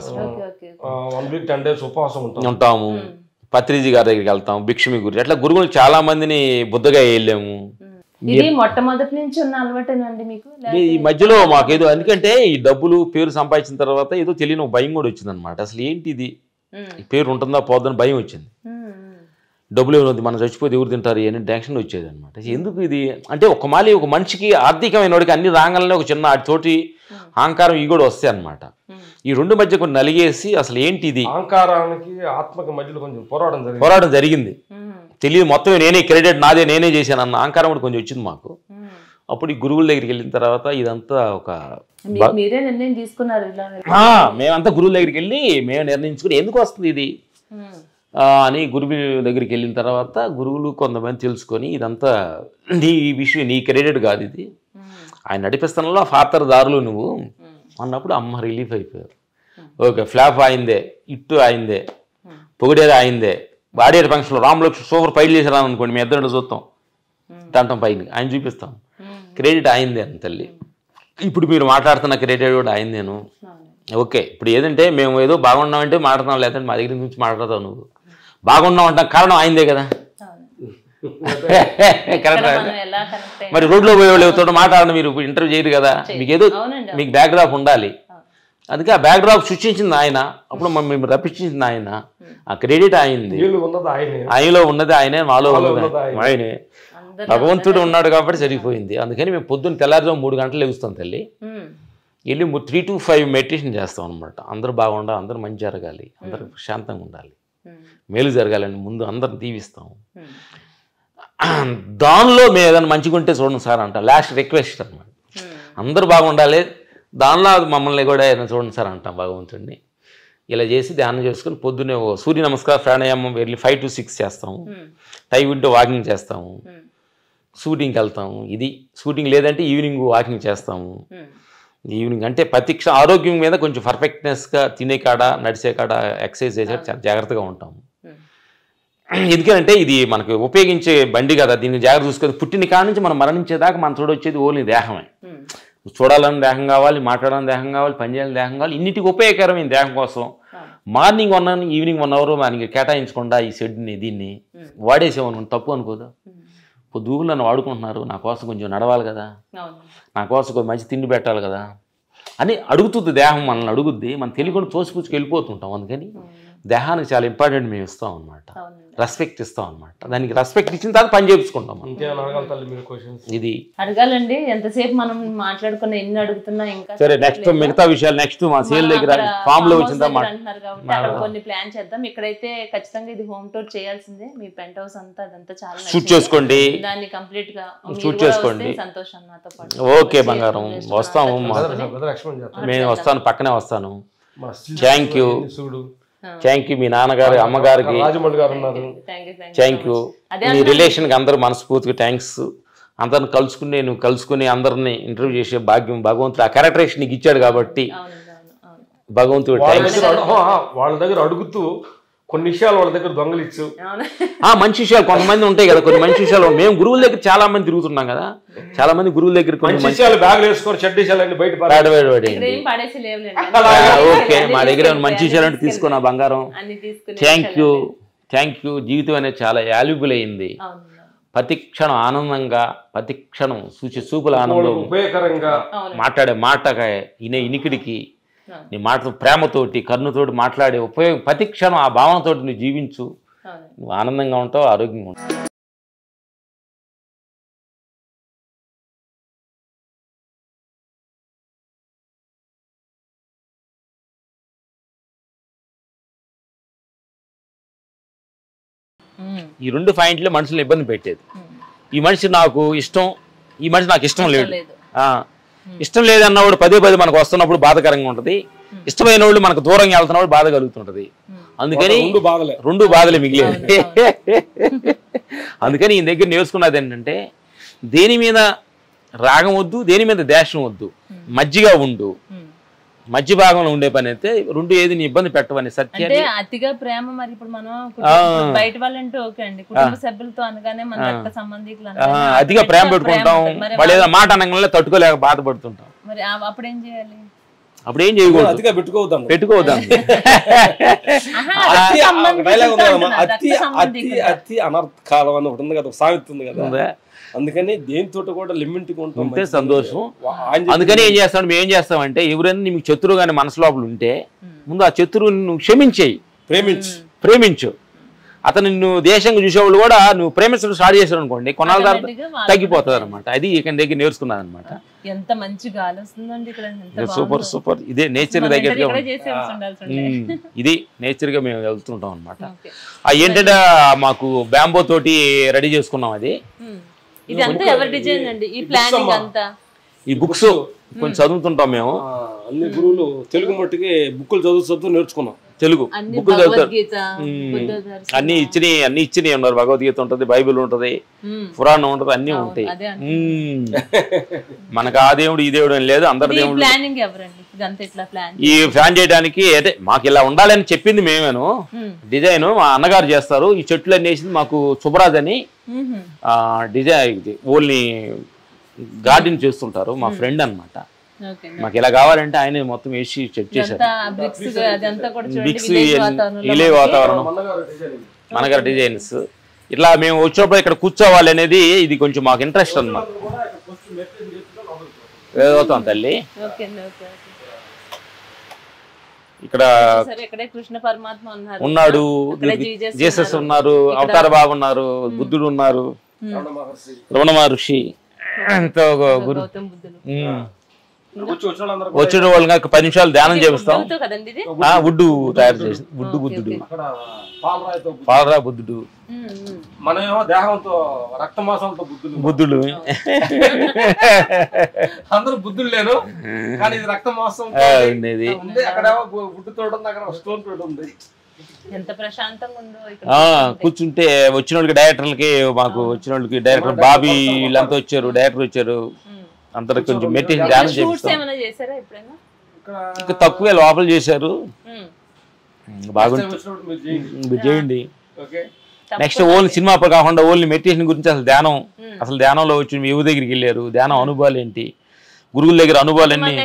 Speaker 6: 1 వీక్ 10 days ఉపవాసం
Speaker 3: ఉంటాము. పత్రిజీ గారి దగ్గరికి వెళ్తాము, భిక్షమి గురి, అట్లా గురువులు చాలా మందిని బుద్ధగా వెళ్ళాము.
Speaker 1: ఇది మొట్టమొదటి నుంచి ఉన్న అలవాటేనండి మీకు?
Speaker 3: ఈ మధ్యలో మాకేదో ఎందుకంటే ఈ డబ్బులు పేరు సంపాదించిన తర్వాత ఏదో తెలియని భయం కూడా వచ్చింది అనమాట. అసలు ఏంటి ఇది, పేరు ఉంటుందా పోతుందని భయం వచ్చింది. డబ్బులు ఏమైనా మనం చచ్చిపోతే ఎవరు తింటారు అని టెన్షన్ వచ్చేది అనమాట. ఎందుకు ఇది అంటే ఒక మనిషికి ఆర్థికమైన వాడికి అన్ని రాగాలనే ఒక చిన్న తోటి అహంకారం ఇవి కూడా వస్తాయి అనమాట. ఈ 2 మధ్య కొన్ని నలిగేసి అసలు ఏంటి ఇది,
Speaker 6: అహంకారానికి ఆత్మకి మధ్యలో కొంచెం
Speaker 3: పోరాటం జరిగింది. తెలియదు మొత్తం నేనే క్రెడిట్ నాదే నేనే చేశాను అన్న అహంకారం కూడా కొంచెం వచ్చింది మాకు. అప్పుడు ఈ గురువుల దగ్గరికి వెళ్ళిన తర్వాత ఇదంతా ఒక
Speaker 1: మీరే నిర్ణయం తీసుకున్నారు?
Speaker 3: మేమంతా గురువుల దగ్గరికి వెళ్ళి మేము నిర్ణయించుకుని ఎందుకు వస్తుంది ఇది అని గురువు దగ్గరికి వెళ్ళిన తర్వాత గురువులు కొంతమంది తెలుసుకొని ఇదంతా నీ విషయం, నీ క్రెడిట్ కాదు ఇది, ఆయన నడిపిస్తానలో ఫాదర్ దారులు నువ్వు అన్నప్పుడు అమ్మ రిలీఫ్ అయిపోయారు. ఓకే, ఫ్లాప్ అయిందే, ఇట్టు అయిందే, పొగిడేది అయిందే, బాడేరు ఫంక్షన్లో రామలక్ష్మి సూపర్ ఫైట్ చేసాను అనుకోండి, మీ ఇద్దరు చూస్తాం తంటం పైన ఆయన చూపిస్తాం, క్రెడిట్ అయిందే అని తల్లి. ఇప్పుడు మీరు మాట్లాడుతున్న క్రెడిట్ కూడా అయిందేను. ఓకే, ఇప్పుడు ఏదంటే మేము ఏదో బాగున్నామంటే మాట్లాడుతున్నాం, లేదంటే మా దగ్గర నుంచి మాట్లాడతావు, నువ్వు బాగున్నావు అంటాం కారణం అయిందే కదా. కరెక్ట్. మరి రోడ్లో పోయే వాళ్ళు ఎవరితో మాట్లాడండి, మీరు ఇంటర్వ్యూ చేయరు కదా, మీకు ఏదో మీకు బ్యాక్డ్రాప్ ఉండాలి. అందుకే ఆ బ్యాక్డ్రాప్ సృష్టించింది ఆయన, అప్పుడు మేము రప్పించింది ఆయన, ఆ క్రెడిట్ అయింది, ఆయనలో ఉన్నది ఆయనే, మాలో ఉన్నది ఆయనే, భగవంతుడు ఉన్నాడు కాబట్టి సరిపోయింది. అందుకని మేము పొద్దున్న తెల్లారిజాము 3 గంటలు లెగుస్తాం తల్లి, వెళ్ళి 3 to 5 మెడిటేషన్ చేస్తాం అనమాట. అందరూ బాగుండాలి, అందరూ మంచి జరగాలి, అందరూ శాంతంగా ఉండాలి, మేలు జరగాలని ముందు అందరిని దీవిస్తాం. దానిలో మేము ఏదైనా మంచిగా ఉంటే చూడండి సార్ అంటాం, లాస్ట్ రిక్వెస్ట్ అనమాట. అందరూ బాగుండాలి, దానిలో మమ్మల్ని కూడా ఏదైనా చూడండి సార్ అంటాం భగవంతుడిని. ఇలా చేసి ధ్యానం చేసుకుని పొద్దున్నే సూర్య నమస్కారం ప్రాణాయామం వెళ్ళి 5 to 6 చేస్తాము, టైం ఉంటే వాకింగ్ చేస్తాము, షూటింగ్కి వెళ్తాము. ఇది షూటింగ్ లేదంటే ఈవినింగ్ వాకింగ్ చేస్తాము. ఈవినింగ్ అంటే ప్రతిక్ష ఆరోగ్యం మీద కొంచెం పర్ఫెక్ట్నెస్గా తినే కాడ నడిచే కాడ ఎక్సర్సైజ్ చేసే చాలా జాగ్రత్తగా ఉంటాము. ఎందుకంటే ఇది మనకు ఉపయోగించే బండి కదా, దీన్ని జాగ్రత్త చూసుకొని పుట్టిన కాడ నుంచి మనం మరణించేదాకా మనం చూడొచ్చేది ఓన్లీ దేహమే. చూడాలని దేహం కావాలి, మాట్లాడాలని దేహం కావాలి, పనిచేయాలని దేహం కావాలి, ఇన్నిటికి ఉపయోగకరమైన దేహం కోసం మార్నింగ్ 1 hour ఈవినింగ్ 1 hour మనకి కేటాయించకుండా ఈ షెడ్ని దీన్ని వాడేసేమనుకుంటే తప్పు అనుకోదా. పొద్దుగులు నన్ను వాడుకుంటున్నారు, నా కోసం కొంచెం నడవాలి కదా, నా కోసం కొంచెం మంచి తిండి పెట్టాలి కదా అని అడుగుతుంది దేహం, మనల్ని అడుగుద్ది, మనం తెలియకుండా తోసిపుచ్చుకు వెళ్ళిపోతుంటాం. అందుకని దేహానికి చాలా ఇంపార్టెంట్ మేము ఇస్తాం అనమాట, రెస్పెక్ట్ ఇస్తాం అనమాట. దానికి రెస్పెక్ట్ ఇచ్చిన తర్వాత పని చేయించుకుంటాం. ఇది
Speaker 1: అడగాలండి, ఎంతసేపు మనం మాట్లాడుకున్న ఎన్ని అడుగుతున్నా ఇంకా
Speaker 3: సరే. నెక్స్ట్ మిగతా విషయాలు నెక్స్ట్ మా సేల్ దగ్గర ఫామ్ లో వచ్చిందా
Speaker 1: అంటున్నారు కాబట్టి అక్కడ కొన్ని ప్లాన్ చేద్దాం. ఇక్కడైతే ఖచ్చితంగా ఇది హోమ్ టూర్ చేయాల్సిందే. మీ పెంట్ హౌస్ అంతా అదంతా చాలా
Speaker 3: షూట్ చేసుకోండి,
Speaker 1: దాన్ని కంప్లీట్ గా
Speaker 3: షూట్ చేసుకోండి.
Speaker 1: సంతోషం నాతో పాటు.
Speaker 3: ఓకే బంగారం, వస్తాము, నేను వస్తాను, పక్కనే వస్తాను. Thank you, thank you. మీ నాన్నగారు అమ్మగారికి థ్యాంక్ యూ. మీ రిలేషన్కి అందరూ మనస్ఫూర్తిగా థ్యాంక్స్. అందరిని కలుసుకుని అందరిని ఇంటర్వ్యూ చేసే భాగ్యం భగవంతుడు ఆ క్యారెక్టరేషన్ నీకు ఇచ్చాడు కాబట్టి భగవంతుడు థ్యాంక్స్.
Speaker 6: వాళ్ళ దగ్గర అడుగుతూ కొన్ని విషయాలు వాళ్ళ దగ్గర దొంగలిచ్చు,
Speaker 3: మంచి విషయాలు కొంతమంది ఉంటాయి కదా, కొన్ని మంచి విషయాలు. మేము గురువుల దగ్గర చాలా మంది తిరుగుతున్నాం కదా, చాలా మంది గురువుల దగ్గర కొన్ని
Speaker 6: విషయాలు బ్యాగ్ వేసుకొని చెడ్డ విషయాలు బయట
Speaker 3: ఓకే, మా దగ్గర మంచి విషయాలు అంటే తీసుకున్నా బంగారం. Thank you, thank you. జీవితం అనేది చాలా వాల్యుబుల్ అయింది. ప్రతి క్షణం ఆనందంగా, ప్రతి క్షణం చూపుల ఆనందం,
Speaker 6: ఉపయోగకరంగా
Speaker 3: మాట్లాడే మాటగా ఇనికిడికి నీ మాటతో ప్రేమతోటి కన్నుతోటి మాట్లాడే ఉపయోగం ప్రతి క్షణం ఆ భావనతోటి నువ్వు జీవించు, నువ్వు ఆనందంగా ఉంటావు, ఆరోగ్యంగా ఉంటావు. ఈ 2 పాయింట్లే మనుషులు ఇబ్బంది పెట్టేది. ఈ మనిషి నాకు ఇష్టం, ఈ మనిషి నాకు ఇష్టం లేదు. ఇష్టం లేదన్నవాడు పదే మనకు వస్తున్నప్పుడు బాధకరంగా ఉంటుంది, ఇష్టమైన వాళ్ళు మనకు దూరంగా వెళ్తున్నప్పుడు బాధ కలుగుతుంటది. అందుకని 2 బాధలే మిగిలేదు. అందుకని ఈ దగ్గర నేర్చుకున్నది ఏంటంటే దేని మీద రాగం వద్దు, దేని మీద ద్వేషం వద్దు, మధ్యగా ఉండు. మధ్య భాగంలో ఉండే పని అయితే 2 ఏది నీ ఇబ్బంది పెట్టవని సత్యాన్ని.
Speaker 1: అతిగా ప్రేమ మరి ఇప్పుడు మనం బయట వాళ్ళంటే ఓకే అండి, కుటుంబ సభ్యులతో అనగానే మన రక్త సంబంధికులు
Speaker 3: అతిగా ప్రేమ పెట్టుకుంటాం, వాళ్ళు ఏదో మాట అనగానే తట్టుకోలేక బాధపడుతుంటాం.
Speaker 1: మరి అప్పుడు ఏం చేయాలి?
Speaker 3: అప్పుడు ఏం చేయకూడదు, పెట్టుకోవద్దాం.
Speaker 6: అతి అనర్థకాలం అని ఒకటి ఉంది కదా, సామెత ఉంది కదా, అందుకని దేనితో కూడా లిమిట్ ఉంటే సంతోషం.
Speaker 3: అందుకని ఏం చేస్తాం, మేము ఏం చేస్తామంటే ఎవరైనా నీకు శత్రువు కానీ మనసు లోపల ఉంటే ముందు ఆ శత్రువుని నువ్వు క్షమించేయి, ప్రేమించు. అతను నువ్వు దేశంగా చూసేవాళ్ళు కూడా నువ్వు ప్రేమించడం స్టార్ట్ చేశారు అనుకోండి, కొన్నాళ్ళ తర్వాత తగ్గిపోతుంది అనమాట. అది ఇక్కడ దగ్గర నేర్చుకున్నాను అనమాట.
Speaker 1: ఎంత మంచి గాలి వస్తుందండి ఇక్కడ,
Speaker 3: సూపర్. ఇదే నేచర్ దగ్గరగా, ఇది నేచర్ గా మేము వెళ్తుంటాం అనమాట. ఏంటంటే మాకు బ్యాంబో తోటి రెడీ చేసుకున్నాం. అది
Speaker 1: ఇదంతా ఎవరి డిజైన్ అండి? ఈ ప్లానింగ్ అంతా
Speaker 3: ఈ బుక్స్ కొంచెం చదువుతుంటాం మేము.
Speaker 6: అన్ని గురువులు తెలుగు మట్టికి బుక్కులు చదువు నేర్చుకున్నాం.
Speaker 3: తెలుగు బుక్కులు చదువుతారు, అన్ని ఇచ్చినాయి ఉన్నారు. భగవద్గీత ఉంటది, బైబిల్ ఉంటది, పురాణం ఉంటది, అన్ని ఉంటాయి. మనకు ఆ దేవుడు ఈ దేవుడు అని లేదు, అందరి దేవుడు. ఈ ప్లాన్ చేయడానికి అయితే మాకు ఇలా ఉండాలని చెప్పింది మేమేను. డిజైన్ మా అన్నగారు చేస్తారు. ఈ చెట్లు అన్ని వేసింది మాకు సుబ్బరాజ్ అని డిజైన్, ఓన్లీ గార్డెన్ చేస్తుంటారు, మా ఫ్రెండ్ అనమాట. మాకు ఇలా కావాలంటే ఆయన మొత్తం వేసి చెక్ చేశారు. బిక్స్ ఇలే వాతావరణం, మనగారు డిజైన్స్. ఇట్లా మేము వచ్చినప్పుడు ఇక్కడ కూర్చోవాలి అనేది ఇది కొంచెం మాకు ఇంట్రెస్ట్ అన్నమాట. అవుతాం తల్లి. ఇక్కడ
Speaker 1: కృష్ణ పరమాత్మ
Speaker 3: ఉన్నాడు, జీసస్ ఉన్నారు, అవతార బాబు ఉన్నారు, బుద్ధుడు ఉన్నారు, రమణ మహర్షి, గురు. వచ్చిన వాళ్ళకి 10 నిమిషాలు ధ్యానం చేపిస్తాం. వుడ్డు తయారు చేసి, వుడ్డు బుద్ధుడు, పాలరాయి బుద్ధుడు.
Speaker 6: మనమేమో దేహంతో రక్తమాసంతో
Speaker 3: బుద్ధుడు.
Speaker 6: అందరూ బుద్ధులు లేరు, కానీ ఇది రక్తమాసం
Speaker 3: ఉండేది.
Speaker 6: అక్కడ బుడ్డు తోట ఉంది, అక్కడ స్టోన్ తోట ఉంది.
Speaker 1: ఎంత ప్రశాంతంగా ఉందో
Speaker 3: కూర్చుంటే. వచ్చిన వాళ్ళకి డైరెక్టర్లకి, మాకు వచ్చిన వాళ్ళకి డైరెక్టర్ బాబీ వీళ్ళంతా వచ్చారు, డైరెక్టర్ వచ్చారు, అందరు కొంచెం మెడిటేషన్ ధ్యానం చేపిస్తాం. తక్కువే లోపల చేశారు, బాగుంది, మీరు చేయండి. నెక్స్ట్ ఓన్లీ సినిమా కాకుండా ఓన్లీ మెడిటేషన్ గురించి అసలు ధ్యానంలో వచ్చి ఎవరి దగ్గరికి వెళ్ళారు, ధ్యానం అనుభవాలు ఏంటి, గురువుల దగ్గర అనుభవాలు అన్ని.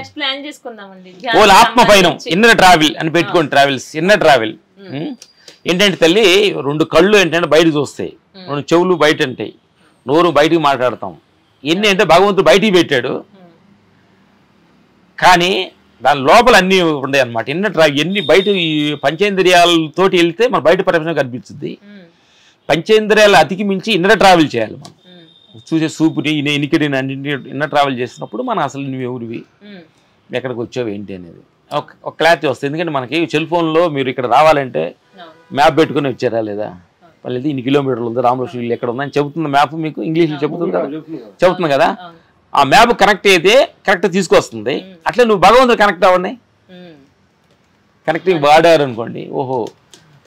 Speaker 3: ఓన్లీ ఆత్మ పైన ఇన్నర్ ట్రావెల్ అని పెట్టుకోండి. ట్రావెల్స్, ఇన్నర్ ట్రావెల్ ఏంటంటే తల్లి 2 కళ్ళు ఏంటంటే బయటకు చూస్తాయి, 2 చెవులు బయట ఉంటాయి, నోరు బయటికి మాట్లాడతాం. ఎన్ని అంటే భగవంతుడు బయటికి పెట్టాడు, కానీ దాని లోపల అన్నీ ఉన్నాయి అనమాట. ఎన్ని బయట ఈ పంచేంద్రియాలతోటి వెళ్తే మన బయట ప్రపంచం కనిపిస్తుంది. పంచేంద్రియాలు అతికి మించి ఇన్నర్ ట్రావెల్ చేయాలి. మనం చూసే సూపుని ఎన్నికటి ఇన్నర్ ట్రావెల్ చేసినప్పుడు మనం అసలు నువ్వు ఎవరివి, ఎక్కడికి వచ్చావు ఏంటి అనేది ఒక క్లారిటీ వస్తుంది. ఎందుకంటే మనకి సెల్ ఫోన్లో మీరు ఇక్కడ రావాలంటే మ్యాప్ పెట్టుకుని వచ్చారా లేదా, మళ్ళీ ఇన్ని కిలోమీటర్లు ఉంది, రామలక్ష్మి ఇల్లు ఎక్కడ ఉందని చెబుతుంది మ్యాప్. మీకు ఇంగ్లీష్లో చెబుతుంది కదా. ఆ మ్యాప్ కనెక్ట్ అయితే కరెక్ట్ తీసుకొస్తుంది. అట్లా నువ్వు భగవంతుడు కనెక్ట్ అవ్వండి, కనెక్టింగ్ వాడారు అనుకోండి, ఓహో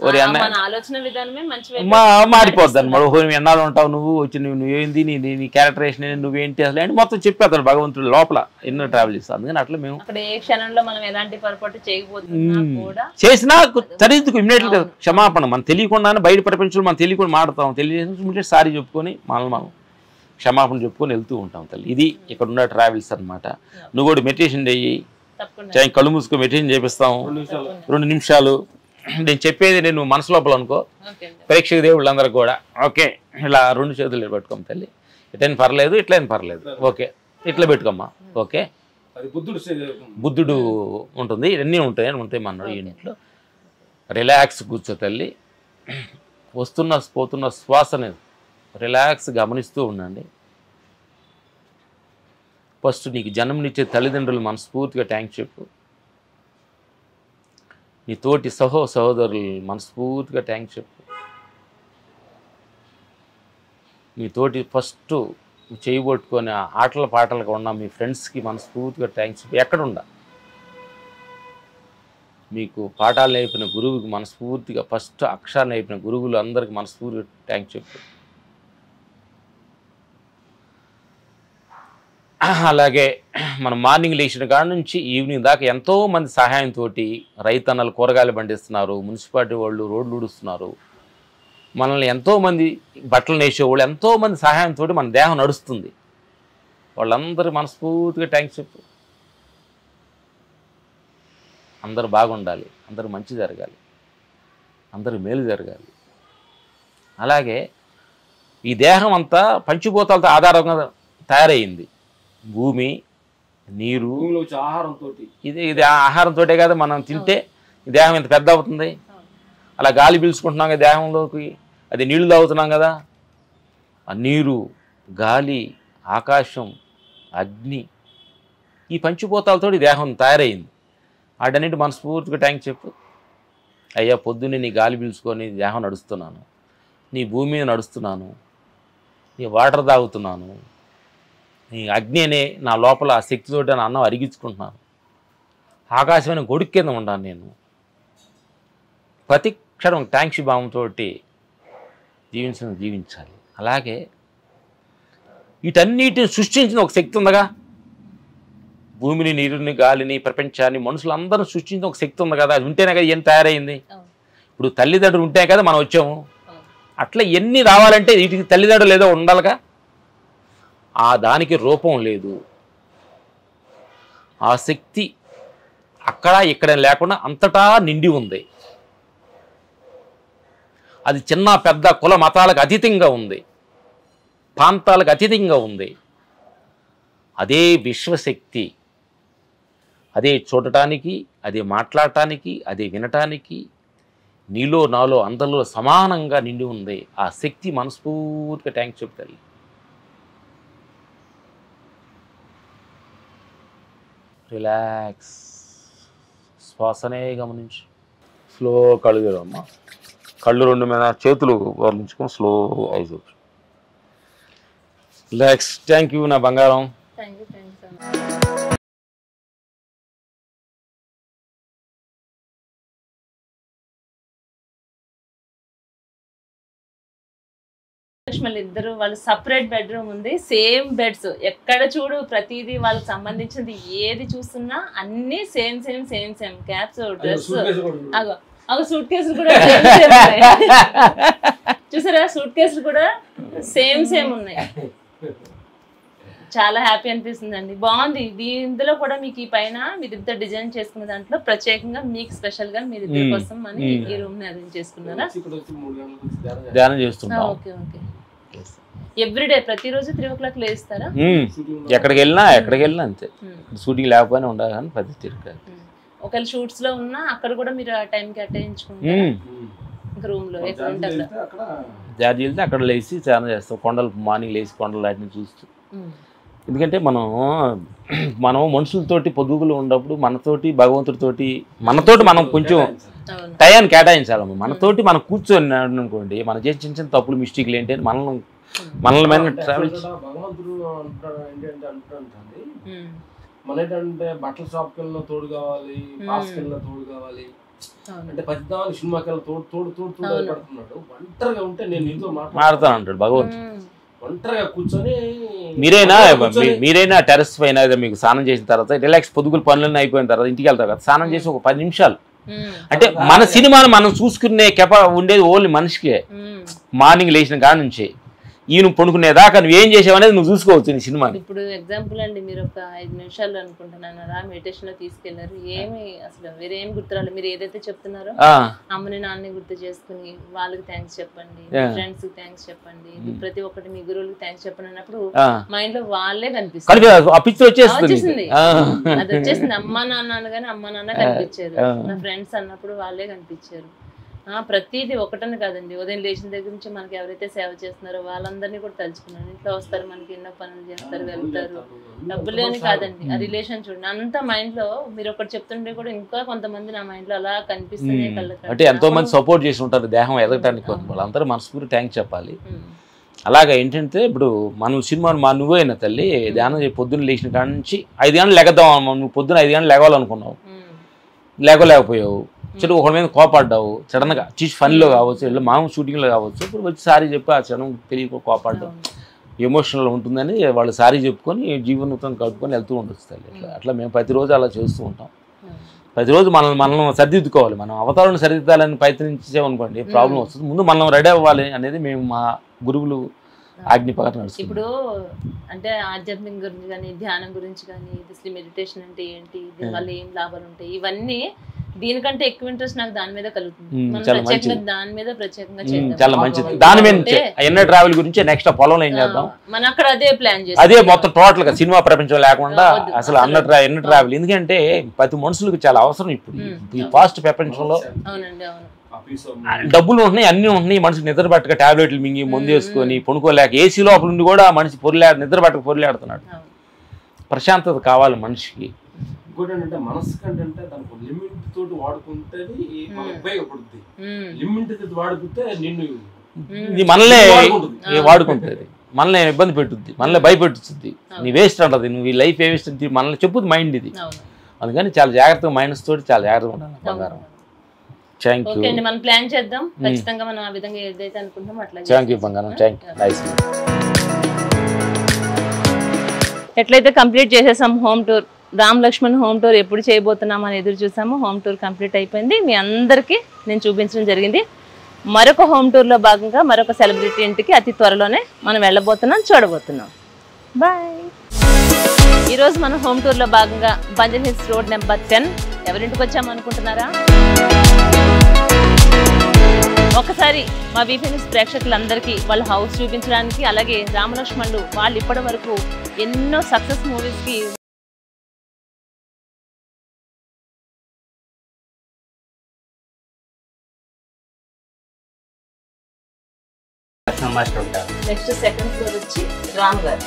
Speaker 3: ఓరి అన్న మారిపోద్ది అనమాట. ఓహో నువ్వు ఎన్నాళ్ళు ఉంటావు, నువ్వు వచ్చి నువ్వేంది, నీ క్యారెక్టరేషన్ నువ్వేంటి అసలు అని మొత్తం చెప్పేస్తాడు భగవంతుడు లోపల ఎన్నో ట్రావెల్ చేస్తాను. అందుకని అట్లా మేము చేసినా చరిత్రకు ఇమ్మీడియట్ గా క్షమాపణ. మనం తెలియకుండానే బయట ప్రపంచంలో మనం తెలియకుండా మాడతాం, తెలియజేసి సారీ చెప్పుకొని మనం క్షమాపణ చెప్పుకొని వెళ్తూ ఉంటాం తల్లి. ఇది ఇక్కడ ఉన్న ట్రావెల్స్ అనమాట. నువ్వు కూడా మెడిటేషన్ చెయ్యి, కళ్ళు మూసుకొని మెడిటేషన్ చేపిస్తాం 2 నిమిషాలు. నేను చెప్పేది నేను మనసు లోపల అనుకో, ప్రేక్షక దేవుళ్ళందరూ కూడా ఓకే ఇలా 2 చేతులు పెట్టుకోం తల్లి. ఇట్లయినా పర్లేదు, ఇట్లయినా పర్లేదు, ఓకే ఇట్లా పెట్టుకోమ్మా, ఓకే
Speaker 6: అది
Speaker 3: బుద్ధుడు ఉంటుంది, ఇవన్నీ ఉంటాయి మన ఇంట్లో. రిలాక్స్ కూర్చో తల్లి, పోతున్న శ్వాసని రిలాక్స్ గమనిస్తూ ఉండండి. ఫస్ట్ నీకు జన్మనిచ్చే తల్లిదండ్రులు మనస్ఫూర్తిగా థ్యాంక్స్ చెప్పు. నీ తోటి సహోదరులు మనస్ఫూర్తిగా థ్యాంక్స్ చెప్పు. మీ తోటి ఫస్ట్ చేయబట్టుకొని ఆటల పాటలుగా ఉన్న మీ ఫ్రెండ్స్కి మనస్ఫూర్తిగా థ్యాంక్స్ చెప్పు. ఎక్కడుండా మీకు పాఠాలు నేర్పిన గురువుకి మనస్ఫూర్తిగా ఫస్ట్ అక్షరాలు నేర్పిన గురువులు అందరికీ మనస్ఫూర్తిగా థ్యాంక్స్ చెప్పు. అలాగే మనం మార్నింగ్ లేచిన కాడ నుంచి ఈవినింగ్ దాకా ఎంతోమంది సహాయంతో రైతన్నలు కూరగాయలు పండిస్తున్నారు, మున్సిపాలిటీ వాళ్ళు రోడ్లు ఊడుస్తున్నారు, మనల్ని ఎంతోమంది బట్టలు నేసేవాళ్ళు ఎంతోమంది సహాయంతో మన దేహం నడుస్తుంది. వాళ్ళందరూ మనస్ఫూర్తిగా థ్యాంక్స్ చెప్పు. అందరూ బాగుండాలి, అందరూ మంచి జరగాలి, అందరూ మేలు జరగాలి. అలాగే ఈ దేహం అంతా పంచభూతాలతో ఆధారంగా తయారయ్యింది. భూమి, నీరు,
Speaker 6: ఆహారంతో
Speaker 3: ఇది ఆహారంతో కదా మనం తింటే ఈ దేహం ఇంత పెద్ద అవుతుంది. అలా గాలి పీల్చుకుంటున్నాం కదా దేహంలోకి, అది నీళ్లు తాగుతున్నాం కదా. ఆ నీరు, గాలి, ఆకాశం, అగ్ని, ఈ పంచభూతాలతో దేహం తయారైంది. వాటన్నిటి మనస్ఫూర్తిగా థ్యాంక్స్ చెప్పు. అయ్యా పొద్దున్నే నీ గాలి పీల్చుకొని దేహం నడుస్తున్నాను, నీ భూమి మీద నడుస్తున్నాను, నీ వాటర్ తాగుతున్నాను, నీ అగ్ని అనే నా లోపల ఆ శక్తితోటి నా అన్నం అరిగించుకుంటున్నాను, ఆకాశమైన గొడుగు కింద ఉన్నాను నేను. ప్రతి క్షణం థ్యాంక్స్ భావంతో జీవించాలి. అలాగే వీటన్నిటిని సృష్టించిన ఒక శక్తి ఉందిగా, భూమిని, నీరుని, గాలిని, ప్రపంచాన్ని, మనుషులందరూ సృష్టించిన ఒక శక్తి ఉంది కదా. అది ఉంటేనే కదా ఏం తయారైంది. ఇప్పుడు తల్లిదండ్రులు ఉంటే కదా మనం వచ్చాము. అట్లా ఎన్ని రావాలంటే వీటికి తల్లిదండ్రులు ఏదో ఉండాలిగా. ఆ దానికి రూపం లేదు. ఆ శక్తి అక్కడ ఇక్కడ లేకుండా అంతటా నిండి ఉంది. అది చిన్న పెద్ద కుల మతాలకు అతీతంగా ఉంది, ప్రాంతాలకు అతీతంగా ఉంది. అదే విశ్వశక్తి. అదే చూడటానికి, అదే మాట్లాడటానికి, అదే వినటానికి నీలో నాలో అందరిలో సమానంగా నిండి ఉంది. ఆ శక్తి మనస్ఫూర్తిగా థ్యాంక్స్ చెప్తారు. రిలాక్స్, శ్వాసనే గమనించు. స్లో కళ్ళు తెరవమ్మా. కళ్ళు రెండు మీద చేతులు వర్లించుకొని slow eyes. Relax. Thank you నా బంగారం.
Speaker 1: లక్ష్మణ్ ఇద్దరు వాళ్ళు సపరేట్ బెడ్రూమ్ ఉంది, సేమ్ బెడ్స్. ఎక్కడ చూడు ప్రతిదీ వాళ్ళకి సంబంధించింది ఏది చూస్తున్నా అన్ని same same same same. Caps, dress, అగో సూట్ కేసులు కూడా చూసారా, సూట్ కేసులు కూడా సేమ్ సేమ్ ఉన్నాయి. చాలా హ్యాపీ అనిపిస్తుందండి. బాగుంది. ఇందులో కూడా మీకు ఈ పైన మీరిద్దరు డిజైన్ చేసుకున్న దాంట్లో ప్రత్యేకంగా మీకు స్పెషల్ గా మీరిద్దరి కోసం అని ఈ రూమ్ ని అరేంజ్ చేసుకున్నారా?
Speaker 3: ధ్యానం చేస్తున్నాం.
Speaker 1: Okay okay. ఎవ్రీడే ప్రతిరోజు 3 o'clock లేస్తారా?
Speaker 3: ఎక్కడికి వెళ్ళినా అంతే. షూటింగ్ లేకపోయినా ఉండాలి కానీ ప్రతి తిరిగి.
Speaker 1: ఒకవేళ షూట్స్ లో ఉన్నా అక్కడ కూడా మీరు ఆ టైం కి అటెంచుకుంటారు. రూమ్ లో ఎక్కడ ఉంటారు
Speaker 3: జార్జి వెళ్తే అక్కడ లేచి ధ్యానం చేస్తాం. కొండలు మార్నింగ్ లేచి కొండలు వాటిని చూస్తూ. ఎందుకంటే మనం మనుషులతోటి పొదుగులు ఉన్నప్పుడు మనతోటి భగవంతుడితోటి మనం కొంచెం టైం కేటాయించాలమ్మ. మనతోటి మనం కూర్చొని అనుకోండి, మనం చేసిన చిన్న చిన్న తప్పులు మిస్టేక్లు ఏంటి అని మనల్ని ట్రావెల్.
Speaker 6: భగవంతుడు మన ఏంటంటే బట్టల షాప్కి వెళ్ళిన తోడు కావాలి, పాస్కి వెళ్ళిన తోడు కావాలి అంటే పద్దాన్ని సినిమాకి వెళ్ళి తోడు పడుతున్నాడు. ఒంటరిగా ఉంటే నేను నీతో
Speaker 3: మాట్లాడుతాను అంటాడు భగవంతుడు.
Speaker 6: ఒంటరిగా కూర్చొని
Speaker 3: మీరైనా టెర్రస్ పైన మీకు స్నానం చేసిన తర్వాత రిలాక్స్ పొదుగులు పనులన్నీ అయిపోయిన తర్వాత ఇంటికి వెళ్తారు కదా, స్నానం చేసి ఒక 10 నిమిషాలు అంటే మన సినిమాను మనం చూసుకునే ఉండేది ఓన్లీ మనిషికే. మార్నింగ్ లేచిన కాడ నుంచి ఈయన పండుకునేదాకా నువ్వేం చేసావు అనేది నువ్వు చూసుకోవచ్చు నీ సినిమాని.
Speaker 1: ఇప్పుడు ఎగ్జాంపుల్ అండి, మీరు ఒక 5 నిమిషాలు అనుకుంటున్నారా మెడిటేషన్ లో తీసుకెళ్లారు, ఏమి అసలు వేరే ఏం గుర్తురాలి, మీరు ఏదైతే చెప్తున్నారో అమ్మని నాన్నని గుర్తు చేసుకుని వాళ్ళకి థ్యాంక్స్ చెప్పండి, ఫ్రెండ్స్ కి థ్యాంక్స్ చెప్పండి, ప్రతి ఒక్కటి మీ గురువులకి థ్యాంక్స్ చెప్పండి అన్నప్పుడు మైండ్ లో వాళ్ళే కనిపిస్తుంది, వచ్చేసింది. అది వచ్చేసింది. అమ్మా నాన్న అనగానే అమ్మా నాన్న కనిపించారు, నా ఫ్రెండ్స్ అన్నప్పుడు వాళ్ళే కనిపించారు. ప్రతిదీ ఒకటని కాదండి, ఉదయం లేచిన దగ్గర నుంచి మనకి ఎవరైతే సేవ చేస్తున్నారో వాళ్ళందరినీ కూడా తలుచుకున్నాను. ఇంట్లో వస్తారు, మనకి ఎన్నో పనులు చేస్తారు, వెళ్తారు, డబ్బులేని కాదండి. ఆ రిలేషన్ చూడండి, అంత మైండ్ లో మీరు ఒకటి చెప్తుంటే కూడా ఇంకా కొంతమంది నా మైండ్ లో అలా కనిపిస్తుంది.
Speaker 3: అంటే ఎంతో మంది సపోర్ట్ చేసి ఉంటారు దేహం ఎదగటానికి, వాళ్ళందరూ మనస్ఫూర్తి థ్యాంక్స్ చెప్పాలి. అలాగే ఏంటంటే ఇప్పుడు మనం సినిమాను నువ్వే అయినా తల్లి ధ్యానం పొద్దున్న లేచిన కాడ నుంచి 5 గంటలు లెగద్దాం, నువ్వు పొద్దున్న 5 గంటలు లేవాలనుకున్నావు, లేకపోయావు, చెడు ఒకరి మీద కోపాడ్డావు సడన్గా, చీచి ఫన్లో కావచ్చు, ఇలా మామూలు షూటింగ్లో కావచ్చు, ఇప్పుడు వచ్చి సారీ చెప్పి ఆ క్షణం తెలియక కోపాడ్డాం ఎమోషనల్ ఉంటుందని వాళ్ళు సారీ చెప్పుకొని జీవనోత్సవం కలుపుకొని వెళ్తూ ఉండొచ్చు తల్లి. అట్లా మేము ప్రతిరోజు అలా చేస్తూ ఉంటాం. ప్రతిరోజు మనం సరిదిద్దుకోవాలి, మనం అవతారాన్ని సరిదిద్దాలని ప్రయత్నించామనుకోండి ప్రాబ్లం వస్తుంది. ముందు మనం రెడీ అవ్వాలి అనేది మేము మా గురువులు ఆజ్ఞ ప్రకారం నడుస్తుంది.
Speaker 1: ఇప్పుడు అంటే ఆధ్యాత్మిక గురించి కానీ ధ్యానం గురించి కానీ మెడిటేషన్ అంటే ఏంటి, దీనివల్ల ఏం లాభాలు ఉంటాయి, ఇవన్నీ దీనికంటే ఎక్కువ ఇంట్రెస్ట్ నాకు దాని మీద కలుగుతుంది. దాని మీద ప్రత్యేకంగా
Speaker 3: చాలా మంచిది. దాని మీద ఎన్నో ట్రావెల్ గురించి నెక్స్ట్ పొలంలో ఏం చేద్దాం,
Speaker 1: మనం అక్కడ అదే ప్లాన్ చేస్తాం.
Speaker 3: అదే మొత్తం టోటల్ గా సినిమా ప్రపంచం లేకుండా అసలు ఎన్నో ట్రావెల్. ఎందుకంటే ప్రతి మనుషులకు చాలా అవసరం ఇప్పుడు ఈ ఫాస్ట్ ప్రపంచంలో.
Speaker 1: అవునండి, అవును.
Speaker 3: డబ్బులు ఉంటున్నాయి, అన్ని ఉంటున్నాయి, మనిషి నిద్ర పట్టక టాబ్లెట్లు మింగి ముందు వేసుకొని పనుకోలేక ఏసీ లోపల నుండి కూడా మనిషి నిద్ర పట్టక పొరిలాడుతున్నాడు. ప్రశాంతత కావాలి మనిషికి.
Speaker 6: ఇంకోటి ఏంటంటే మనసు కంటే దానికి లిమిట్ తోటి వాడుకుంటే ఉపయోగపడుతుంది, లిమిట్ వాడుకుంటే నిన్ను
Speaker 3: ఇది మనలే వాడుకుంటుంది, మనల్ని ఇబ్బంది పెట్టుద్ది, మనల్ని భయపెట్టుద్ది, నీ వేస్ట్ అంటది, నువ్వు ఈ లైఫ్ ఏ వేస్ట్ మనల్ని చెప్పుద్ది మైండ్ ఇది. అందుకని చాలా జాగ్రత్తగా మైండ్స్ తోటి చాలా జాగ్రత్తగా ఉండాలి. బంగారం థ్యాంక్ యూ.
Speaker 1: మనం ప్లాన్ చేద్దాం ఖచ్చితంగా, మనం ఆ విధంగా ఏదైతే అనుకుంటామో అట్లా.
Speaker 3: థ్యాంక్ యూ బంగారం, థ్యాంక్ యూ. నైస్.
Speaker 1: ఎట్లయితే కంప్లీట్ చేసేసాం home tour, Ram Lakshman home tour ఎప్పుడు చేయబోతున్నామని ఎదురు చూసాము. హోమ్ టూర్ కంప్లీట్ అయిపోయింది, మీ అందరికీ నేను చూపించడం జరిగింది. మరొక హోమ్ టూర్లో భాగంగా మరొక సెలబ్రిటీ ఇంటికి అతి త్వరలోనే మనం వెళ్ళబోతున్నాం, చూడబోతున్నాం. బాయ్. ఈరోజు మన హోమ్ టూర్లో భాగంగా బంజర్ హిల్స్ రోడ్ నెంబర్ 10 ఎవరింటికి వచ్చామనుకుంటున్నారా? ఒకసారి మా వీపీ న్యూస్ ప్రేక్షకులందరికీ వాళ్ళ హౌస్ చూపించడానికి, అలాగే రామలక్ష్మణులు వాళ్ళు ఇప్పటి వరకు ఎన్నో సక్సెస్ మూవీస్కి నెక్స్ట్ సెకండ్ ఫ్లోర్ వచ్చి రామ్ గారు,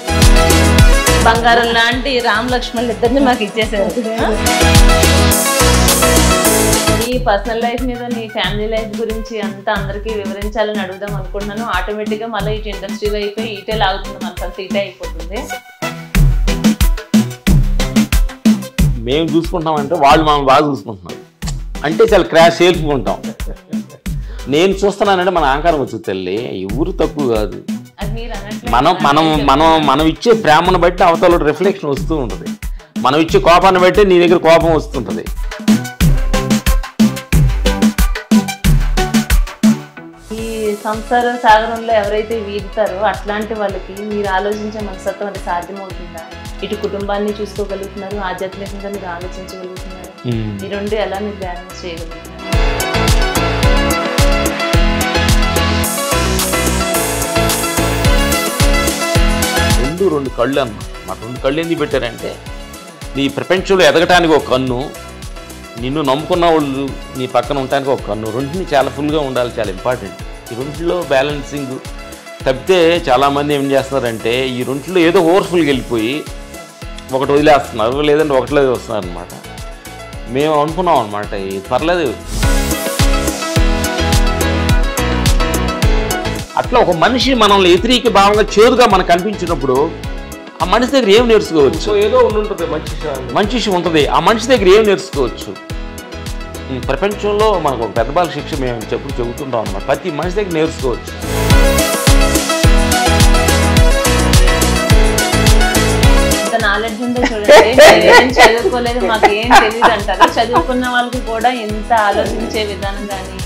Speaker 1: బంగారం లాంటి రామ్ లక్ష్మణులు ఇద్దరిని మాకు ఇచ్చేసారు. నీ పర్సనల్ లైఫ్ మీద, నీ ఫ్యామిలీ లైఫ్ గురించి అంతా అందరికీ వివరించాలని అడుగుదాం అనుకుంటున్నాను. ఆటోమేటిక్గా మళ్ళీ ఇటు ఇండస్ట్రీ అయిపోయి ఇటే లాగుతుంది, మనకంతా ఇటే అయిపోతుంది.
Speaker 3: మేము చూసుకుంటామంటే వాళ్ళు మనం బాగా చూసుకుంటున్నాం అంటే చాలా క్రాష్ చేసుకుంటాం. నేను చూస్తున్నానంటే మన అహంకారం వచ్చు తల్లి, ఎవరు తక్కువ కాదు. మనం ఇచ్చే ప్రేమను బట్టి అవతల రిఫ్లెక్షన్ వస్తూ ఉంటుంది, మనం ఇచ్చే కోపాన్ని బట్టి నీ దగ్గర కోపం వస్తుంటుంది.
Speaker 1: ఈ సంసార సాగరంలో ఎవరైతే వీగుతారో అట్లాంటి వాళ్ళకి మీరు ఆలోచించే మనస్తత్వం అది సాధ్యమవుతుందా? ఇటు కుటుంబాన్ని చూసుకోగలుగుతున్నారు, ఆధ్యాత్మికంగా మీరు ఆలోచించగలుగుతున్నారు, ఈ రెండు ఎలా మీరు బ్యాలెన్స్ చేయగలుగుతున్నారు?
Speaker 3: రెండు కళ్ళు అన్న మా 2 కళ్ళు ఎందుకు పెట్టారంటే నీ ప్రపంచంలో ఎదగటానికి ఒక కన్ను, నిన్ను నమ్ముకున్న వాళ్ళు నీ పక్కన ఉండటానికి ఒక కన్ను, రెండుని చాలా ఫుల్గా ఉండాలి, చాలా ఇంపార్టెంట్. ఈ రెండులో బ్యాలెన్సింగ్ తప్పితే చాలామంది ఏం చేస్తున్నారంటే ఈ రెండులో ఏదో ఓవర్ఫుల్గా వెళ్ళిపోయి ఒకటి వదిలేస్తున్నారు, లేదంటే ఒకటిలో వస్తున్నారు అనమాట. మేము అనుకున్నాం అనమాట ఇది పర్లేదు. అట్లా ఒక మనిషి మనల్ని వ్యతిరేక భావంగా చేదుగా మనకు కనిపించినప్పుడు ఆ మనిషి దగ్గర ఏం నేర్చుకోవచ్చు?
Speaker 6: ఏదో ఉంటుంది
Speaker 3: మంచి విషయం ఉంటుంది, ఆ మనిషి దగ్గర ఏం నేర్చుకోవచ్చు? ప్రపంచంలో మనకు ఒక పెద్ద బాల శిక్ష మేము చెబుతుంటాం అనమాట, ప్రతి మనిషి దగ్గర నేర్చుకోవచ్చు.
Speaker 1: నాలెడ్జ్ ఉందో చూడండి, ఏం చదువుకోలేదు మాకు ఏం తెలియదు అంటారు. చదువుకున్న వాళ్ళకి కూడా ఇంత ఆలోచించే విధానం కానీ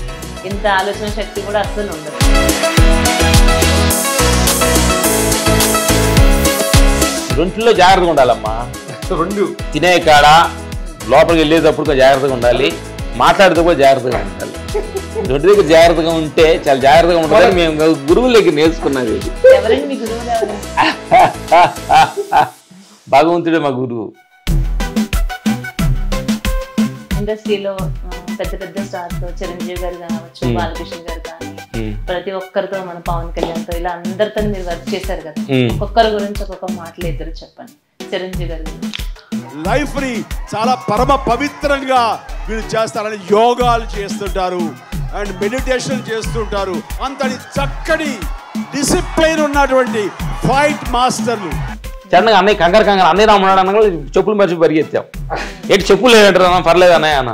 Speaker 1: ఇంత ఆలోచన శక్తి కూడా అస్సలు ఉండదు.
Speaker 3: రెంట్లో జాగ్రత్తగా ఉండాలమ్మా.
Speaker 6: రెండు
Speaker 3: తినే కాడ లోపలికి వెళ్ళేటప్పుడు కొంచెం జాగ్రత్తగా ఉండాలి, మాట్లాడితే కూడా జాగ్రత్తగా ఉండాలి. రెండు దగ్గర జాగ్రత్తగా ఉంటే చాలా జాగ్రత్తగా ఉంటుందని మేము గురువుల దగ్గర నేర్చుకున్నది.
Speaker 1: ఎవరండి మీ గురువులు ఎవరు?
Speaker 3: భగవంతుడే మా గురువు.
Speaker 1: ఇండస్ట్రీలో పెద్ద పెద్ద స్టార్స్ చిరంజీవి గారు కావచ్చు, బాలకృష్ణ గారు కానీ ప్రతి ఒక్కరితో మన పవన్ కళ్యాణ్తో ఇలా అందరితో మీరు వర్క్ చేశారు కదా, ఒక్కొక్కరి గురించి ఒక్కొక్క మాటలు ఇద్దరు చెప్పండి. చిరంజీవి గారి గురించి.
Speaker 4: లైఫ్ ని చాలా పరమ పవిత్రంగా వీళ్ళు చేస్తారని యోగాలు చేస్తుంటారు అండ్ మెడిటేషన్ చేస్తుంటారు. అంతటి చక్కటి డిసిప్లైన్ ఉన్నటువంటి ఫైట్ మాస్టర్లు.
Speaker 3: చిన్నగా అన్నయ్య కంగారు అన్నయ్య రామున్నాడు అన్న చెప్పులు మర్చి పరిగెత్తాం. ఏంటి చెప్పులు లేదంటారా? పర్లేదు అన్నయ్య అన్న.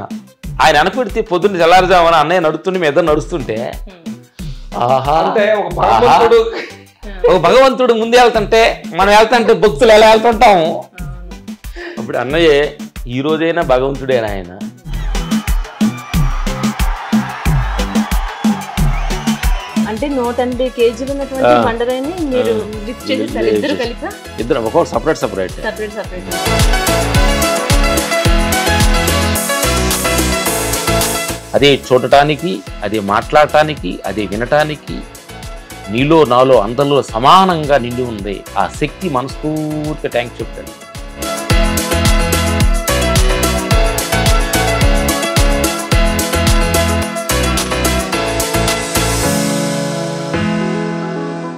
Speaker 3: ఆయన వెనకపెడితే పొద్దున్న తెల్లారుజామని అన్నయ్య నడుస్తుంటే మీ ఇద్దరు నడుస్తుంటే
Speaker 6: అంటే
Speaker 3: ఒక భగవంతుడు ముందు వెళ్తుంటే మనం వెళ్తుంటే భక్తులు ఎలా వెళ్తుంటాము. అప్పుడు అన్నయ్యే ఈ రోజైనా భగవంతుడేనా ఆయన.
Speaker 1: అంటే 180 kg ఉన్నటువంటి బండరాయిని మీరు లిఫ్ట్ చేసేసారు ఇద్దరు కలిపి?
Speaker 3: ఇద్దరు ఒక్కొక్కరు సపరేట్ సపరేట్. అదే చూడటానికి, అదే మాట్లాడటానికి, అదే వినటానికి నీలో నాలో అందరిలో సమానంగా నిండి ఉంది ఆ శక్తి. మనస్ఫూర్తిగా థ్యాంక్స్ చెప్తాను.